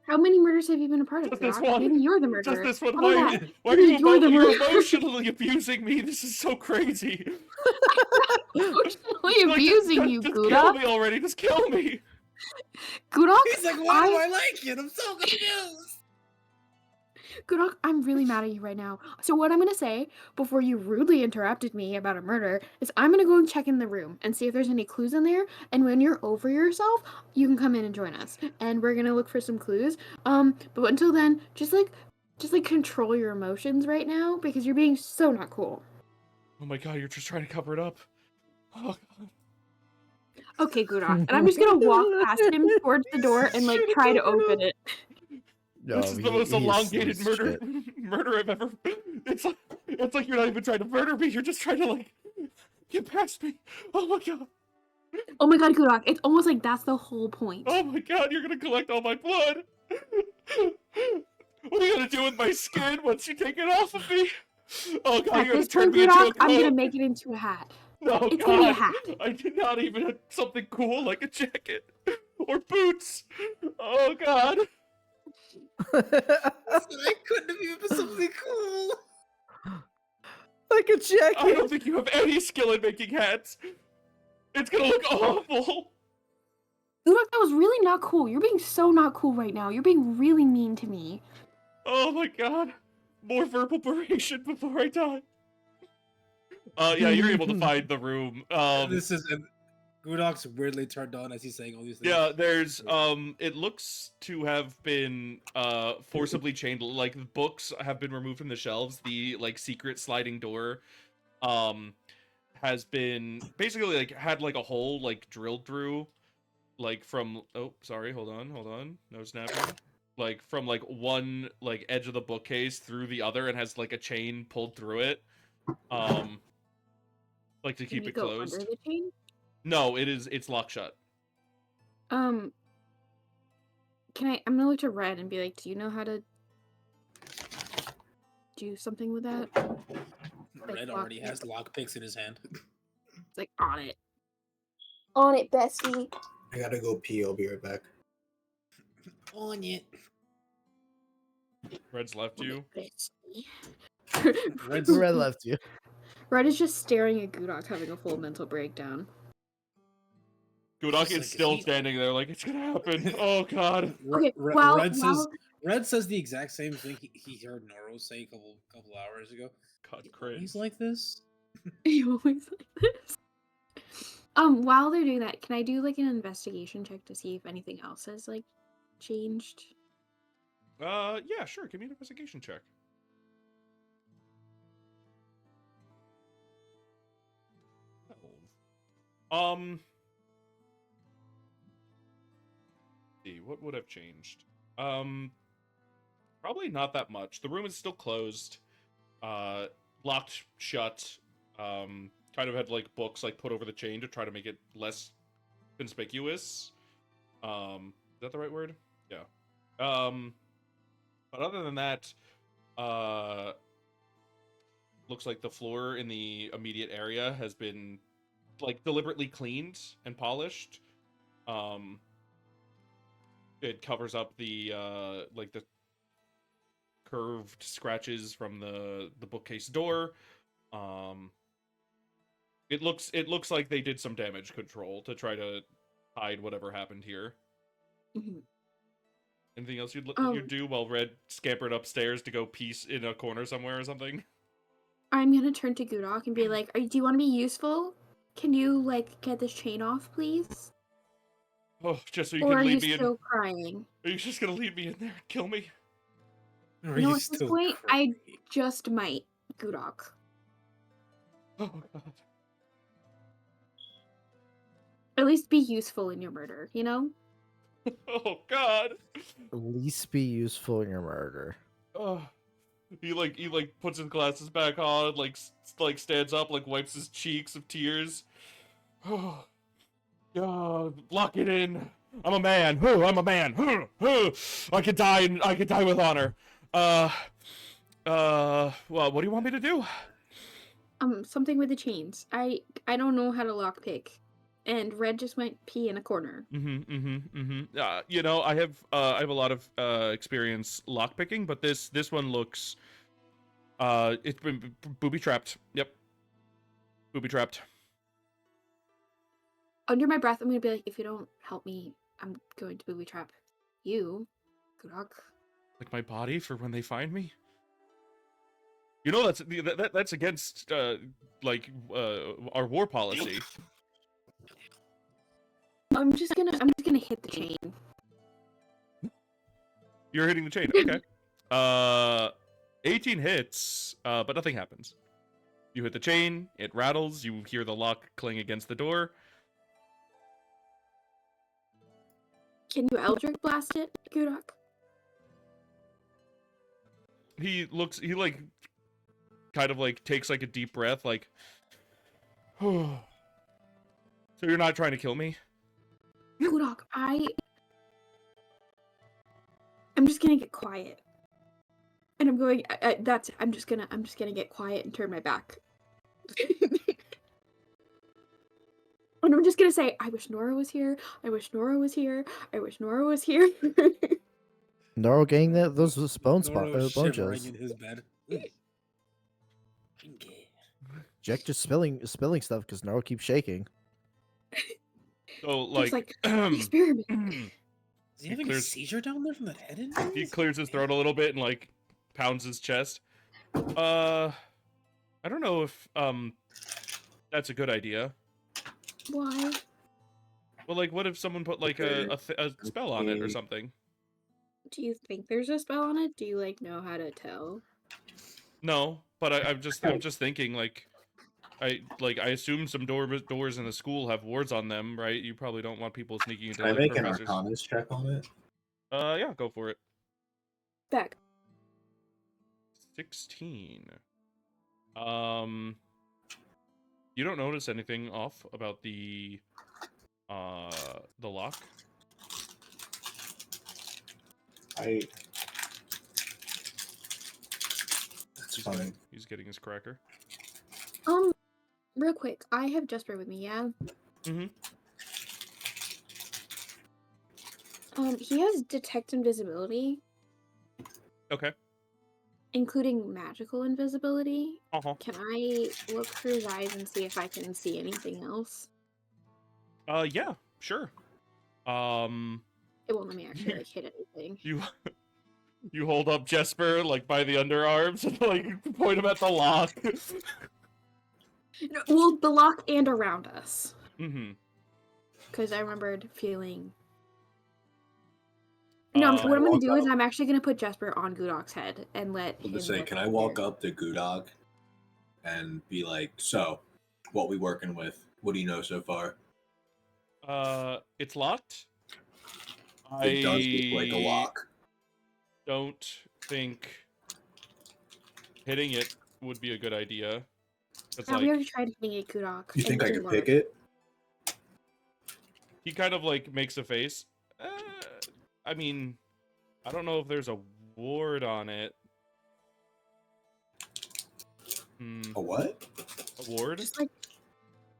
Speaker 1: How many murders have you been a part of,
Speaker 3: Just this
Speaker 1: Gulak?
Speaker 3: one.
Speaker 1: Maybe you're the
Speaker 3: Just
Speaker 1: murderer.
Speaker 3: this one.
Speaker 1: How
Speaker 3: Why
Speaker 1: about
Speaker 3: are
Speaker 1: that?
Speaker 3: you, why are
Speaker 1: Maybe
Speaker 3: you,
Speaker 1: you're the
Speaker 3: you're
Speaker 1: murderer.
Speaker 3: emotionally abusing me? This is so crazy.
Speaker 1: Emotionally abusing
Speaker 3: just,
Speaker 1: you,
Speaker 3: just kill
Speaker 1: Gulak.
Speaker 3: me already. Just kill me.
Speaker 1: Gulak,
Speaker 4: He's like, why do I like it? I'm so confused.
Speaker 1: Gulak, I'm really mad at you right now. So what I'm gonna say, before you rudely interrupted me about a murder, is I'm gonna go and check in the room and see if there's any clues in there, and when you're over yourself, you can come in and join us. And we're gonna look for some clues. But until then, just control your emotions right now, because you're being so not cool.
Speaker 3: Oh my god, you're just trying to cover it up. Oh god.
Speaker 1: Okay, Gulak. And I'm just gonna walk past him towards the door and, like, try to open it.
Speaker 2: No,
Speaker 3: This is the most
Speaker 2: he is
Speaker 3: elongated
Speaker 2: loose shit.
Speaker 3: murder I've ever. It's like you're not even trying to murder me. You're just trying to like get past me. Oh my god.
Speaker 1: Oh my god, Gulak, it's almost like that's the whole point.
Speaker 3: Oh my god, you're gonna collect all my blood. What are you gonna do with my skin once you take it off of me? Oh god,
Speaker 1: At
Speaker 3: you're gonna
Speaker 1: this
Speaker 3: turn
Speaker 1: point,
Speaker 3: me into a
Speaker 1: Gulak, I'm gonna
Speaker 3: coat.
Speaker 1: make it into a hat.
Speaker 3: No,
Speaker 1: It's
Speaker 3: god.
Speaker 1: gonna be a hat.
Speaker 3: I did not even something cool like a jacket or boots. Oh god.
Speaker 4: I couldn't have even been something cool.
Speaker 2: Like a
Speaker 3: I
Speaker 2: jacket.
Speaker 3: don't think you have any skill in making hats. It's gonna look awful.
Speaker 1: Gulak, that was really not cool. You're being so not cool right now. You're being really mean to me.
Speaker 3: Oh my god. More verbal beration before I die. Yeah, you're able to find the room.
Speaker 4: This is Gudok's weirdly turned on as he's saying all these things.
Speaker 3: Yeah, there's it looks to have been forcibly chained, like books have been removed from the shelves. The like secret sliding door has been basically like had like a hole like drilled through, like from hold on, no snapping. Like from like one like edge of the bookcase through the other, and has like a chain pulled through it. Like to
Speaker 1: Can
Speaker 3: keep
Speaker 1: you
Speaker 3: it
Speaker 1: go
Speaker 3: closed.
Speaker 1: under the chain?
Speaker 3: No, it's locked shut.
Speaker 1: I'm gonna look to Red and be like, do you know how to do something with that?
Speaker 4: Red already has lockpicks in his hand.
Speaker 1: It's like, on it. On it, bestie.
Speaker 6: I gotta go pee. I'll be right back.
Speaker 4: On it.
Speaker 3: Red's left you.
Speaker 1: Bestie.
Speaker 4: Red's
Speaker 2: Red left you.
Speaker 1: Red is just staring at Gudok having a full mental breakdown.
Speaker 3: Gudok
Speaker 4: Just
Speaker 3: is
Speaker 4: like,
Speaker 3: still
Speaker 4: he-
Speaker 3: standing there like it's gonna happen. Oh god.
Speaker 1: Okay, well,
Speaker 4: Red says the exact same thing he heard Norro say a couple hours ago.
Speaker 3: God, cringe.
Speaker 4: He's like this.
Speaker 1: You always like this. While they're doing that, can I do like an investigation check to see if anything else has like changed?
Speaker 3: Yeah, sure. Give me an investigation check. See, what would have changed? Probably not that much. The room is still closed. locked shut. Kind of had like books like put over the chain to try to make it less conspicuous. Is that the right word? Yeah. But other than that, looks like the floor in the immediate area has been like deliberately cleaned and polished. It covers up the like the curved scratches from the bookcase door. It looks like they did some damage control to try to hide whatever happened here.
Speaker 1: Mhm.
Speaker 3: Anything else you'd
Speaker 1: Um,
Speaker 3: do while Red scampered upstairs to go peace in a corner somewhere or something?
Speaker 1: I'm gonna turn to Gudok and be like, do you want to be useful? Can you, like, get this chain off, please?
Speaker 3: Oh, just so you
Speaker 1: Or
Speaker 3: can
Speaker 1: are you
Speaker 3: leave me in.
Speaker 1: still crying?
Speaker 3: Are you just gonna leave me in there and kill me?
Speaker 4: Or
Speaker 1: You know,
Speaker 4: you
Speaker 1: at this
Speaker 4: still
Speaker 1: point,
Speaker 4: cry?
Speaker 1: I just might, Gudok.
Speaker 3: Oh god.
Speaker 1: At least be useful in your murder, you know?
Speaker 3: Oh god.
Speaker 2: At least be useful in your murder.
Speaker 3: Oh. He puts his glasses back on, like stands up, like wipes his cheeks of tears. Oh, lock it in. I'm a man. I'm a man. I could die and I could die with honor. Well, what do you want me to do?
Speaker 1: Something with the chains. I don't know how to lockpick. And Red just went pee in a corner.
Speaker 3: You know, I have a lot of experience lockpicking, but this one looks it's been booby trapped. Yep, booby trapped.
Speaker 1: Under my breath, I'm gonna be like, if you don't help me, I'm going to booby trap you, Gudok.
Speaker 3: Like my body for when they find me. You know that's against our war policy.
Speaker 1: I'm just gonna hit the chain.
Speaker 3: You're hitting the chain. Okay. 18 hits, but nothing happens. You hit the chain, it rattles, you hear the lock cling against the door.
Speaker 1: Can you Eldritch blast it, Gudok?
Speaker 3: He like kind of like takes like a deep breath, like so you're not trying to kill me?
Speaker 1: Gudok, I'm just gonna get quiet. And I'm going I'm just gonna get quiet and turn my back. And I'm just gonna say, I wish Norro was here. I wish Norro was here. I wish Norro was here.
Speaker 2: Norro getting those bone
Speaker 4: Norro
Speaker 2: bone
Speaker 4: shivering
Speaker 2: chills.
Speaker 4: in his bed.
Speaker 2: Jack just spilling stuff because Norro keeps shaking.
Speaker 3: So
Speaker 1: Just
Speaker 3: like
Speaker 1: experiment.
Speaker 4: Is he having a
Speaker 3: clears-
Speaker 4: seizure down there from that head injury?
Speaker 3: he clears his throat a little bit and like pounds his chest. I don't know if that's a good idea.
Speaker 1: Why?
Speaker 3: Well, like, what if someone put like a spell on it or something?
Speaker 1: Do you think there's a spell on it? Do you like know how to tell?
Speaker 3: No, but I'm just thinking like, I assume some doors in the school have wards on them, right? You probably don't want people sneaking into
Speaker 6: Can I
Speaker 3: like
Speaker 6: make an
Speaker 3: professors.
Speaker 6: Arcanist check on it?
Speaker 3: Yeah, go for it.
Speaker 1: Back.
Speaker 3: 16. You don't notice anything off about the lock?
Speaker 6: That's fine.
Speaker 3: He's getting his cracker.
Speaker 1: Real quick, I have Jesper with me, yeah?
Speaker 3: Mm-hmm.
Speaker 1: He has detect invisibility,
Speaker 3: Okay.
Speaker 1: including magical invisibility.
Speaker 3: Uh-huh.
Speaker 1: Can I look through his eyes and see if I can see anything else?
Speaker 3: Yeah, sure.
Speaker 1: It won't let me actually like hit anything.
Speaker 3: You hold up Jesper like by the underarms and like point him at the lock.
Speaker 1: No, well, the lock and around us.
Speaker 3: Mm-hmm.
Speaker 1: Because I remembered feeling. No, what I'm gonna do is I'm actually gonna put Jesper on Gudok's head and let him.
Speaker 6: Can I walk up to Gudok and be like, "So, what we working with? What do you know so far?"
Speaker 3: It's locked.
Speaker 6: It does look like a lock.
Speaker 3: Don't think hitting it would be a good idea. It's
Speaker 1: Yeah, we
Speaker 3: like
Speaker 1: already tried hitting a Kudok.
Speaker 6: You
Speaker 1: and
Speaker 6: think
Speaker 1: it
Speaker 6: I
Speaker 1: didn't
Speaker 6: could pick
Speaker 1: work.
Speaker 6: it?
Speaker 3: he kind of like makes a face. I mean, I don't know if there's a ward on it.
Speaker 6: A what?
Speaker 3: A ward?
Speaker 1: Just like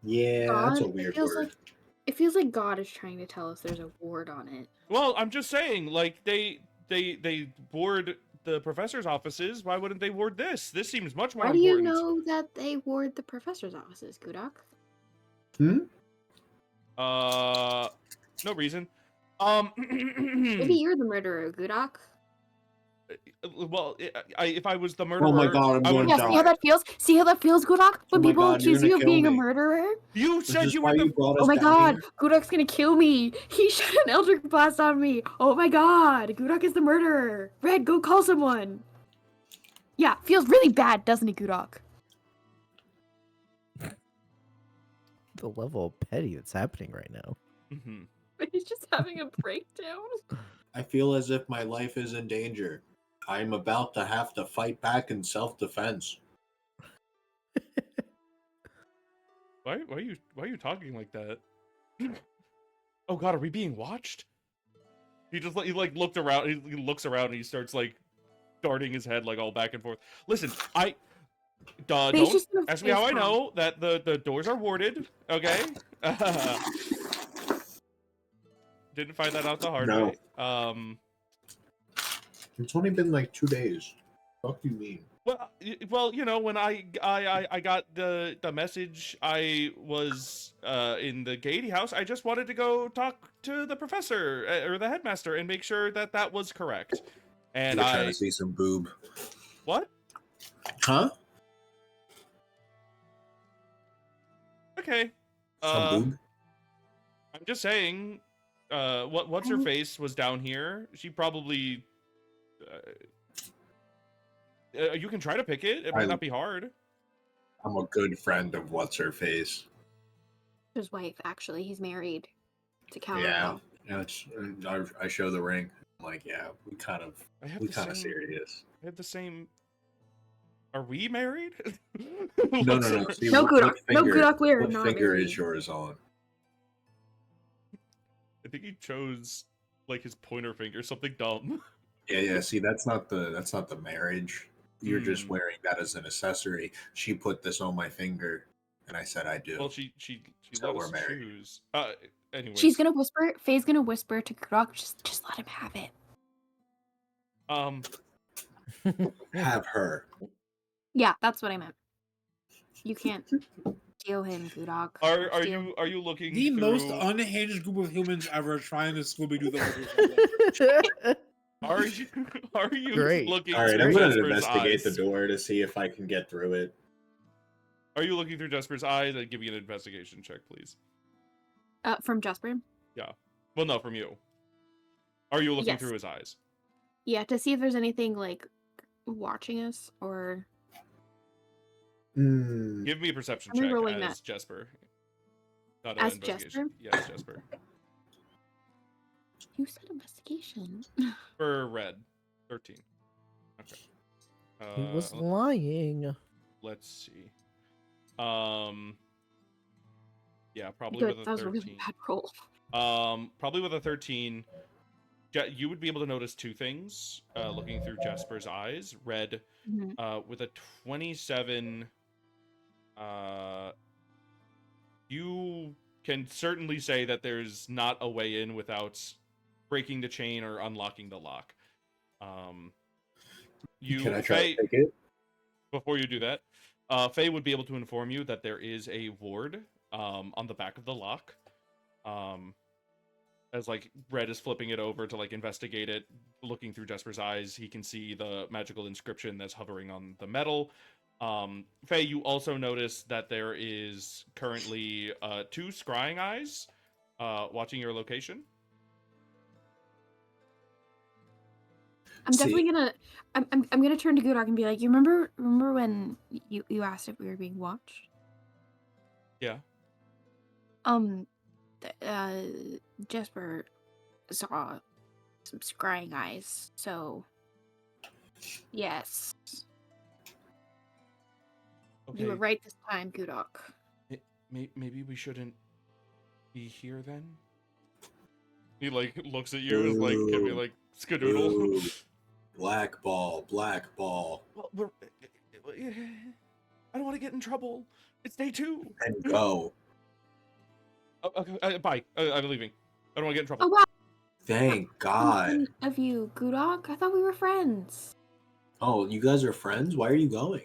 Speaker 6: Yeah, that's
Speaker 1: God,
Speaker 6: a weird word.
Speaker 1: it feels like God is trying to tell us there's a ward on it.
Speaker 3: Well, I'm just saying, like they ward the professor's offices. Why wouldn't they ward this? This seems much more
Speaker 1: Why do you
Speaker 3: important.
Speaker 1: know that they ward the professor's offices, Kudok?
Speaker 6: Hmm?
Speaker 3: No reason.
Speaker 1: Maybe you're the murderer, Kudok.
Speaker 3: Well, if I was the
Speaker 6: Oh my
Speaker 3: murderer,
Speaker 6: god, I'm
Speaker 3: I
Speaker 6: going
Speaker 3: would.
Speaker 6: to
Speaker 1: Yeah, see how
Speaker 6: die.
Speaker 1: that feels? See how that feels, Kudok?
Speaker 6: Oh
Speaker 1: When
Speaker 6: my
Speaker 1: people
Speaker 6: god, you're
Speaker 1: accuse
Speaker 6: gonna
Speaker 1: you of
Speaker 6: kill
Speaker 1: being a
Speaker 6: me.
Speaker 1: murderer?
Speaker 3: You
Speaker 6: Is
Speaker 3: said
Speaker 6: this
Speaker 3: you
Speaker 6: why
Speaker 3: were
Speaker 6: you
Speaker 3: the.
Speaker 6: brought
Speaker 1: Oh
Speaker 6: us
Speaker 1: my
Speaker 6: down
Speaker 1: god,
Speaker 6: here?
Speaker 1: Gudok's gonna kill me! He shot an Eldritch Blast on me! Oh my god, Gudok is the murderer! Red, go call someone! Yeah, feels really bad, doesn't it, Gudok?
Speaker 2: The level of petty that's happening right now.
Speaker 3: Mhm.
Speaker 1: He's just having a breakdown.
Speaker 6: I feel as if my life is in danger. I'm about to have to fight back in self-defense.
Speaker 3: Why are you talking like that? Oh god, are we being watched? He looked around. He looks around and he starts like darting his head like all back and forth. Listen,
Speaker 1: But he's
Speaker 3: don't
Speaker 1: just gonna
Speaker 3: ask me how
Speaker 1: face
Speaker 3: I
Speaker 1: palm.
Speaker 3: know that the doors are warded. Okay. Didn't find that out the hard
Speaker 6: No.
Speaker 3: way.
Speaker 6: It's only been like 2 days. What do you mean?
Speaker 3: Well, you know, when I got the message, I was in the Gaiety house. I just wanted to go talk to the professor or the headmaster and make sure that that was correct. And
Speaker 6: You were trying to see some boob.
Speaker 3: What?
Speaker 6: Huh?
Speaker 3: Okay.
Speaker 6: Some boob?
Speaker 3: I'm just saying. What's her face was down here. She probably. You can try to pick it. It might not be hard.
Speaker 6: I'm a good friend of what's her face.
Speaker 1: His wife, actually. He's married to
Speaker 6: Yeah.
Speaker 1: Calico.
Speaker 6: I show the ring. I'm like, yeah, we kind of serious.
Speaker 3: I had the same. Are we married?
Speaker 6: No. See,
Speaker 1: No,
Speaker 6: what
Speaker 1: Gudok. No,
Speaker 6: finger,
Speaker 1: Gudok, we're
Speaker 6: what
Speaker 1: not
Speaker 6: finger
Speaker 1: married.
Speaker 6: is yours on?
Speaker 3: I think he chose like his pointer finger, something dumb.
Speaker 6: Yeah. See, that's not the marriage. You're just wearing that as an accessory. She put this on my finger, and I said I do.
Speaker 3: Well, she
Speaker 6: So
Speaker 3: let
Speaker 6: we're
Speaker 3: us
Speaker 6: married.
Speaker 3: choose. Anyways.
Speaker 1: She's gonna whisper. Faye's gonna whisper to Gudok. Just let him have it.
Speaker 6: Have her.
Speaker 1: Yeah, that's what I meant. You can't steal him, Gudok.
Speaker 3: Are you looking
Speaker 4: The
Speaker 3: through...
Speaker 4: most unhinged group of humans ever trying to Scooby-Doo the
Speaker 3: Are you
Speaker 2: Great.
Speaker 3: looking
Speaker 6: All right,
Speaker 3: through
Speaker 6: I'm going to
Speaker 3: Jesper's
Speaker 6: investigate the
Speaker 3: eyes?
Speaker 6: door to see if I can get through it.
Speaker 3: Are you looking through Jesper's eyes? I'd give you an investigation check, please.
Speaker 1: From Jasper?
Speaker 3: Yeah. Well, no, from you. Are you looking
Speaker 1: Yes.
Speaker 3: through his eyes?
Speaker 1: Yeah, to see if there's anything, like, watching us, or...
Speaker 3: Give me a perception
Speaker 1: I'm
Speaker 3: check
Speaker 1: rolling
Speaker 3: as
Speaker 1: that.
Speaker 3: Jesper. Not
Speaker 1: As
Speaker 3: an investigation.
Speaker 1: Jesper?
Speaker 3: Yes, Jesper.
Speaker 1: You said investigation.
Speaker 3: For Red. 13. Okay.
Speaker 2: He was lying.
Speaker 3: Let's see. Yeah, probably
Speaker 1: Good,
Speaker 3: with
Speaker 1: that
Speaker 3: a
Speaker 1: was a
Speaker 3: 13.
Speaker 1: really bad roll.
Speaker 3: Probably with a 13, you would be able to notice two things looking through Jasper's eyes. Red, with a 27, you can certainly say that there's not a way in without breaking the chain or unlocking the lock.
Speaker 6: Can I try to pick it?
Speaker 3: Before you do that, Fay would be able to inform you that there is a ward on the back of the lock. As like Red is flipping it over to like investigate it, looking through Jesper's eyes, he can see the magical inscription that's hovering on the metal. Fay, you also notice that there is currently 2 scrying eyes watching your location.
Speaker 1: I'm definitely gonna... I'm gonna turn to Gudok and be like, you remember when you asked if we were being watched?
Speaker 3: Yeah.
Speaker 1: Jesper saw some scrying eyes, so... Yes. You were
Speaker 3: Okay,
Speaker 1: right this time, Gudok.
Speaker 3: maybe we shouldn't be here then. He like looks at you as like, can we
Speaker 6: Boo.
Speaker 3: like skadoodle?
Speaker 6: Boo. Black ball. Black ball.
Speaker 3: Well, I don't want to get in trouble. It's day 2.
Speaker 6: And go.
Speaker 3: Okay, bye. I'm leaving. I don't want to get in trouble.
Speaker 1: Oh wow,
Speaker 6: Thank
Speaker 1: so
Speaker 6: God.
Speaker 1: sweet of you, Gudok. I thought we were friends.
Speaker 6: Oh, you guys are friends? Why are you going?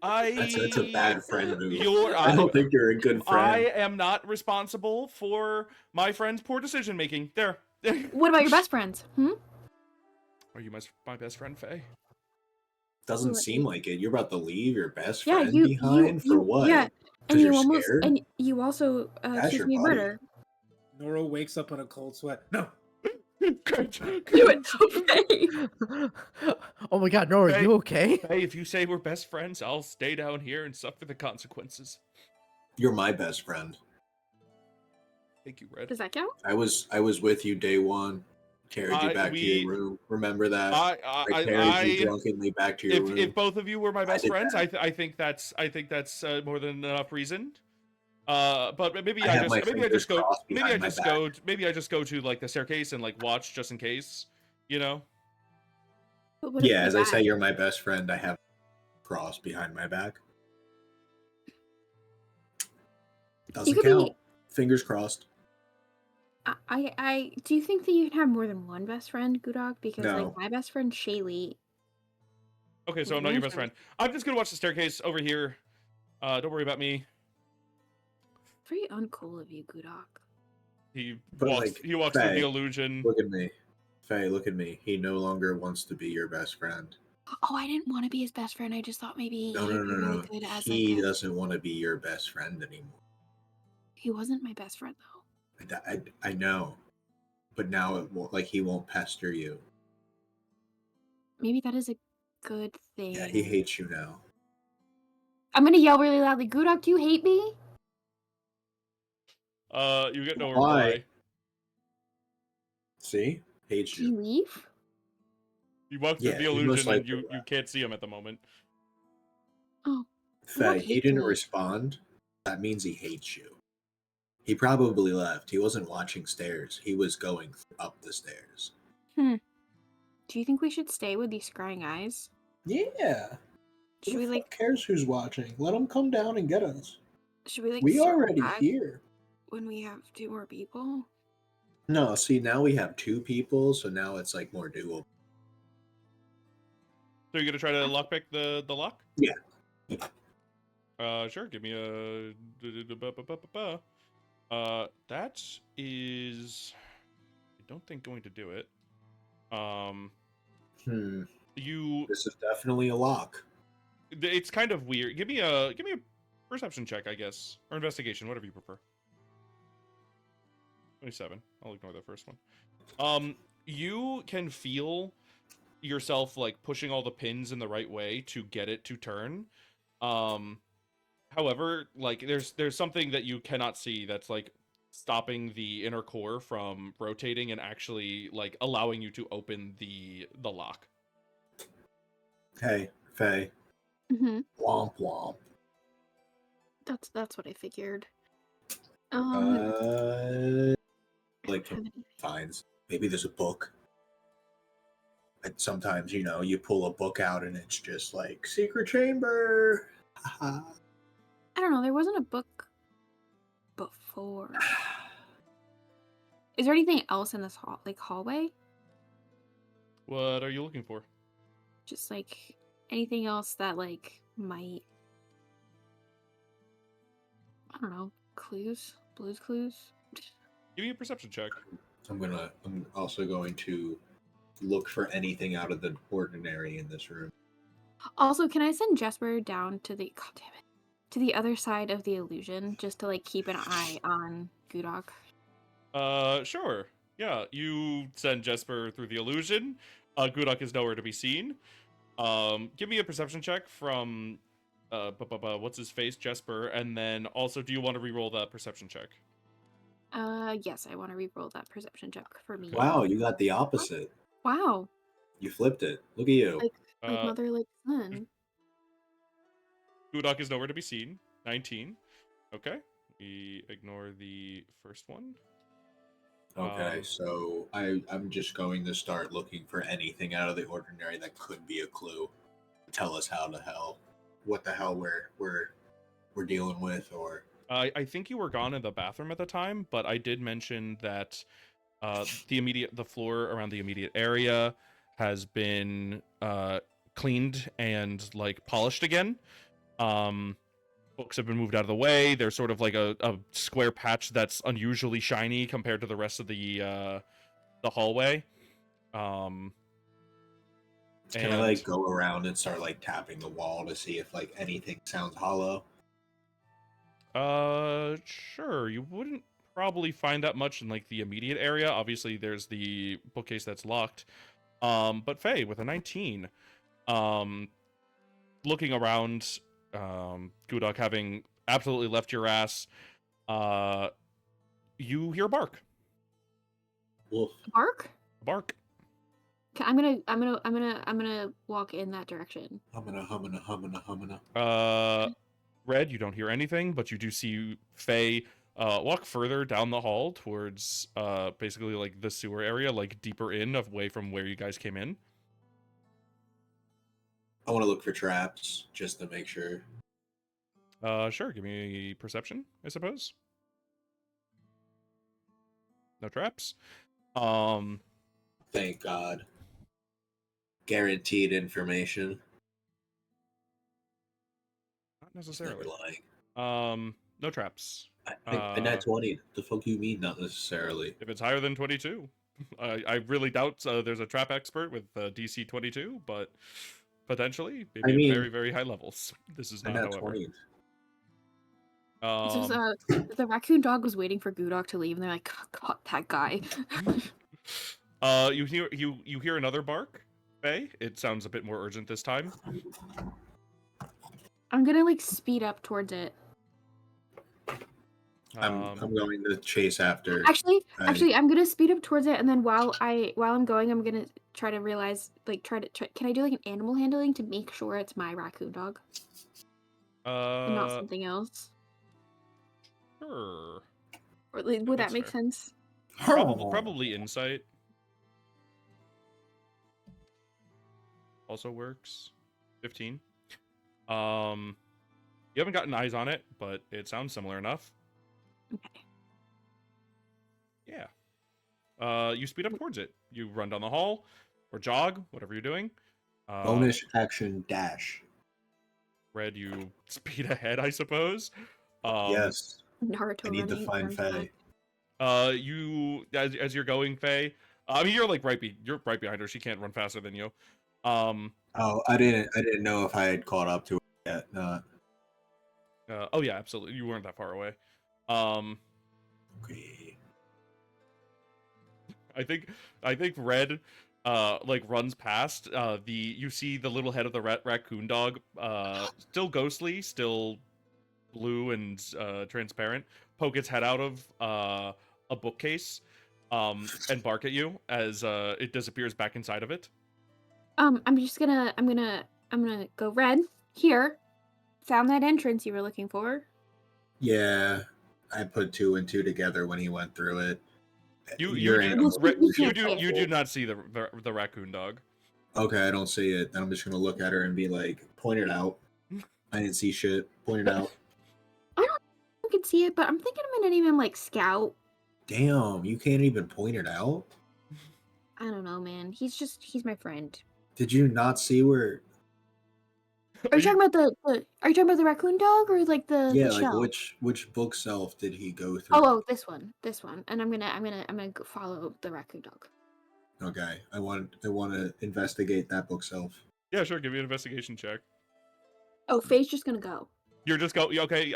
Speaker 6: That's a
Speaker 3: I
Speaker 6: bad friend move.
Speaker 3: You're
Speaker 6: I don't think you're a good
Speaker 3: I
Speaker 6: friend.
Speaker 3: am not responsible for my friend's poor decision making. There.
Speaker 1: What about your best friends?
Speaker 3: Are you my best friend, Faye?
Speaker 6: Doesn't
Speaker 1: Well,
Speaker 6: seem like it. You're about to leave your best
Speaker 1: Yeah,
Speaker 6: friend behind for what?
Speaker 1: yeah, and
Speaker 6: Because
Speaker 1: you
Speaker 6: you're
Speaker 1: almost
Speaker 6: scared?
Speaker 1: and you also
Speaker 6: That's
Speaker 1: accused
Speaker 6: your
Speaker 1: me of
Speaker 6: buddy.
Speaker 1: murder.
Speaker 4: Norro wakes up in a cold sweat. No.
Speaker 3: Good.
Speaker 1: Do it, okay.
Speaker 2: Oh my God, Norro,
Speaker 3: Hey.
Speaker 2: you okay?
Speaker 3: Hey, if you say we're best friends, I'll stay down here and suffer the consequences.
Speaker 6: You're my best friend.
Speaker 3: Thank you, Red.
Speaker 1: Does that count?
Speaker 6: I was with you day 1. Carried you back to your room. Remember that? I carried you drunkenly back to your room.
Speaker 3: If both of you were my best
Speaker 6: did
Speaker 3: friends,
Speaker 6: that.
Speaker 3: I think that's more than enough reason. But maybe
Speaker 6: I have my fingers crossed behind my back.
Speaker 3: maybe I just go to like the staircase and like watch just in case, you know.
Speaker 1: But what if
Speaker 6: Yeah,
Speaker 1: we
Speaker 6: as I say,
Speaker 1: die?
Speaker 6: you're my best friend. I have cross behind my back. Doesn't
Speaker 1: could
Speaker 6: count.
Speaker 1: be-
Speaker 6: Fingers crossed.
Speaker 1: I do you think that you can have more than one best friend, Gudok? Because
Speaker 6: No.
Speaker 1: like my best friend Shaylee.
Speaker 3: Okay, so I'm not your best friend. I'm just gonna watch the staircase over here. Don't worry about me.
Speaker 1: Very uncool of you, Gudok.
Speaker 3: He
Speaker 6: But,
Speaker 3: walks.
Speaker 6: like,
Speaker 3: He walks through
Speaker 6: Faye,
Speaker 3: the illusion.
Speaker 6: Look at me. Faye, look at me. He no longer wants to be your best friend.
Speaker 1: Oh, I didn't want to be his best friend. I just thought maybe
Speaker 6: No,
Speaker 1: he'd
Speaker 6: no,
Speaker 1: be
Speaker 6: no,
Speaker 1: really
Speaker 6: no.
Speaker 1: good as
Speaker 6: He
Speaker 1: like a...
Speaker 6: doesn't want to be your best friend anymore.
Speaker 1: He wasn't my best friend though.
Speaker 6: I know. But now it won't, like, he won't pester you.
Speaker 1: Maybe that is a good thing.
Speaker 6: Yeah, he hates you now.
Speaker 1: I'm gonna yell really loudly. Gudok, do you hate me?
Speaker 3: You get no
Speaker 6: Why?
Speaker 3: reply.
Speaker 6: See? Hates
Speaker 1: Do you
Speaker 6: you.
Speaker 1: leave?
Speaker 3: You walk through
Speaker 6: Yeah,
Speaker 3: the
Speaker 6: he most
Speaker 3: illusion and
Speaker 6: likely
Speaker 3: you can't see him at the moment.
Speaker 1: Oh,
Speaker 6: Faye, he
Speaker 1: hates
Speaker 6: didn't
Speaker 1: me.
Speaker 6: respond. That means he hates you. He probably left. He wasn't watching stairs. He was going up the stairs.
Speaker 1: Do you think we should stay with these scrying eyes?
Speaker 6: Yeah.
Speaker 1: Should we like?
Speaker 6: cares who's watching? Let him come down and get us.
Speaker 1: Should we like?
Speaker 6: We
Speaker 1: circle
Speaker 6: already
Speaker 1: back
Speaker 6: here.
Speaker 1: when we have 2 more people.
Speaker 6: No, see, now we have 2 people, so now it's like more doable.
Speaker 3: So you're gonna try to lockpick the lock?
Speaker 6: Yeah.
Speaker 3: Sure. Give me a. That is. I don't think going to do it. You.
Speaker 6: This is definitely a lock.
Speaker 3: It's kind of weird. Give me a perception check, I guess, or investigation, whatever you prefer. 27. I'll ignore that first one. You can feel yourself like pushing all the pins in the right way to get it to turn. However, like there's something that you cannot see that's like stopping the inner core from rotating and actually like allowing you to open the lock.
Speaker 6: Hey, Faye.
Speaker 1: Mm-hmm.
Speaker 6: Womp womp.
Speaker 1: That's what I figured.
Speaker 6: Like finds. Maybe there's a book. And sometimes, you pull a book out and it's just like secret chamber.
Speaker 1: I don't know. There wasn't a book before. Is there anything else in this hallway?
Speaker 3: What are you looking for?
Speaker 1: Just like anything else that like might, I don't know, clues, Blue's Clues.
Speaker 3: Give me a perception check.
Speaker 6: I'm also going to look for anything out of the ordinary in this room.
Speaker 1: Also, can I send Jesper down to the to the other side of the illusion just to like keep an eye on Gudok?
Speaker 3: Sure. Yeah, you send Jesper through the illusion. Gudok is nowhere to be seen. Give me a perception check from what's his face, Jesper, and then also, do you want to re-roll that perception check?
Speaker 1: Yes, I want to re-roll that perception check for me.
Speaker 6: Wow, you got the opposite.
Speaker 1: Wow.
Speaker 6: You flipped it. Look at you.
Speaker 1: Like mother, like son.
Speaker 3: Gudok is nowhere to be seen. 19. Okay. We ignore the first one.
Speaker 6: Okay,
Speaker 3: Um,
Speaker 6: so I'm just going to start looking for anything out of the ordinary that could be a clue. Tell us what the hell we're dealing with, or
Speaker 3: I think you were gone in the bathroom at the time, but I did mention that the floor around the immediate area has been cleaned and like polished again. Books have been moved out of the way. There's sort of like a square patch that's unusually shiny compared to the rest of the hallway.
Speaker 6: can I
Speaker 3: And
Speaker 6: like go around and start like tapping the wall to see if like anything sounds hollow?
Speaker 3: sure, you wouldn't probably find that much in like the immediate area. Obviously, there's the bookcase that's locked. But Faye with a 19, um, looking around, Gudok having absolutely left your ass, uh, you hear a bark.
Speaker 6: Wolf.
Speaker 1: Bark?
Speaker 3: A bark.
Speaker 1: Okay, I'm gonna walk in that direction.
Speaker 6: Humana.
Speaker 3: Red, you don't hear anything, but you do see Faye walk further down the hall towards basically like the sewer area, like deeper in, away from where you guys came in.
Speaker 6: I want to look for traps just to make sure.
Speaker 3: Sure, give me perception, I suppose. No traps. Um,
Speaker 6: Thank God. Guaranteed information.
Speaker 3: not
Speaker 6: He's never
Speaker 3: necessarily.
Speaker 6: lying.
Speaker 3: No traps.
Speaker 6: I nat 20. The fuck you mean not necessarily?
Speaker 3: If it's higher than 22. I really doubt there's a trap expert with DC 22, but potentially, maybe
Speaker 6: I
Speaker 3: at
Speaker 6: mean,
Speaker 3: very, very high levels. This is
Speaker 6: I
Speaker 3: not,
Speaker 6: nat
Speaker 3: however.
Speaker 6: 20.
Speaker 1: So, the raccoon dog was waiting for Gudok to leave, and they're like, "God, that guy."
Speaker 3: You hear another bark, Faye. It sounds a bit more urgent this time.
Speaker 1: I'm gonna like speed up towards it.
Speaker 6: I'm going to chase after.
Speaker 1: Actually, I'm gonna speed up towards it, and then while I'm going, I'm gonna try to realize, like, can I do like an animal handling to make sure it's my raccoon dog and not something else?
Speaker 3: Sure.
Speaker 1: Or like, would that
Speaker 3: That's
Speaker 1: make
Speaker 3: fair.
Speaker 1: sense?
Speaker 3: Probably insight. Also works. 15. You haven't gotten eyes on it, but it sounds similar enough.
Speaker 1: Okay.
Speaker 3: Yeah. You speed up towards it. You run down the hall or jog, whatever you're doing.
Speaker 6: Bonus action dash.
Speaker 3: Red, you speed ahead, I suppose.
Speaker 6: Yes.
Speaker 1: Naruto
Speaker 6: I need to
Speaker 1: running.
Speaker 6: find
Speaker 1: runs
Speaker 6: Faye.
Speaker 1: back.
Speaker 3: You as you're going, Faye. I mean, you're right behind her. She can't run faster than you.
Speaker 6: Oh, I didn't know if I had caught up to it yet.
Speaker 3: Oh yeah, absolutely. You weren't that far away.
Speaker 6: Okay.
Speaker 3: I think Red like runs past you see the little head of the raccoon dog still ghostly, still blue and transparent, poke its head out of a bookcase and bark at you as it disappears back inside of it.
Speaker 1: I'm gonna go, Red. Here, found that entrance you were looking for.
Speaker 6: Yeah, I put 2 and 2 together when he went through it.
Speaker 3: You
Speaker 6: Your
Speaker 3: do
Speaker 6: animal
Speaker 3: you do not see the raccoon dog.
Speaker 6: Okay, I don't see it. Then I'm just gonna look at her and be like, point it out. I didn't see shit. Point it out.
Speaker 1: I can see it, but I'm thinking I'm gonna even like scout.
Speaker 6: Damn, you can't even point it out?
Speaker 1: I don't know, man. He's my friend.
Speaker 6: Did you not see where
Speaker 1: Are you talking about Are you talking about the raccoon dog or like the
Speaker 6: Yeah, like
Speaker 1: shelf?
Speaker 6: which book shelf did he go through?
Speaker 1: Oh, this one, and I'm gonna go follow the raccoon dog.
Speaker 6: Okay. I want to investigate that book shelf.
Speaker 3: Yeah, sure. Give me an investigation check.
Speaker 1: Oh, Faye's just gonna go.
Speaker 3: You're just go okay.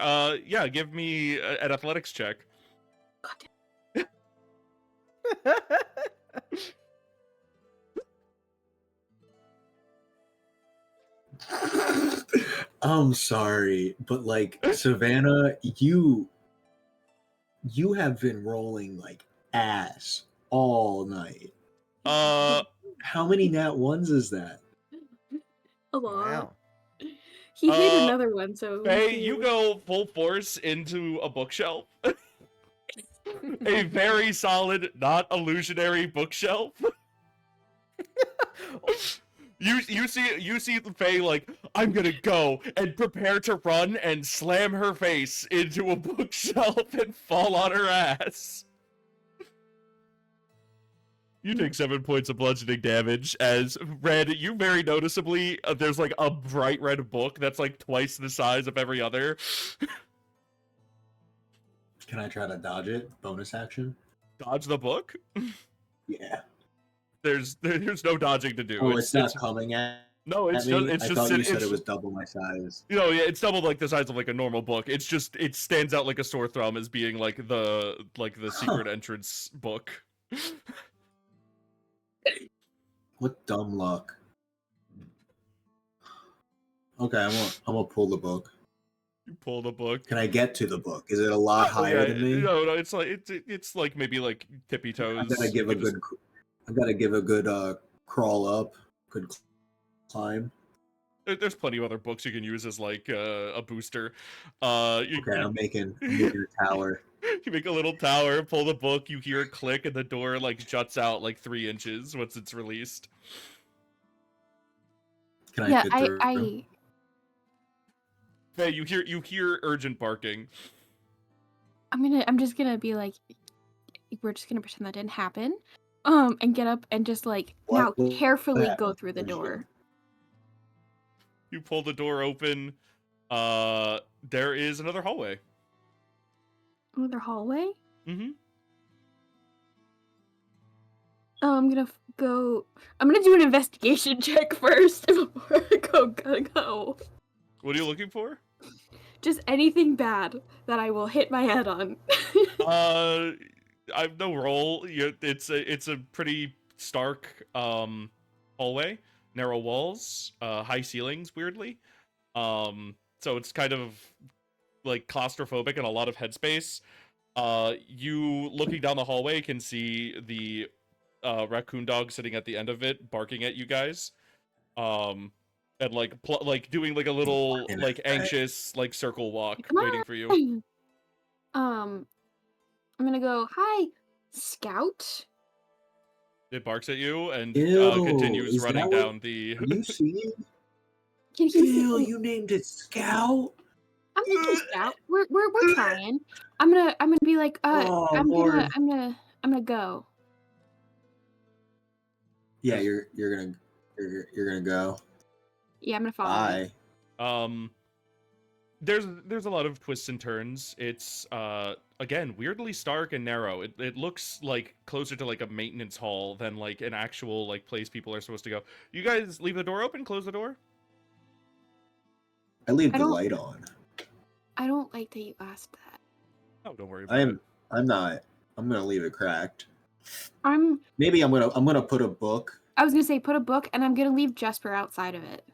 Speaker 3: Yeah. Give me an athletics check.
Speaker 1: God
Speaker 6: I'm sorry, but like Savannah, you have been rolling like ass all night.
Speaker 3: Uh,
Speaker 6: How many nat ones is that?
Speaker 1: A lot.
Speaker 2: Wow.
Speaker 1: He hit
Speaker 3: Uh,
Speaker 1: another one, so we'll
Speaker 3: Faye,
Speaker 1: see.
Speaker 3: you go full force into a bookshelf. A very solid, not illusionary bookshelf. You see Faye like, I'm gonna go and prepare to run and slam her face into a bookshelf and fall on her ass. You take 7 points of bludgeoning damage as Red, you very noticeably, there's like a bright red book that's like twice the size of every other.
Speaker 6: Can I try to dodge it? Bonus action?
Speaker 3: Dodge the book?
Speaker 6: Yeah.
Speaker 3: There's no dodging to do.
Speaker 6: Oh, it's not coming
Speaker 3: no,
Speaker 6: at me?
Speaker 3: it's
Speaker 6: I
Speaker 3: just
Speaker 6: thought you said
Speaker 3: it's,
Speaker 6: it was double my size.
Speaker 3: you know, yeah, it's double like the size of like a normal book. It's just it stands out like a sore thumb as being like the secret entrance book.
Speaker 6: What dumb luck. Okay, I'm gonna pull the book.
Speaker 3: You pull the book.
Speaker 6: Can I get to the book? Is it a lot higher than me?
Speaker 3: No, it's like it's like maybe like tippy toes.
Speaker 6: I gotta give a good. I gotta give a good crawl up, good climb.
Speaker 3: There's plenty of other books you can use as like a booster.
Speaker 6: Okay, I'm making a tower.
Speaker 3: You make a little tower, pull the book, you hear a click, and the door like juts out like 3 inches once it's released.
Speaker 6: Can I
Speaker 1: Yeah,
Speaker 6: fit through?
Speaker 3: Hey, you hear urgent barking.
Speaker 1: I'm just gonna be like, we're just gonna pretend that didn't happen. And get up and just like now
Speaker 6: What
Speaker 1: carefully go
Speaker 6: happened?
Speaker 1: through the door.
Speaker 3: You pull the door open. There is another hallway.
Speaker 1: Another hallway?
Speaker 3: Mm-hmm.
Speaker 1: Oh, I'm gonna do an investigation check first before I go.
Speaker 3: What are you looking for?
Speaker 1: Just anything bad that I will hit my head on.
Speaker 3: I have no roll. It's a pretty stark hallway, narrow walls, high ceilings. Weirdly, so it's kind of like claustrophobic and a lot of headspace. You looking down the hallway can see the raccoon dog sitting at the end of it, barking at you guys. And like doing like a little like anxious like circle walk, waiting for you.
Speaker 1: I'm gonna go, hi, Scout.
Speaker 3: It barks at you and
Speaker 6: Ew,
Speaker 3: continues
Speaker 6: is
Speaker 3: running
Speaker 6: that what-
Speaker 3: down the.
Speaker 6: You see?
Speaker 1: Can
Speaker 6: Ew, you named it Scout?
Speaker 1: I'm thinking Scout. We're trying. I'm gonna be like,
Speaker 6: Oh,
Speaker 1: I'm
Speaker 6: Lord.
Speaker 1: gonna go.
Speaker 6: Yeah, you're gonna go.
Speaker 1: Yeah, I'm gonna follow.
Speaker 6: Bye.
Speaker 3: There's a lot of twists and turns. It's again weirdly stark and narrow. It looks like closer to like a maintenance hall than like an actual like place people are supposed to go. You guys leave the door open, close the door?
Speaker 6: I leave
Speaker 1: I
Speaker 6: the
Speaker 1: don't-
Speaker 6: light on.
Speaker 1: I don't like that you asked that.
Speaker 3: Oh, don't worry about it.
Speaker 6: I'm not. I'm gonna leave it cracked.
Speaker 1: Maybe
Speaker 6: I'm gonna put a book.
Speaker 1: I was gonna say put a book, and I'm gonna leave Jesper outside of it.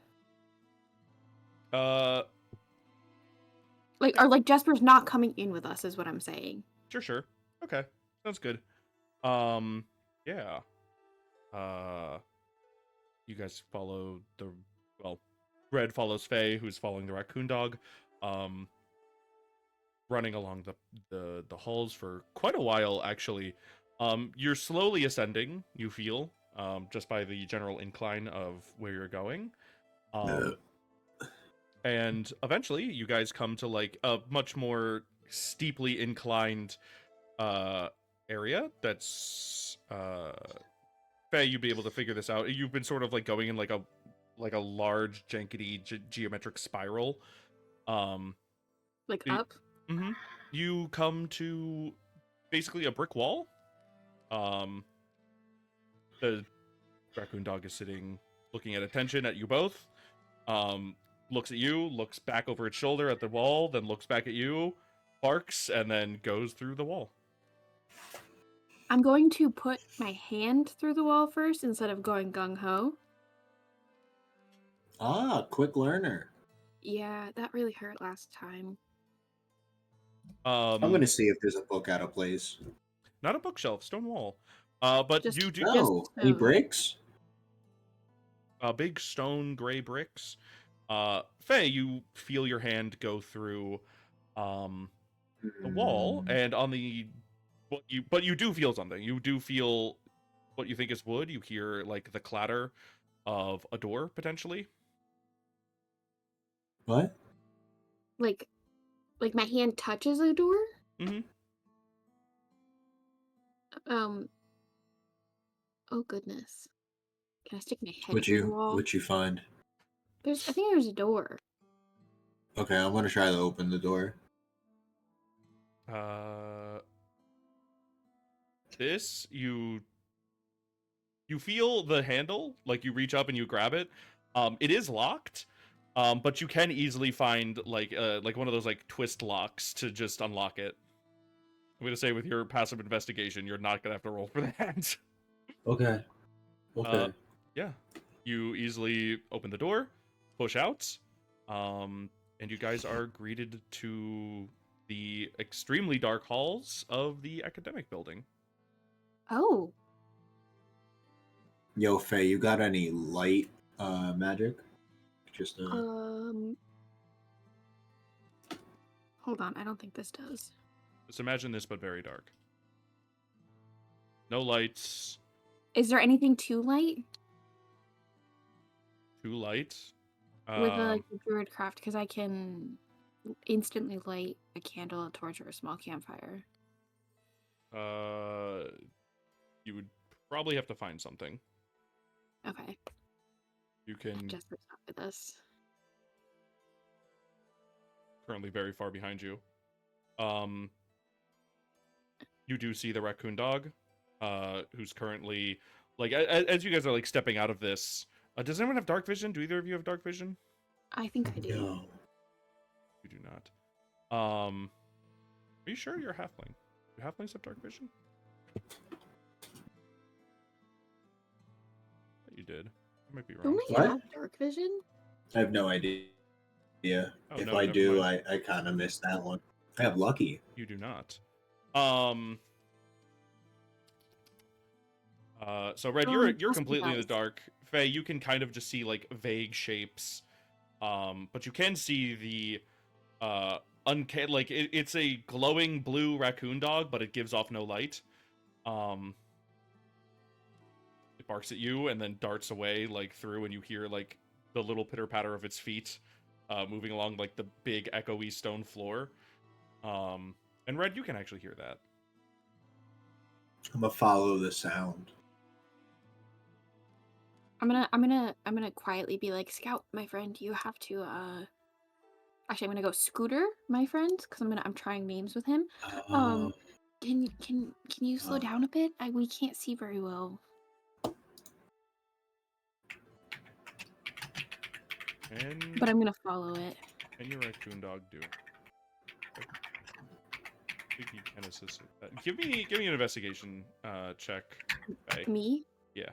Speaker 1: Like Jesper's not coming in with us, is what I'm saying.
Speaker 3: Sure. Okay. Sounds good. Yeah. You guys follow Red follows Faye, who's following the raccoon dog. Running along the halls for quite a while, actually. You're slowly ascending, you feel, just by the general incline of where you're going. And eventually you guys come to like a much more steeply inclined area that's Faye, you'd be able to figure this out. You've been sort of like going in like a large jankety geometric spiral.
Speaker 1: Like
Speaker 3: You-
Speaker 1: up.
Speaker 3: Mm-hmm. You come to basically a brick wall. The raccoon dog is sitting looking at attention at you both. Looks at you, looks back over its shoulder at the wall, then looks back at you, barks, and then goes through the wall.
Speaker 1: I'm going to put my hand through the wall first instead of going gung-ho.
Speaker 6: Quick learner.
Speaker 1: Yeah, that really hurt last time.
Speaker 6: I'm gonna see if there's a book out of place.
Speaker 3: Not a bookshelf, stone wall. But
Speaker 1: Just-
Speaker 3: you do
Speaker 6: No, any
Speaker 1: stone.
Speaker 6: bricks?
Speaker 3: big stone gray bricks. Faye, you feel your hand go through the wall, and on the but you do feel something. You do feel what you think is wood. You hear like the clatter of a door potentially.
Speaker 6: What?
Speaker 1: Like my hand touches a door?
Speaker 3: Mm-hmm.
Speaker 1: Um, oh goodness. Can I stick my head
Speaker 6: What
Speaker 1: through the
Speaker 6: you
Speaker 1: wall?
Speaker 6: what you find?
Speaker 1: I think there's a door.
Speaker 6: Okay, I'm gonna try to open the door.
Speaker 3: This you feel the handle, like you reach up and you grab it. It is locked, but you can easily find like one of those like twist locks to just unlock it. I'm gonna say with your passive investigation, you're not gonna have to roll for that.
Speaker 6: Okay.
Speaker 3: Uh,
Speaker 6: Okay.
Speaker 3: yeah, you easily open the door, push out, and you guys are greeted to the extremely dark halls of the academic building.
Speaker 1: Oh,
Speaker 6: Yo, Faye, you got any light magic? Just
Speaker 1: hold on. I don't think this does.
Speaker 3: Just imagine this, but very dark. No lights,
Speaker 1: Is there anything too light
Speaker 3: too light.
Speaker 1: with like the druid craft? Because I can instantly light a candle, a torch, or a small campfire.
Speaker 3: You would probably have to find something.
Speaker 1: Okay,
Speaker 3: You can
Speaker 1: just for stop with this.
Speaker 3: currently very far behind you. You do see the raccoon dog, who's currently like as you guys are like stepping out of this. Does anyone have dark vision? Do either of you have dark vision?
Speaker 1: I think I do.
Speaker 6: no.
Speaker 3: You do not. Are you sure you're a halfling? Do halflings have dark vision? You did. I might be wrong.
Speaker 1: Don't I
Speaker 6: What?
Speaker 1: have dark vision?
Speaker 6: I have no idea.
Speaker 3: Oh,
Speaker 6: If
Speaker 3: no,
Speaker 6: I
Speaker 3: never
Speaker 6: do,
Speaker 3: mind.
Speaker 6: I kind of missed that one. I have lucky.
Speaker 3: You do not. So Red, you're
Speaker 1: Possibly
Speaker 3: completely in the
Speaker 1: does.
Speaker 3: dark. Faye, you can kind of just see like vague shapes. But you can see the like it's a glowing blue raccoon dog, but it gives off no light. It barks at you and then darts away like through, and you hear like the little pitter patter of its feet, moving along like the big echoey stone floor. And Red, you can actually hear that.
Speaker 6: I'm gonna follow the sound.
Speaker 1: I'm gonna quietly be like, Scout, my friend, you have to actually I'm gonna go Scooter, my friend, because I'm trying names with him.
Speaker 6: Uh,
Speaker 1: Can you slow down a bit? We can't see very well.
Speaker 3: And
Speaker 1: But I'm gonna follow it.
Speaker 3: and your raccoon dog do. I think you can assist with that. Give me an investigation check. Faye.
Speaker 1: Me?
Speaker 3: Yeah.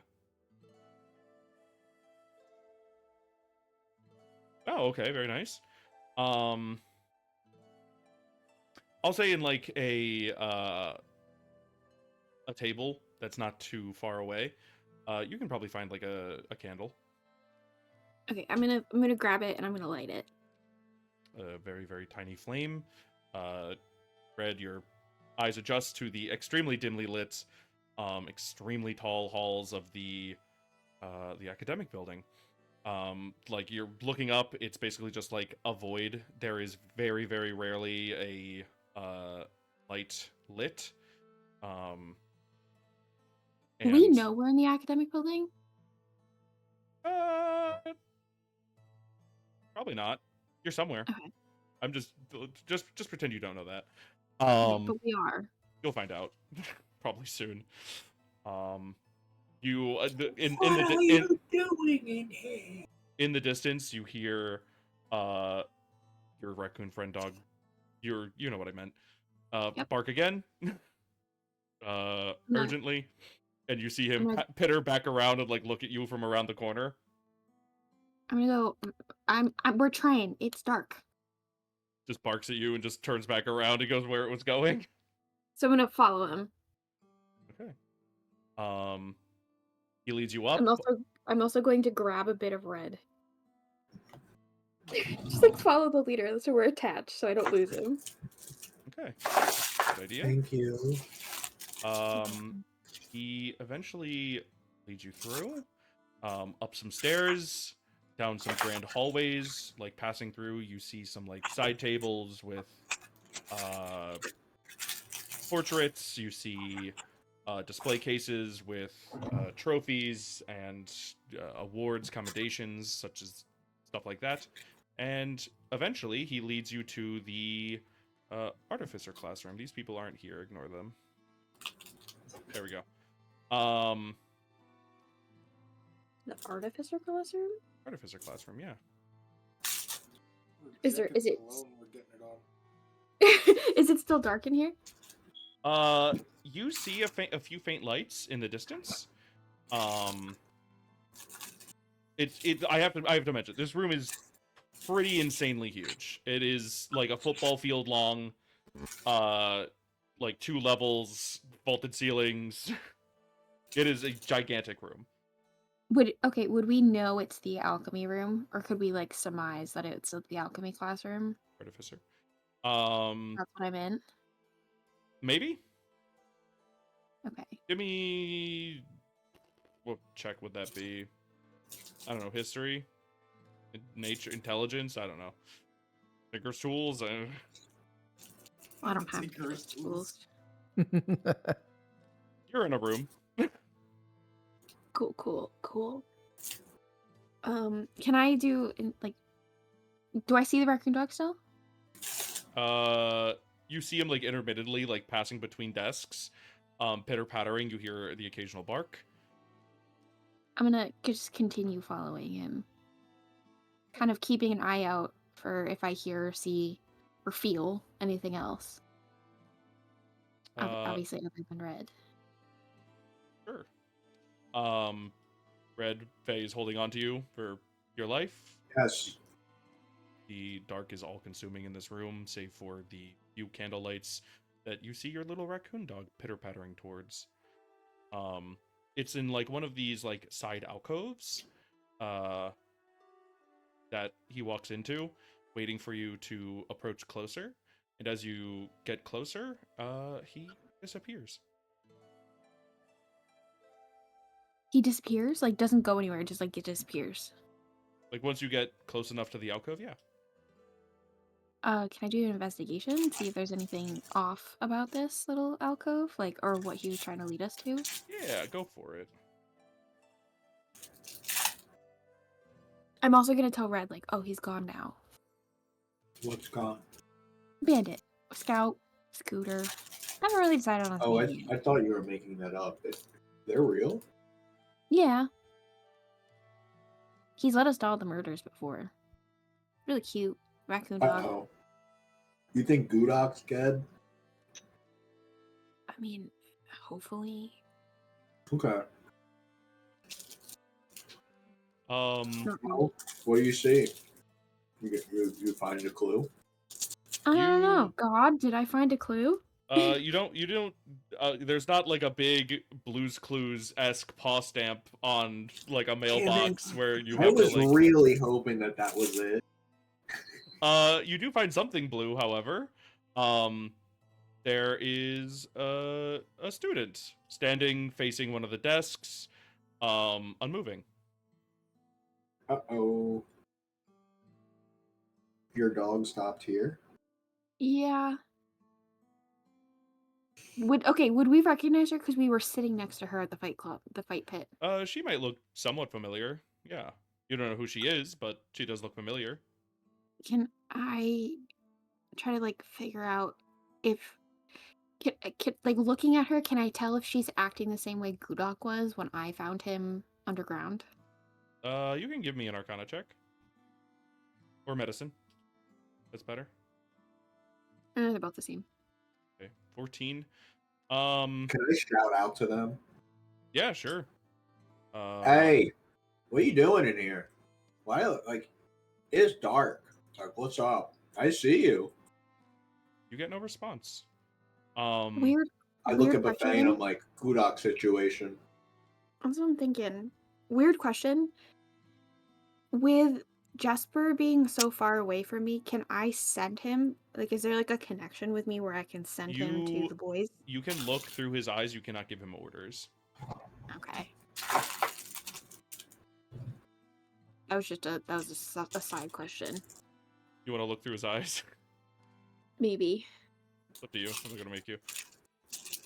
Speaker 3: Oh, okay, very nice. I'll say in like a table that's not too far away, you can probably find like a candle.
Speaker 1: Okay, I'm gonna grab it and I'm gonna light it.
Speaker 3: A very, very tiny flame. Red, your eyes adjust to the extremely dimly lit, extremely tall halls of the academic building. Like you're looking up, it's basically just like a void. There is very, very rarely a light lit.
Speaker 1: Do we
Speaker 3: And
Speaker 1: know we're in the academic building?
Speaker 3: probably not. You're somewhere.
Speaker 1: Okay.
Speaker 3: I'm just pretend you don't know that.
Speaker 1: Okay, but we are.
Speaker 3: You'll find out probably soon. You
Speaker 6: what are you doing in here?
Speaker 3: in the distance you hear your raccoon friend dog, you know what I meant,
Speaker 1: Yep.
Speaker 3: bark again,
Speaker 1: No.
Speaker 3: urgently, and you see him
Speaker 1: I'm gonna-
Speaker 3: pitter back around and like look at you from around the corner.
Speaker 1: I'm gonna go. We're trying. It's dark.
Speaker 3: Just barks at you and just turns back around and goes where it was going.
Speaker 1: So I'm gonna follow him.
Speaker 3: Okay. He leads you up.
Speaker 1: I'm also going to grab a bit of red. Just like follow the leader so we're attached so I don't lose him.
Speaker 3: Okay. Good idea.
Speaker 6: Thank you.
Speaker 3: He eventually leads you through, up some stairs, down some grand hallways. Like passing through, you see some like side tables with portraits. You see display cases with trophies and awards, commendations, such as stuff like that. And eventually, he leads you to the artificer classroom. These people aren't here. Ignore them. There we go.
Speaker 1: The artificer classroom?
Speaker 3: Artificer classroom, yeah.
Speaker 1: Is it
Speaker 4: Alone, we're getting it on.
Speaker 1: is it still dark in here?
Speaker 3: You see a few faint lights in the distance. I have to mention, this room is pretty insanely huge. It is like a football field long, like 2 levels, vaulted ceilings. It is a gigantic room.
Speaker 1: Would we know it's the alchemy room, or could we like surmise that it's the alchemy classroom?
Speaker 3: Artificer.
Speaker 1: That's what I meant.
Speaker 3: Maybe?
Speaker 1: Okay.
Speaker 3: Give me... What check would that be? I don't know, history? Nature, intelligence? I don't know. Tinker's tools?
Speaker 1: I don't have
Speaker 4: Tinker's
Speaker 1: tools.
Speaker 3: You're in a room.
Speaker 1: Cool. Can I do do I see the raccoon dog still?
Speaker 3: You see him like intermittently, like passing between desks, pitter-pattering. You hear the occasional bark.
Speaker 1: I'm gonna just continue following him. Kind of keeping an eye out for if I hear, see, or feel anything else. Obviously other than Red.
Speaker 3: Sure. Red, Fay is holding on to you for your life.
Speaker 6: Yes.
Speaker 3: The dark is all-consuming in this room, save for the few candle lights that you see your little raccoon dog pitter-pattering towards. It's in like one of these like side alcoves that he walks into, waiting for you to approach closer. And as you get closer, he disappears.
Speaker 1: He disappears? Like doesn't go anywhere, just like it disappears.
Speaker 3: Like once you get close enough to the alcove, yeah.
Speaker 1: Can I do an investigation? See if there's anything off about this little alcove? Like, or what he was trying to lead us to?
Speaker 3: Yeah, go for it.
Speaker 1: I'm also gonna tell Red, like, oh, he's gone now.
Speaker 6: What's gone?
Speaker 1: Bandit, scout, scooter. Never really decided on his
Speaker 6: Oh,
Speaker 1: name.
Speaker 6: I thought you were making that up. They're real?
Speaker 1: Yeah. He's let us do all the murders before. Really cute. Raccoon dog.
Speaker 6: Uh-oh. You think Gudok's dead?
Speaker 1: I mean, hopefully.
Speaker 6: Okay.
Speaker 3: Um,
Speaker 6: What do you see? You find a clue?
Speaker 1: I don't
Speaker 3: You-
Speaker 1: know. God, did I find a clue?
Speaker 3: you don't, there's not like a big Blue's Clues-esque paw stamp on like a mailbox where you
Speaker 6: I
Speaker 3: have to
Speaker 6: was
Speaker 3: like...
Speaker 6: really hoping that was it.
Speaker 3: You do find something blue, however. There is a student standing facing one of the desks, unmoving.
Speaker 6: Uh-oh. Your dog stopped here?
Speaker 1: Yeah. Would we recognize her because we were sitting next to her at the fight club, the fight pit?
Speaker 3: She might look somewhat familiar. Yeah. You don't know who she is, but she does look familiar.
Speaker 1: Can I try to like figure out if like looking at her, can I tell if she's acting the same way Gudok was when I found him underground?
Speaker 3: You can give me an Arcana check. Or medicine. That's better.
Speaker 1: They're both the same.
Speaker 3: Okay. 14.
Speaker 6: Can I shout out to them?
Speaker 3: Yeah, sure.
Speaker 6: Hey, what are you doing in here? Why, like, it's dark. Like, what's up? I see you.
Speaker 3: You get no response.
Speaker 1: Weird.
Speaker 6: I look
Speaker 1: Weird
Speaker 6: at Buffet and
Speaker 1: question.
Speaker 6: I'm like, Gudok situation.
Speaker 1: That's what I'm thinking. Weird question. With Jasper being so far away from me, can I send him? Like, is there like a connection with me where I can send him to
Speaker 3: You
Speaker 1: the boys?
Speaker 3: you can look through his eyes. You cannot give him orders.
Speaker 1: Okay. That was a side question.
Speaker 3: You want to look through his eyes?
Speaker 1: Maybe.
Speaker 3: It's up to you. I'm not gonna make you.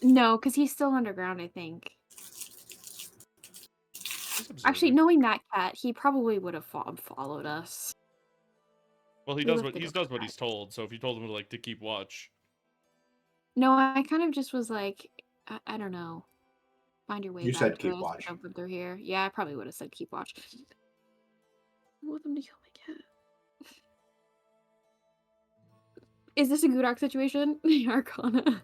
Speaker 1: No, because he's still underground, I think.
Speaker 3: He's
Speaker 1: Actually,
Speaker 3: observing.
Speaker 1: knowing that cat, he probably would have followed us.
Speaker 3: Well, he
Speaker 1: We
Speaker 3: does what
Speaker 1: lifted a cat.
Speaker 3: he's told. So if you told him to keep watch,
Speaker 1: No, I kind of just was like, I don't know. Find your way
Speaker 6: You
Speaker 1: back
Speaker 6: said
Speaker 1: to
Speaker 6: keep
Speaker 1: us.
Speaker 6: watch.
Speaker 1: Jump through here. Yeah, I probably would have said keep watch. I want them to kill my cat. Is this a Gudok situation? Arcana.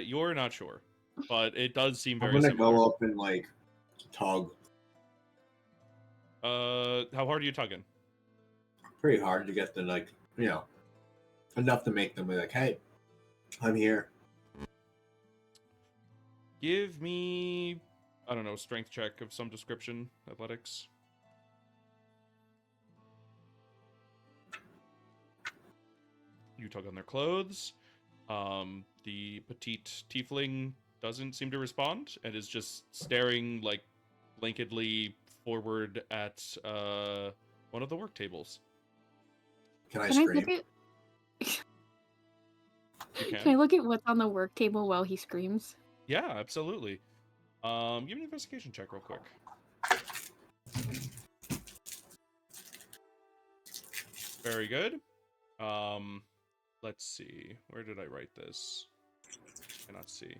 Speaker 3: you're not sure, but it does seem
Speaker 6: I'm
Speaker 3: very
Speaker 6: gonna
Speaker 3: similar.
Speaker 6: go up and like tug
Speaker 3: How hard are you tugging?
Speaker 6: pretty hard to get the enough to make them be like, hey, I'm here.
Speaker 3: Give me, I don't know, strength check of some description, athletics. You tug on their clothes. The petite tiefling doesn't seem to respond and is just staring like blankedly forward at one of the work tables.
Speaker 6: Can I
Speaker 1: Can I look
Speaker 6: scream?
Speaker 1: at
Speaker 3: You
Speaker 1: Can
Speaker 3: can.
Speaker 1: I look at what's on the work table while he screams?
Speaker 3: Yeah, absolutely. Give me an investigation check real quick. Very good. Let's see. Where did I write this? Cannot see.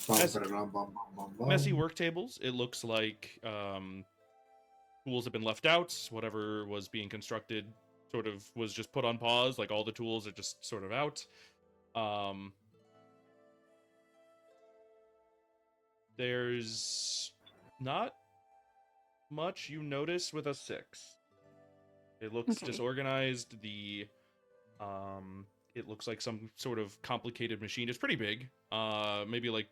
Speaker 3: Messy, messy work tables. It looks like tools have been left out. Whatever was being constructed sort of was just put on pause. Like all the tools are just sort of out. There's not much you notice with a 6. It looks
Speaker 1: Okay.
Speaker 3: disorganized. It looks like some sort of complicated machine. It's pretty big. Maybe like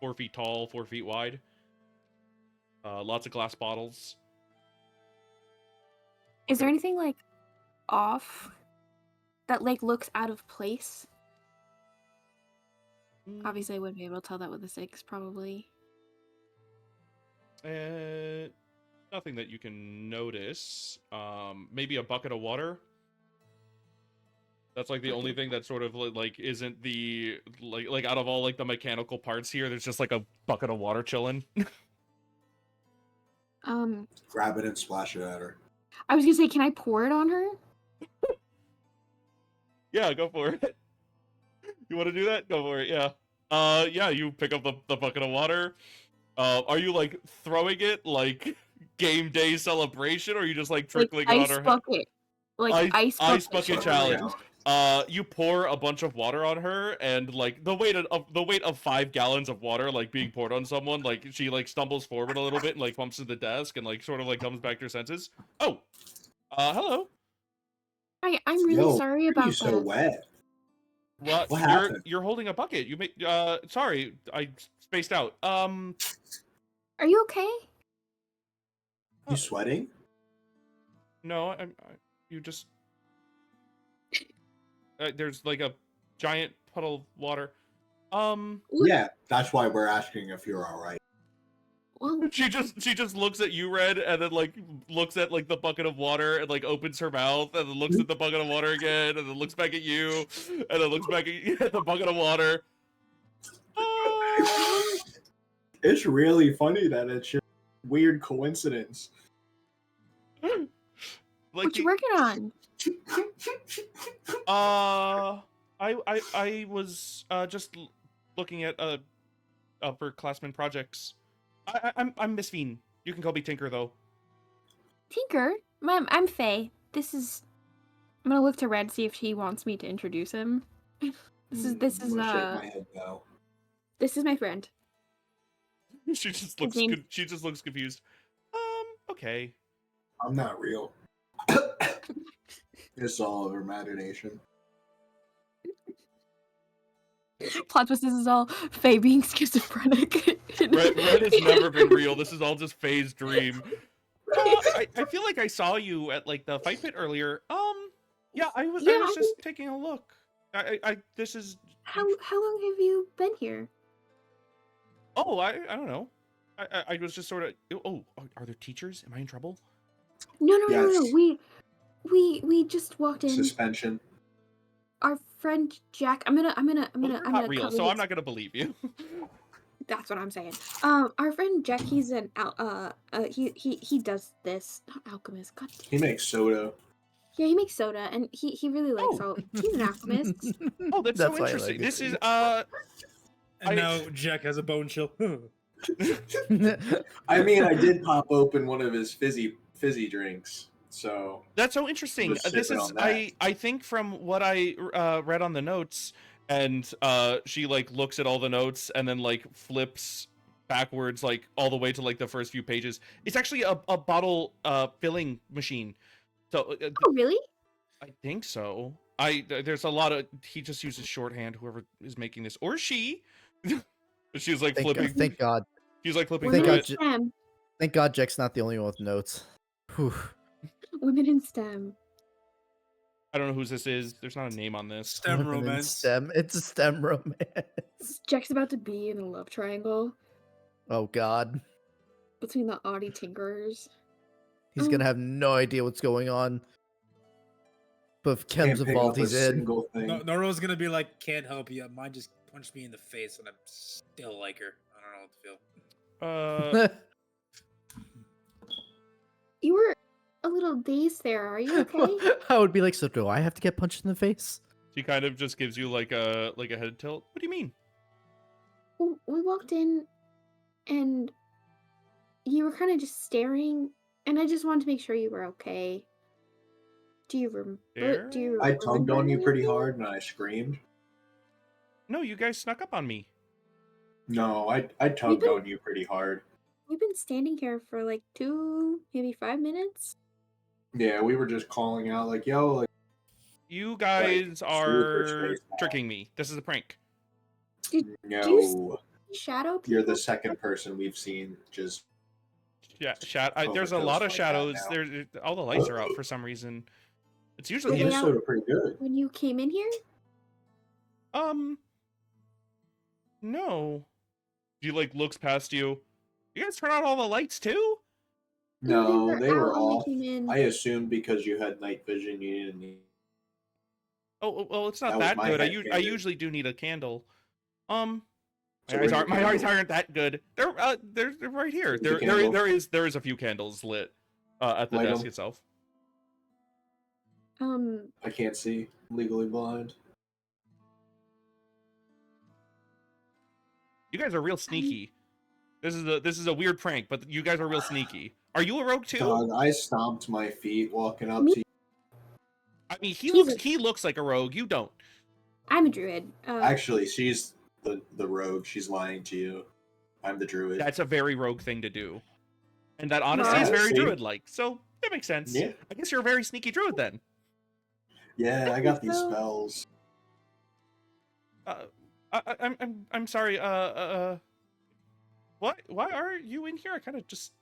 Speaker 3: 4 feet tall, 4 feet wide. Lots of glass bottles.
Speaker 1: Is there anything like off that like looks out of place? Obviously, I wouldn't be able to tell that with a 6, probably.
Speaker 3: Nothing that you can notice. Maybe a bucket of water. That's like the only thing that sort of like isn't the like out of all like the mechanical parts here. There's just like a bucket of water chilling.
Speaker 6: Grab it and splash it at her.
Speaker 1: I was gonna say, can I pour it on her?
Speaker 3: Yeah, go for it. You want to do that? Go for it. Yeah. Yeah. You pick up the bucket of water. Are you like throwing it like game day celebration, or are you just like
Speaker 1: Like
Speaker 3: trickling it on
Speaker 1: ice
Speaker 3: her head?
Speaker 1: bucket. Like ice
Speaker 3: Ice
Speaker 1: bucket
Speaker 3: bucket
Speaker 1: challenge.
Speaker 3: challenge. You pour a bunch of water on her, and like the weight of 5 gallons of water like being poured on someone, like she like stumbles forward a little bit and like bumps to the desk and like sort of like comes back to her senses. Oh, hello.
Speaker 1: Hi, I'm really
Speaker 6: Yo,
Speaker 1: sorry
Speaker 6: why are you
Speaker 1: about
Speaker 6: so
Speaker 1: that.
Speaker 6: wet?
Speaker 3: What?
Speaker 6: What happened?
Speaker 3: You're holding a bucket. You make. Sorry, I spaced out.
Speaker 1: Are you okay?
Speaker 6: You sweating?
Speaker 3: No, you just. There's like a giant puddle of water.
Speaker 1: What?
Speaker 6: Yeah, that's why we're asking if you're all right.
Speaker 1: Well,
Speaker 3: She just looks at you, Red, and then like looks at like the bucket of water and like opens her mouth and then looks at the bucket of water again and then looks back at you and then looks back at the bucket of water.
Speaker 6: It's really funny that it's just weird coincidence.
Speaker 3: Like
Speaker 1: what you working on?
Speaker 3: I was just looking at for classman projects. I'm Miss Fiend. You can call me Tinker though.
Speaker 1: Tinker? I'm Fay. I'm gonna look to Red, see if he wants me to introduce him. This
Speaker 6: I'm gonna shake my head no.
Speaker 1: This is my friend.
Speaker 3: She just
Speaker 1: His name's
Speaker 3: looks confused. Okay.
Speaker 6: I'm not real. It's all of imagination.
Speaker 1: Plot twist, this is all Faye being schizophrenic.
Speaker 3: Red has never been real. This is all just Faye's dream. I feel like I saw you at like the fight pit earlier. Yeah, I was
Speaker 1: Yeah,
Speaker 3: just taking a look. This is
Speaker 1: how long have you been here?
Speaker 3: oh, I don't know. I was just sort of oh, are there teachers? Am I in trouble?
Speaker 1: No.
Speaker 6: Yes.
Speaker 1: We just walked in.
Speaker 6: Suspension.
Speaker 1: Our friend Jack. I'm gonna
Speaker 3: Well, you're not real,
Speaker 1: cover
Speaker 3: so I'm
Speaker 1: his-
Speaker 3: not gonna believe you.
Speaker 1: That's what I'm saying. Our friend Jack. He's an he does this. Not alchemist. God damn.
Speaker 6: He makes soda.
Speaker 1: Yeah, he makes soda, and he really likes all. He's an alchemist.
Speaker 3: Oh, that's
Speaker 2: That's
Speaker 3: so
Speaker 2: why I
Speaker 3: interesting.
Speaker 2: like
Speaker 3: This
Speaker 2: it.
Speaker 3: is
Speaker 4: And now Jack has a bone chill.
Speaker 6: I mean, I did pop open one of his fizzy drinks, so
Speaker 3: that's so interesting.
Speaker 6: Just
Speaker 3: This
Speaker 6: sipping
Speaker 3: is
Speaker 6: on that.
Speaker 3: I think from what I read on the notes, and she like looks at all the notes and then like flips backwards like all the way to like the first few pages. It's actually a bottle filling machine. So
Speaker 1: Oh, really?
Speaker 3: I think so. There's a lot of he just uses shorthand. Whoever is making this or she, but she's like flipping.
Speaker 2: Thank God.
Speaker 3: She's like flipping
Speaker 1: Women
Speaker 3: through
Speaker 1: in
Speaker 3: it.
Speaker 1: STEM.
Speaker 2: Thank God Jack's not the only one with notes. Whew.
Speaker 1: Women in STEM.
Speaker 3: I don't know whose this is. There's not a name on this.
Speaker 4: STEM
Speaker 2: Women in
Speaker 4: romance.
Speaker 2: STEM. It's a STEM romance.
Speaker 1: Jack's about to be in a love triangle
Speaker 2: Oh God.
Speaker 1: between the Audie Tinkerers.
Speaker 2: He's gonna have no idea what's going on. But if
Speaker 6: can't
Speaker 2: Chem's
Speaker 6: pick
Speaker 2: involved,
Speaker 6: up a
Speaker 2: he's in.
Speaker 6: single thing.
Speaker 4: Norro's gonna be like, can't help you. Mine just punched me in the face, and I still like her. I don't know what to feel.
Speaker 1: You were a little dazed there. Are you okay?
Speaker 2: I would be like, so do I have to get punched in the face?
Speaker 3: She kind of just gives you like a head tilt. What do you mean?
Speaker 1: We walked in, and you were kind of just staring, and I just wanted to make sure you were okay. Do you remember? Do you?
Speaker 6: I tugged on you
Speaker 1: remember
Speaker 6: pretty
Speaker 1: anything?
Speaker 6: hard and I screamed.
Speaker 3: No, you guys snuck up on me.
Speaker 6: No, I tugged
Speaker 1: been-
Speaker 6: on you pretty hard.
Speaker 1: We've been standing here for like 2, maybe 5 minutes.
Speaker 6: Yeah, we were just calling out like, yo, like,
Speaker 3: You guys
Speaker 6: super
Speaker 3: are
Speaker 6: spaced out.
Speaker 3: tricking me. This is a prank.
Speaker 6: no,
Speaker 1: Shadow people.
Speaker 6: you're the second person we've seen just
Speaker 3: Yeah, there's a
Speaker 6: Overdose
Speaker 3: lot of
Speaker 6: like that
Speaker 3: shadows.
Speaker 6: now.
Speaker 3: There, all the lights are out for some reason. It's
Speaker 1: Were
Speaker 3: usually
Speaker 1: they
Speaker 6: this
Speaker 1: out
Speaker 6: soda pretty good.
Speaker 1: when you came in here?
Speaker 3: No. She like looks past you. You guys turn out all the lights too?
Speaker 6: No, they were
Speaker 1: out when we
Speaker 6: off.
Speaker 1: came in.
Speaker 6: I assumed because you had night vision, you didn't need.
Speaker 3: Oh, well, it's not
Speaker 6: That was
Speaker 3: that
Speaker 6: my
Speaker 3: good. I
Speaker 6: headcanon.
Speaker 3: usually do need a candle. My
Speaker 6: So
Speaker 3: eyes
Speaker 6: where's
Speaker 3: aren't
Speaker 6: your
Speaker 3: my eyes
Speaker 6: candle?
Speaker 3: aren't that good. They're right here.
Speaker 6: Where's your candle?
Speaker 3: There is a few candles lit at the
Speaker 6: Light
Speaker 3: desk
Speaker 6: 'em.
Speaker 3: itself.
Speaker 6: I can't see. I'm legally blind.
Speaker 3: You guys are real sneaky. This is a weird prank, but you guys are real sneaky. Are you a rogue too?
Speaker 6: Dog, I stomped my feet walking up
Speaker 1: Me-
Speaker 6: to you.
Speaker 3: I mean,
Speaker 1: He's
Speaker 3: he looks like a rogue. You don't.
Speaker 1: I'm a druid.
Speaker 6: Actually, she's the rogue. She's lying to you. I'm the druid.
Speaker 3: That's a very rogue thing to do, and that honestly is
Speaker 1: Yeah,
Speaker 3: very
Speaker 6: see?
Speaker 3: druid-like. So that makes sense.
Speaker 6: Yeah.
Speaker 3: I guess you're a very sneaky druid then.
Speaker 6: Yeah, I got these
Speaker 1: So-
Speaker 6: spells.
Speaker 3: I'm sorry. What? Why are you in here? I kind of just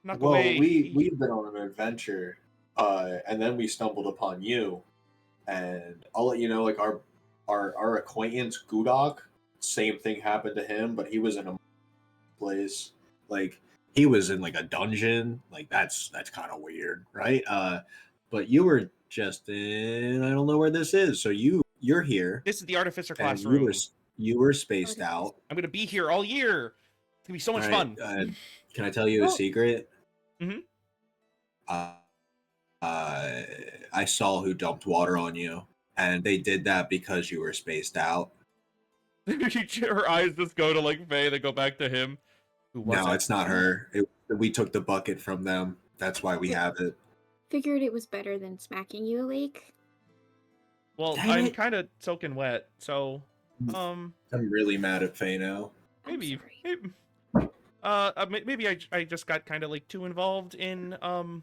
Speaker 3: snuck
Speaker 6: Well,
Speaker 3: away.
Speaker 6: we've been on an adventure, and then we stumbled upon you. And I'll let you know, like our acquaintance Gudok, same thing happened to him, but he was in a place like he was in like a dungeon. Like that's kind of weird, right? But you were just in I don't know where this is. So you're here,
Speaker 3: This is the artificer
Speaker 6: and
Speaker 3: classroom.
Speaker 6: you were spaced out.
Speaker 3: I'm gonna be here all year. It's gonna be so much
Speaker 6: Alright,
Speaker 3: fun.
Speaker 6: Can I tell you a
Speaker 1: Well-
Speaker 6: secret?
Speaker 3: Mhm.
Speaker 6: I saw who dumped water on you, and they did that because you were spaced out.
Speaker 3: Her eyes just go to like Faye, they go back to him. Who was
Speaker 6: No,
Speaker 3: it?
Speaker 6: it's not her. We took the bucket from them. That's why we have it.
Speaker 1: Figured it was better than smacking you awake.
Speaker 3: Well,
Speaker 6: Dang
Speaker 3: I'm
Speaker 6: it.
Speaker 3: kind of soaking wet, so
Speaker 6: I'm really mad at Faye now.
Speaker 1: I'm
Speaker 3: maybe,
Speaker 1: sorry.
Speaker 3: maybe I just got kind of like too involved in
Speaker 6: No,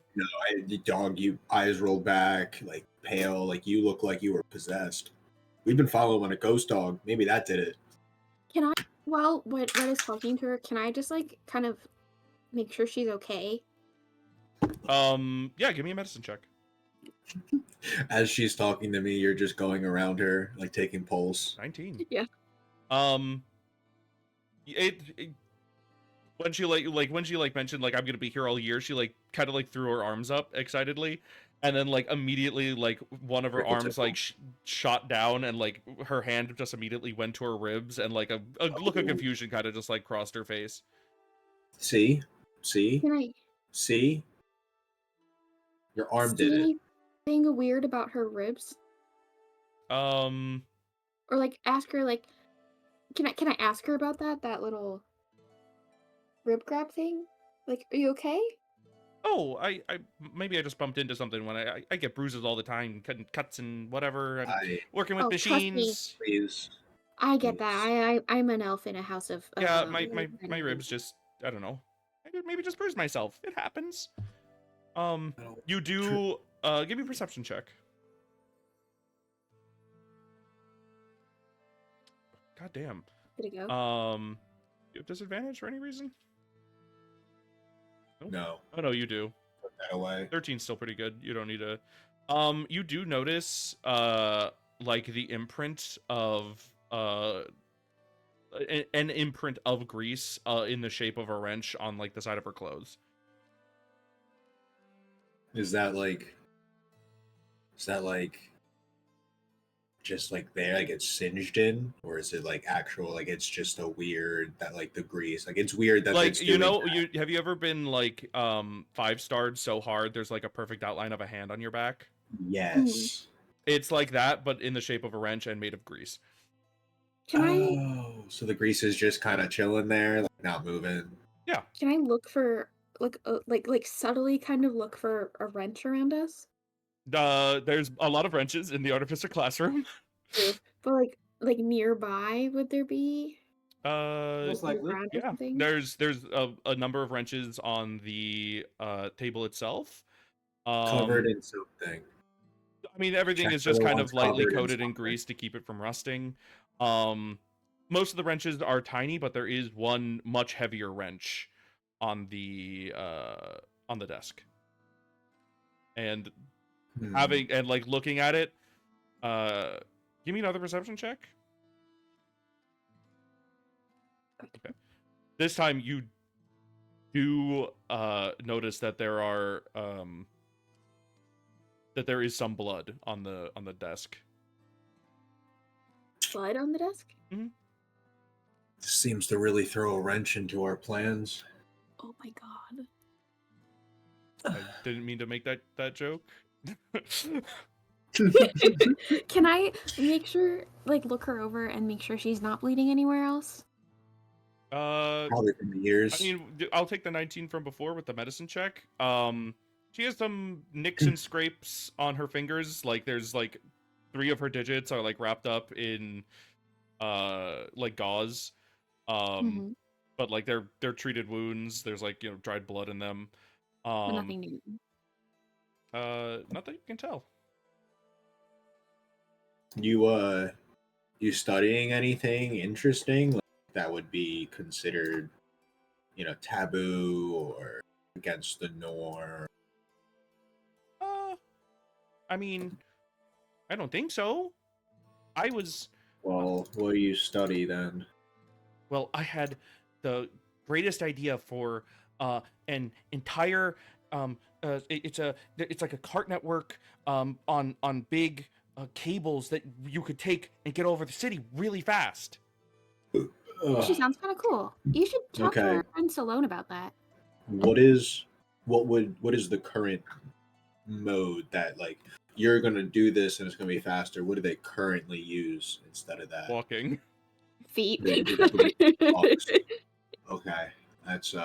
Speaker 6: you eyes rolled back, like pale, like you look like you were possessed. We've been following a ghost dog. Maybe that did it.
Speaker 1: Can I, while Red is talking to her, can I just like kind of make sure she's okay?
Speaker 3: Yeah, give me a medicine check.
Speaker 6: As she's talking to me, you're just going around her, like taking pulse.
Speaker 3: 19.
Speaker 1: Yeah.
Speaker 3: It when she mentioned like I'm gonna be here all year, she like kind of like threw her arms up excitedly, and then like immediately like one of her arms like shot down, and like her hand just immediately went to her ribs, and like a look of confusion kind of just like crossed her face.
Speaker 6: See?
Speaker 1: Can I
Speaker 6: See? Your arm did it.
Speaker 1: see anything weird about her ribs?
Speaker 3: Um.
Speaker 1: Or like ask her like, can I ask her about that little rib grab thing? Like, are you okay?
Speaker 3: Oh, I maybe I just bumped into something when I get bruises all the time, cutting cuts and whatever. And working with
Speaker 1: Oh, trust me.
Speaker 3: machines.
Speaker 6: Please.
Speaker 1: I get that. I'm an elf in a house of
Speaker 3: Yeah, my
Speaker 1: animals.
Speaker 3: ribs just, I don't know. I maybe just bruised myself. It happens. You do give me a perception check. God damn.
Speaker 1: Did it go?
Speaker 3: You have disadvantage for any reason? Nope.
Speaker 6: No.
Speaker 3: Oh no, you do.
Speaker 6: Put that away.
Speaker 3: 13's still pretty good. You don't need to. You do notice like the imprint of an imprint of grease in the shape of a wrench on like the side of her clothes.
Speaker 6: Is that like just like there, like it's singed in, or is it like actual, like it's just a weird that like the grease, like it's weird that
Speaker 3: Like
Speaker 6: it's
Speaker 3: you
Speaker 6: doing
Speaker 3: know,
Speaker 6: that.
Speaker 3: have you ever been like 5-starred so hard there's like a perfect outline of a hand on your back?
Speaker 6: Yes.
Speaker 3: It's like that, but in the shape of a wrench and made of grease.
Speaker 1: Can
Speaker 6: Oh, so the grease is just kind of chilling there, like not moving.
Speaker 1: I look for like subtly kind of look for a wrench around us?
Speaker 3: There's a lot of wrenches in the artificer classroom.
Speaker 1: True. But like nearby, would there be
Speaker 4: Most
Speaker 1: like
Speaker 4: likely.
Speaker 1: around or
Speaker 3: Yeah,
Speaker 1: something?
Speaker 3: there's a number of wrenches on the table itself.
Speaker 6: Covered in something.
Speaker 3: I mean, everything
Speaker 6: Check
Speaker 3: is
Speaker 6: for
Speaker 3: just
Speaker 6: the
Speaker 3: kind
Speaker 6: ones
Speaker 3: of lightly
Speaker 6: covered in
Speaker 3: coated in
Speaker 6: something.
Speaker 3: grease to keep it from rusting. Most of the wrenches are tiny, but there is one much heavier wrench on the desk. And having and like looking at it, give me another perception check. Okay. This time you do notice that there are that there is some blood on the desk.
Speaker 1: Blood on the desk?
Speaker 6: Seems to really throw a wrench into our plans.
Speaker 1: Oh my god.
Speaker 3: I didn't mean to make that joke.
Speaker 1: Can I make sure, like, look her over and make sure she's not bleeding anywhere else?
Speaker 6: Probably from the ears.
Speaker 3: I mean, I'll take the 19 from before with the medicine check. She has some nicks and scrapes on her fingers. Like, there's like 3 of her digits are like wrapped up in like gauze. But like they're treated wounds. There's like, you know, dried blood in them.
Speaker 1: But nothing new.
Speaker 3: Not that you can tell.
Speaker 6: You studying anything interesting like, that would be considered, you know, taboo or against the norm?
Speaker 3: I mean, I don't think so. I was
Speaker 6: Well, what do you study then?
Speaker 3: Well, I had the greatest idea for an entire it's like a cart network on big cables that you could take and get over the city really fast.
Speaker 1: She sounds kind of cool. You should talk to
Speaker 6: Okay.
Speaker 1: our friend Salone about that.
Speaker 6: What is the current mode that like you're gonna do this and it's gonna be faster? What do they currently use instead of that?
Speaker 3: Walking.
Speaker 1: Feet.
Speaker 6: They just walks. Okay, that's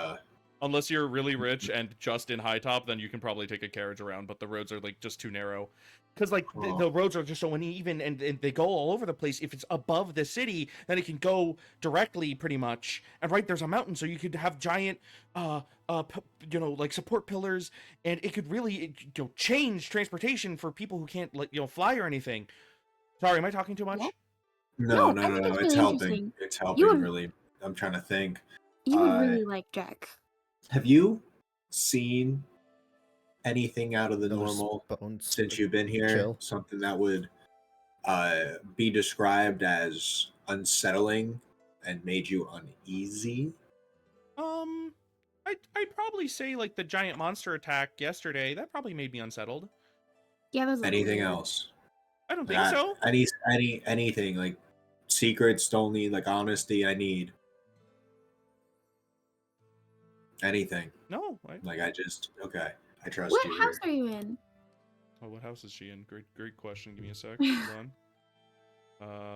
Speaker 3: Unless you're really rich and just in high top, then you can probably take a carriage around, but the roads are like just too narrow. Because like the roads are just so uneven and they go all over the place. If it's above the city, then it can go directly pretty much. And right there's a mountain, so you could have giant you know, like support pillars, and it could really, you know, change transportation for people who can't, like, you know, fly or anything. Sorry, am I talking too much?
Speaker 1: What?
Speaker 6: No,
Speaker 1: No,
Speaker 6: no,
Speaker 1: I
Speaker 6: no,
Speaker 1: think
Speaker 6: no.
Speaker 1: it's
Speaker 6: It's
Speaker 1: really
Speaker 6: helping.
Speaker 1: interesting.
Speaker 6: It's
Speaker 1: You
Speaker 6: helping
Speaker 1: would
Speaker 6: really. I'm trying to think.
Speaker 1: you would
Speaker 6: Uh,
Speaker 1: really like Jack.
Speaker 6: have you seen anything out of the
Speaker 2: Those
Speaker 6: normal
Speaker 2: bones
Speaker 6: since you've been here?
Speaker 2: chill.
Speaker 6: Something that would be described as unsettling and made you uneasy?
Speaker 3: I'd probably say like the giant monster attack yesterday. That probably made me unsettled.
Speaker 1: Yeah, that was a little
Speaker 6: Anything
Speaker 1: weird.
Speaker 6: else?
Speaker 3: I don't think
Speaker 6: That
Speaker 3: so.
Speaker 6: anything like secrets don't need like honesty. I need anything.
Speaker 3: No.
Speaker 6: Like I just okay. I trust
Speaker 1: What
Speaker 6: you
Speaker 1: house
Speaker 6: here.
Speaker 1: are you in?
Speaker 3: Oh, what house is she in? Great question. Give me a sec. Hold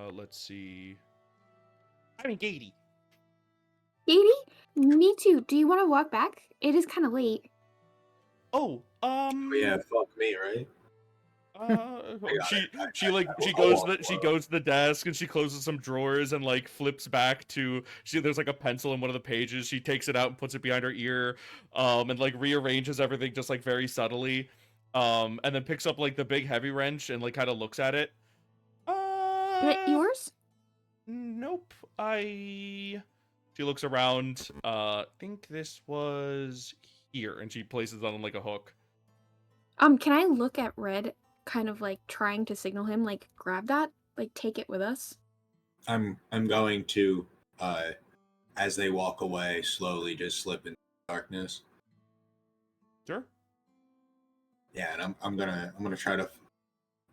Speaker 3: on. Let's see. I'm in Katie.
Speaker 1: Katie? Me too. Do you want to walk back? It is kind of late.
Speaker 3: Oh,
Speaker 6: Oh, yeah, fuck me, right? got
Speaker 3: she
Speaker 6: it.
Speaker 3: she
Speaker 6: I'll
Speaker 3: goes
Speaker 6: walk
Speaker 3: she
Speaker 6: slow.
Speaker 3: goes to the desk and she closes some drawers and like flips back to there's like a pencil in one of the pages. She takes it out and puts it behind her ear, and like rearranges everything just like very subtly, and then picks up like the big heavy wrench and like kind of looks at it.
Speaker 1: Is it yours?
Speaker 3: Nope. She looks around. Think this was here, and she places it on like a hook.
Speaker 1: Can I look at Red, kind of like trying to signal him, like grab that, like take it with us?
Speaker 6: I'm going to as they walk away slowly just slip into darkness.
Speaker 3: Sure.
Speaker 6: Yeah, and I'm gonna try to.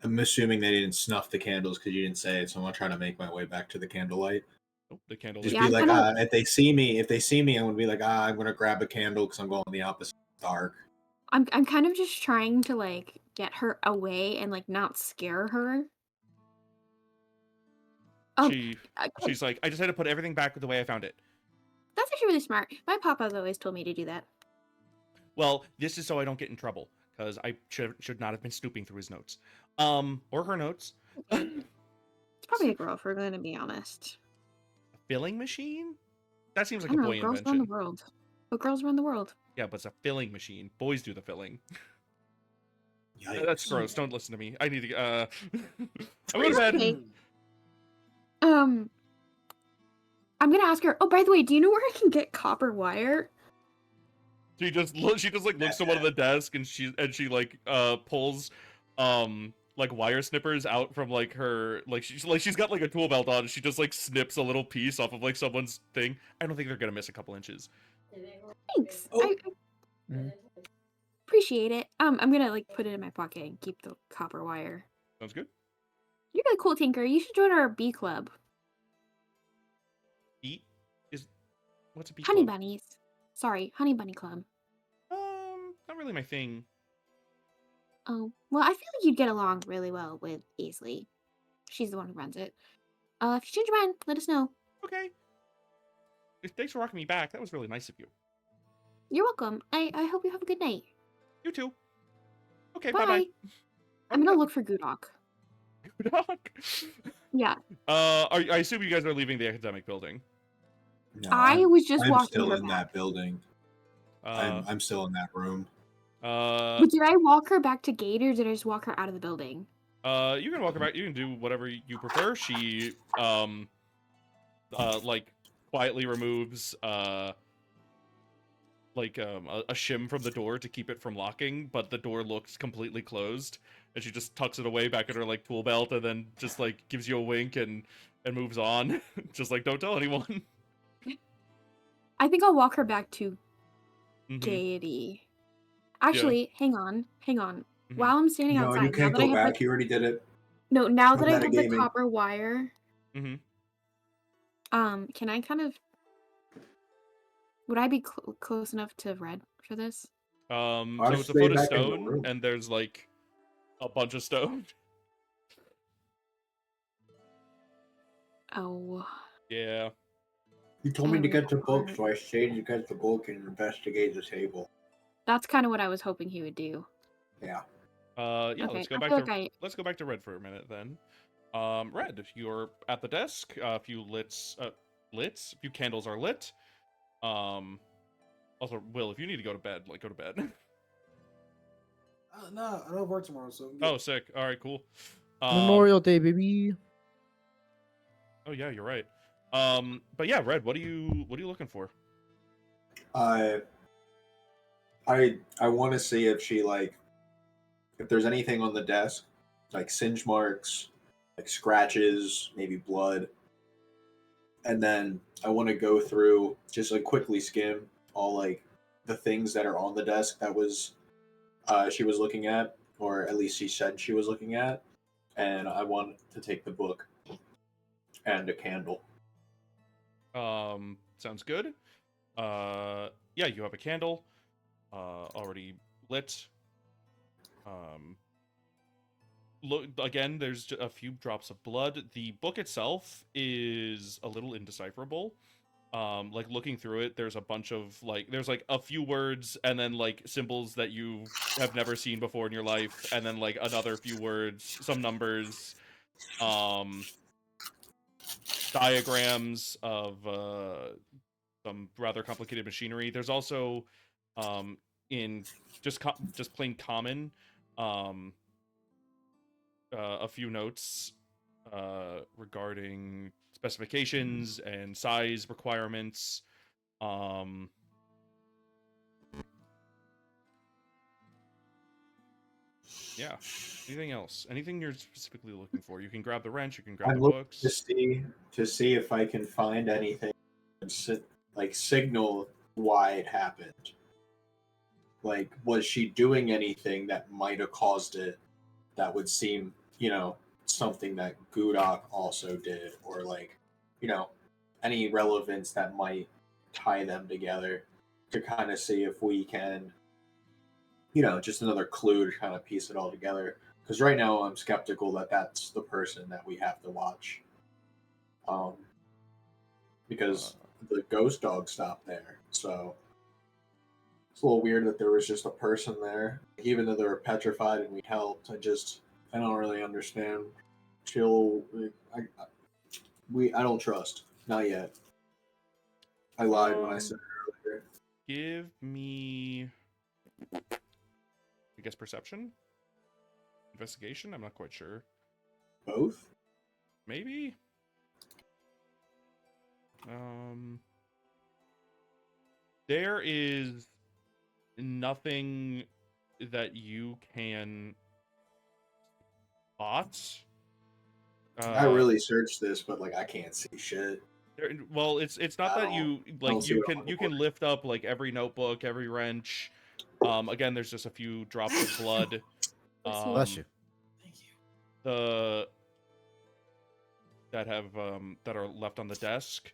Speaker 6: I'm assuming they didn't snuff the candles because you didn't say it, so I'm gonna try to make my way back to the candlelight.
Speaker 3: Oh, the candle.
Speaker 6: Just
Speaker 1: Yeah,
Speaker 6: be
Speaker 1: I'm
Speaker 6: like,
Speaker 1: kind of.
Speaker 6: if they see me, I'm gonna be like, I'm gonna grab a candle because I'm going the opposite dark.
Speaker 1: I'm kind of just trying to like get her away and like not scare her. Um,
Speaker 3: She
Speaker 1: uh,
Speaker 3: she's like, I just had to put everything back the way I found it.
Speaker 1: that's actually really smart. My papa's always told me to do that.
Speaker 3: Well, this is so I don't get in trouble because I should not have been snooping through his notes, or her notes.
Speaker 1: It's probably a girl, if we're going to be honest.
Speaker 3: A filling machine? That seems
Speaker 1: I
Speaker 3: like a
Speaker 1: don't know.
Speaker 3: boy
Speaker 1: Girls run the
Speaker 3: invention.
Speaker 1: world. But girls run the world.
Speaker 3: Yeah, but it's a filling machine. Boys do the filling.
Speaker 6: Yikes.
Speaker 3: That's gross. Don't listen to me. I need to. I'm going to bed.
Speaker 1: Okay. I'm gonna ask her. Oh, by the way, do you know where I can get copper wire?
Speaker 3: She just like looks to one of the desk and she like pulls like wire snippers out from like her she's got like a tool belt on and she just like snips a little piece off of like someone's thing. I don't think they're gonna miss a couple inches.
Speaker 1: Thanks.
Speaker 6: Oh.
Speaker 1: I appreciate it. I'm gonna like put it in my pocket and keep the copper wire.
Speaker 3: Sounds good.
Speaker 1: You're really cool, Tinker. You should join our bee club.
Speaker 3: Eat is what's a bee
Speaker 1: Honey
Speaker 3: club?
Speaker 1: bunnies. Sorry, honey bunny club.
Speaker 3: Not really my thing.
Speaker 1: Oh, well, I feel like you'd get along really well with Aisley. She's the one who runs it. If you change your mind, let us know.
Speaker 3: Okay. Thanks for rocking me back. That was really nice of you.
Speaker 1: You're welcome. I hope you have a good night.
Speaker 3: You too. Okay,
Speaker 1: Bye.
Speaker 3: bye.
Speaker 1: I'm gonna look for Gudok.
Speaker 3: Doc.
Speaker 1: Yeah.
Speaker 3: I assume you guys are leaving the academic building.
Speaker 6: No,
Speaker 1: I was just
Speaker 6: I'm
Speaker 1: walking
Speaker 6: still
Speaker 1: her
Speaker 6: in
Speaker 1: back.
Speaker 6: that building.
Speaker 3: Uh,
Speaker 6: I'm still in that room.
Speaker 1: But did I walk her back to gate or did I just walk her out of the building?
Speaker 3: You can walk her back. You can do whatever you prefer. She, like quietly removes, like a shim from the door to keep it from locking, but the door looks completely closed, and she just tucks it away back in her like tool belt, and then just like gives you a wink and moves on, just like don't tell anyone.
Speaker 1: I think I'll walk her back to
Speaker 3: Mhm,
Speaker 1: Gaiety. Actually, hang on.
Speaker 3: mhm.
Speaker 1: While I'm standing
Speaker 6: No, you
Speaker 1: outside, now
Speaker 6: can't
Speaker 1: that I
Speaker 6: go
Speaker 1: have
Speaker 6: back. You already did it.
Speaker 1: now that I have the
Speaker 6: Metagaming.
Speaker 1: copper wire,
Speaker 3: Mhm.
Speaker 1: can I kind of would I be close enough to Red for this?
Speaker 3: So
Speaker 6: I'll
Speaker 3: it's a
Speaker 6: stay
Speaker 3: foot of
Speaker 6: back in the
Speaker 3: stone,
Speaker 6: room.
Speaker 3: and there's like a bunch of stone.
Speaker 1: Oh,
Speaker 3: Yeah.
Speaker 6: You told me to get the book,
Speaker 1: Hard.
Speaker 6: so I stayed to get the book and investigate the table.
Speaker 1: That's kind of what I was hoping he would do.
Speaker 6: Yeah.
Speaker 3: Yeah.
Speaker 1: Okay,
Speaker 3: Let's go
Speaker 1: I
Speaker 3: back
Speaker 1: feel
Speaker 3: to
Speaker 1: like
Speaker 3: let's go back to Red for a minute then. Red, you're at the desk. A few a few candles are lit. Also, Will, if you need to go to bed, like go to bed.
Speaker 4: No, I don't work tomorrow, so I'm good.
Speaker 3: Oh, sick. All right, cool. Um,
Speaker 2: Memorial Day, baby.
Speaker 3: oh yeah, you're right. But yeah, Red, what are you looking for?
Speaker 6: I I want to see if she if there's anything on the desk, like singe marks, like scratches, maybe blood, and then I want to go through just like quickly skim all like the things that are on the desk that was she was looking at, or at least she said she was looking at, and I want to take the book and a candle.
Speaker 3: Sounds good. Yeah, you have a candle, already lit. Um, look again. There's a few drops of blood. The book itself is a little indecipherable. Like looking through it, there's a bunch of there's like a few words and then like symbols that you have never seen before in your life, and then like another few words, some numbers, um, diagrams of some rather complicated machinery. There's also in just plain common um a few notes regarding specifications and size requirements. Um, yeah. Anything else? Anything you're specifically looking for? You can grab the wrench. You can grab
Speaker 6: I'm
Speaker 3: the
Speaker 6: looking
Speaker 3: books.
Speaker 6: to see if I can find anything like signal why it happened. Like, was she doing anything that might have caused it? That would seem, something that Gudok also did, or like, you know, any relevance that might tie them together to kind of see if we can, just another clue to kind of piece it all together. Because right now I'm skeptical that that's the person that we have to watch. Um,
Speaker 3: Uh,
Speaker 6: because the ghost dog stopped there. So it's a little weird that there was just a person there, even though they were petrified and we helped. I don't really understand. Chill, I don't trust. Not yet. I lied when I said
Speaker 3: um,
Speaker 6: it earlier.
Speaker 3: give me, I guess, perception, investigation. I'm not quite sure.
Speaker 6: Both.
Speaker 3: Maybe. Um, there is nothing that you can spot.
Speaker 6: I
Speaker 3: Uh,
Speaker 6: really searched this, but like I can't see shit
Speaker 3: well, it's not
Speaker 6: at
Speaker 3: that
Speaker 6: all.
Speaker 3: you
Speaker 6: I don't
Speaker 3: like
Speaker 6: see
Speaker 3: you
Speaker 6: what I'm
Speaker 3: can
Speaker 6: looking for.
Speaker 3: lift up like every notebook, every wrench. Again, there's just a few drops of blood.
Speaker 1: Bless you.
Speaker 2: Bless
Speaker 3: Um,
Speaker 2: you.
Speaker 4: Thank you.
Speaker 3: the that have that are left on the desk.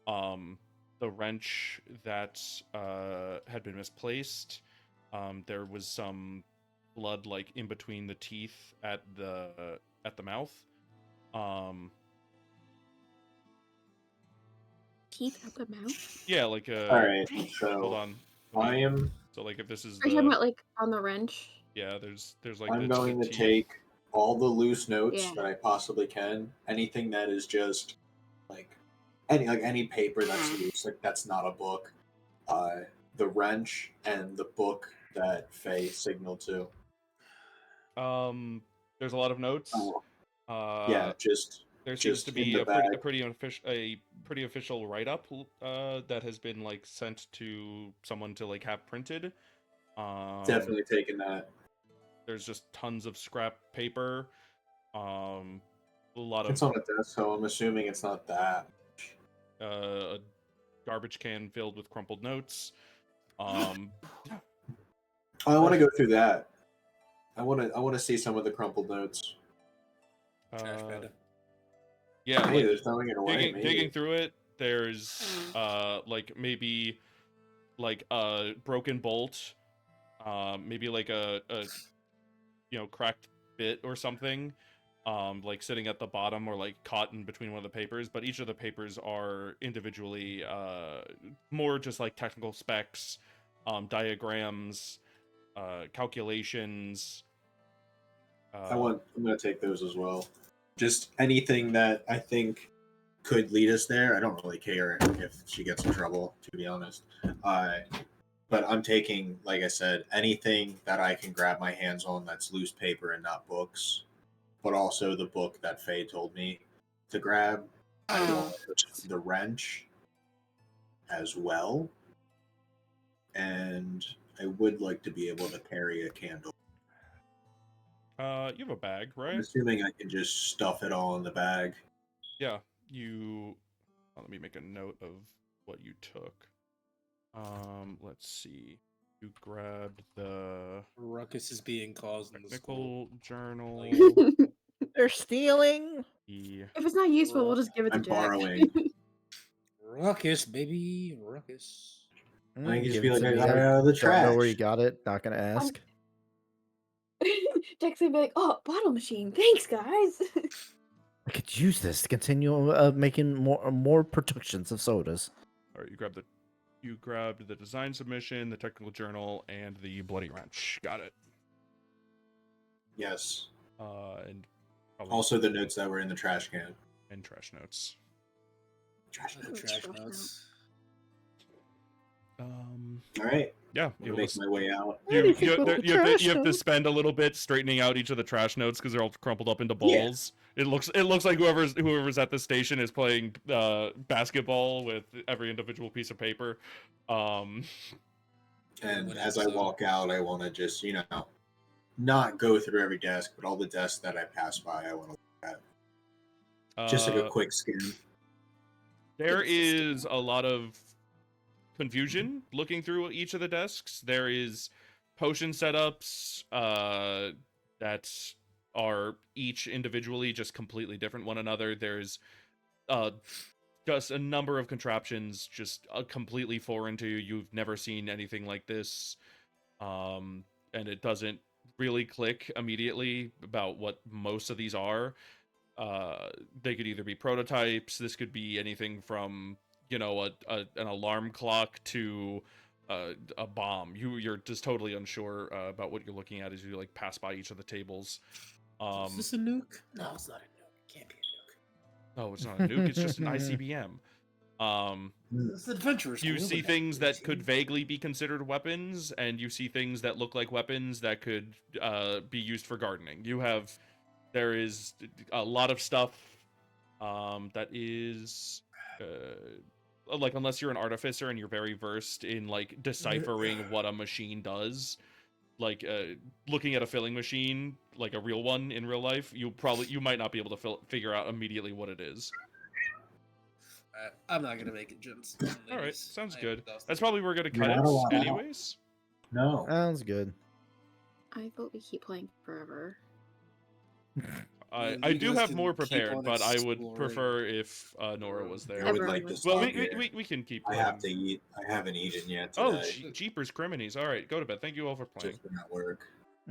Speaker 3: Um, the wrench that had been misplaced. There was some blood like in between the teeth at the mouth. Um,
Speaker 1: Teeth at the mouth?
Speaker 3: yeah, like
Speaker 6: All right,
Speaker 3: hold
Speaker 6: so
Speaker 3: on. Let
Speaker 6: I
Speaker 3: me.
Speaker 6: am
Speaker 3: So like if this is
Speaker 1: Are you talking
Speaker 3: the
Speaker 1: about like on the wrench?
Speaker 3: yeah, there's like
Speaker 6: I'm
Speaker 3: the
Speaker 6: going to
Speaker 3: teeth.
Speaker 6: take all the loose notes
Speaker 1: Yeah.
Speaker 6: that I possibly can. Anything that is just like any paper that's loose, like that's not a book. Uh, the wrench and the book that Faye signaled to.
Speaker 3: Um, there's a lot of notes.
Speaker 6: Oh,
Speaker 3: Uh,
Speaker 6: yeah, just
Speaker 3: there seems to
Speaker 6: just in
Speaker 3: be
Speaker 6: the bag.
Speaker 3: a pretty official write up that has been like sent to someone to like have printed. Um,
Speaker 6: Definitely taking that.
Speaker 3: there's just tons of scrap paper. Um, a lot of
Speaker 6: It's on a desk, so I'm assuming it's not that.
Speaker 3: a garbage can filled with crumpled notes. Um,
Speaker 6: Oh, I want to
Speaker 3: Arth-
Speaker 6: go through that. I want to see some of the crumpled notes.
Speaker 4: Trash
Speaker 3: uh,
Speaker 4: panda.
Speaker 3: yeah,
Speaker 6: Maybe
Speaker 3: like
Speaker 6: they're throwing it away.
Speaker 3: digging
Speaker 6: Maybe.
Speaker 3: through it. There's like maybe like a broken bolt, maybe like a cracked bit or something, like sitting at the bottom or like caught in between one of the papers. But each of the papers are individually more just like technical specs, diagrams, calculations. Uh,
Speaker 6: I'm gonna take those as well. Just anything that I think could lead us there. I don't really care if she gets in trouble, to be honest. Uh, but I'm taking, like I said, anything that I can grab my hands on that's loose paper and not books. but also the book that Faye told me to grab. I
Speaker 1: Oh.
Speaker 6: want the wrench as well, and I would like to be able to carry a candle.
Speaker 3: You have a bag,
Speaker 6: I'm
Speaker 3: right?
Speaker 6: assuming I can just stuff it all in the bag.
Speaker 3: Yeah, you. Let me make a note of what you took. Let's see. You grabbed the
Speaker 4: Ruckus is being caused in the school.
Speaker 3: technical journal.
Speaker 2: They're stealing.
Speaker 3: The
Speaker 1: If it's not useful, we'll just give it to
Speaker 6: I'm
Speaker 1: Jack.
Speaker 6: borrowing.
Speaker 4: Ruckus, baby, ruckus.
Speaker 6: I can just
Speaker 2: Give
Speaker 6: be
Speaker 2: it
Speaker 6: like,
Speaker 2: to
Speaker 6: I
Speaker 2: me.
Speaker 6: got it out of the
Speaker 2: Don't know where you
Speaker 6: trash.
Speaker 2: got it. Not gonna ask.
Speaker 1: Jack's gonna be like, "Oh, bottle machine. Thanks, guys."
Speaker 2: I could use this to continue making more productions of sodas.
Speaker 3: all right, you grabbed the design submission, the technical journal, and the bloody wrench. Got it.
Speaker 6: Yes.
Speaker 3: And probably
Speaker 6: Also the notes that were in the trash can.
Speaker 3: and trash notes.
Speaker 6: Trash
Speaker 4: The
Speaker 6: notes.
Speaker 4: trash
Speaker 1: Trash
Speaker 4: notes.
Speaker 6: All right.
Speaker 3: Yeah,
Speaker 6: I'm gonna make my way out.
Speaker 2: Where do you think with the trash
Speaker 3: you have to
Speaker 2: notes?
Speaker 3: spend a little bit straightening out each of the trash notes because they're all crumpled up into
Speaker 6: Yeah.
Speaker 3: balls. It looks like whoever's at the station is playing basketball with every individual piece of paper.
Speaker 6: And
Speaker 4: One
Speaker 6: as I
Speaker 4: episode.
Speaker 6: walk out, I want to just, not go through every desk, but all the desks that I pass by, I want to look at. Just like a quick scan.
Speaker 3: There is a lot of confusion looking through each of the desks. There is potion setups that are each individually just completely different one another. There's just a number of contraptions just completely foreign to you. You've never seen anything like this, and it doesn't really click immediately about what most of these are. They could either be prototypes. This could be anything from an alarm clock to a bomb. You're just totally unsure about what you're looking at as you like pass by each of the tables.
Speaker 4: Is this a nuke? No, it's not a nuke. It can't be a nuke.
Speaker 3: Oh, it's not a nuke. It's just an ICBM.
Speaker 4: It's an adventurous.
Speaker 3: You see things that could vaguely be considered weapons, and you see things that look like weapons that could be used for gardening. There is a lot of stuff that is like, unless you're an artificer and you're very versed in like deciphering what a machine does, like looking at a filling machine, like a real one in real life, you might not be able to figure out immediately what it is.
Speaker 4: I'm not gonna make it, gents.
Speaker 3: All right, sounds
Speaker 4: I am
Speaker 3: good.
Speaker 4: exhausted.
Speaker 3: That's probably where we're gonna cut
Speaker 6: You're not
Speaker 3: it,
Speaker 6: allowed.
Speaker 3: anyways.
Speaker 6: No.
Speaker 2: Sounds good.
Speaker 1: I vote we keep playing forever.
Speaker 3: I
Speaker 4: you
Speaker 3: do
Speaker 4: guys
Speaker 3: have
Speaker 4: can
Speaker 3: more
Speaker 4: keep
Speaker 3: prepared,
Speaker 4: on
Speaker 3: but I would
Speaker 4: exploring.
Speaker 3: prefer if Norro was there.
Speaker 6: I would
Speaker 1: Everyone
Speaker 6: like to
Speaker 1: was
Speaker 3: Well,
Speaker 6: stop here.
Speaker 3: we can keep
Speaker 6: I
Speaker 3: playing.
Speaker 6: have to eat. I haven't eaten yet
Speaker 3: Oh,
Speaker 6: today.
Speaker 3: Jeepers Criminies. All right, go to bed. Thank you all for playing.
Speaker 6: Just been at work.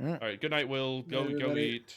Speaker 3: All right, good night, Will. Go
Speaker 4: Everybody.
Speaker 3: eat.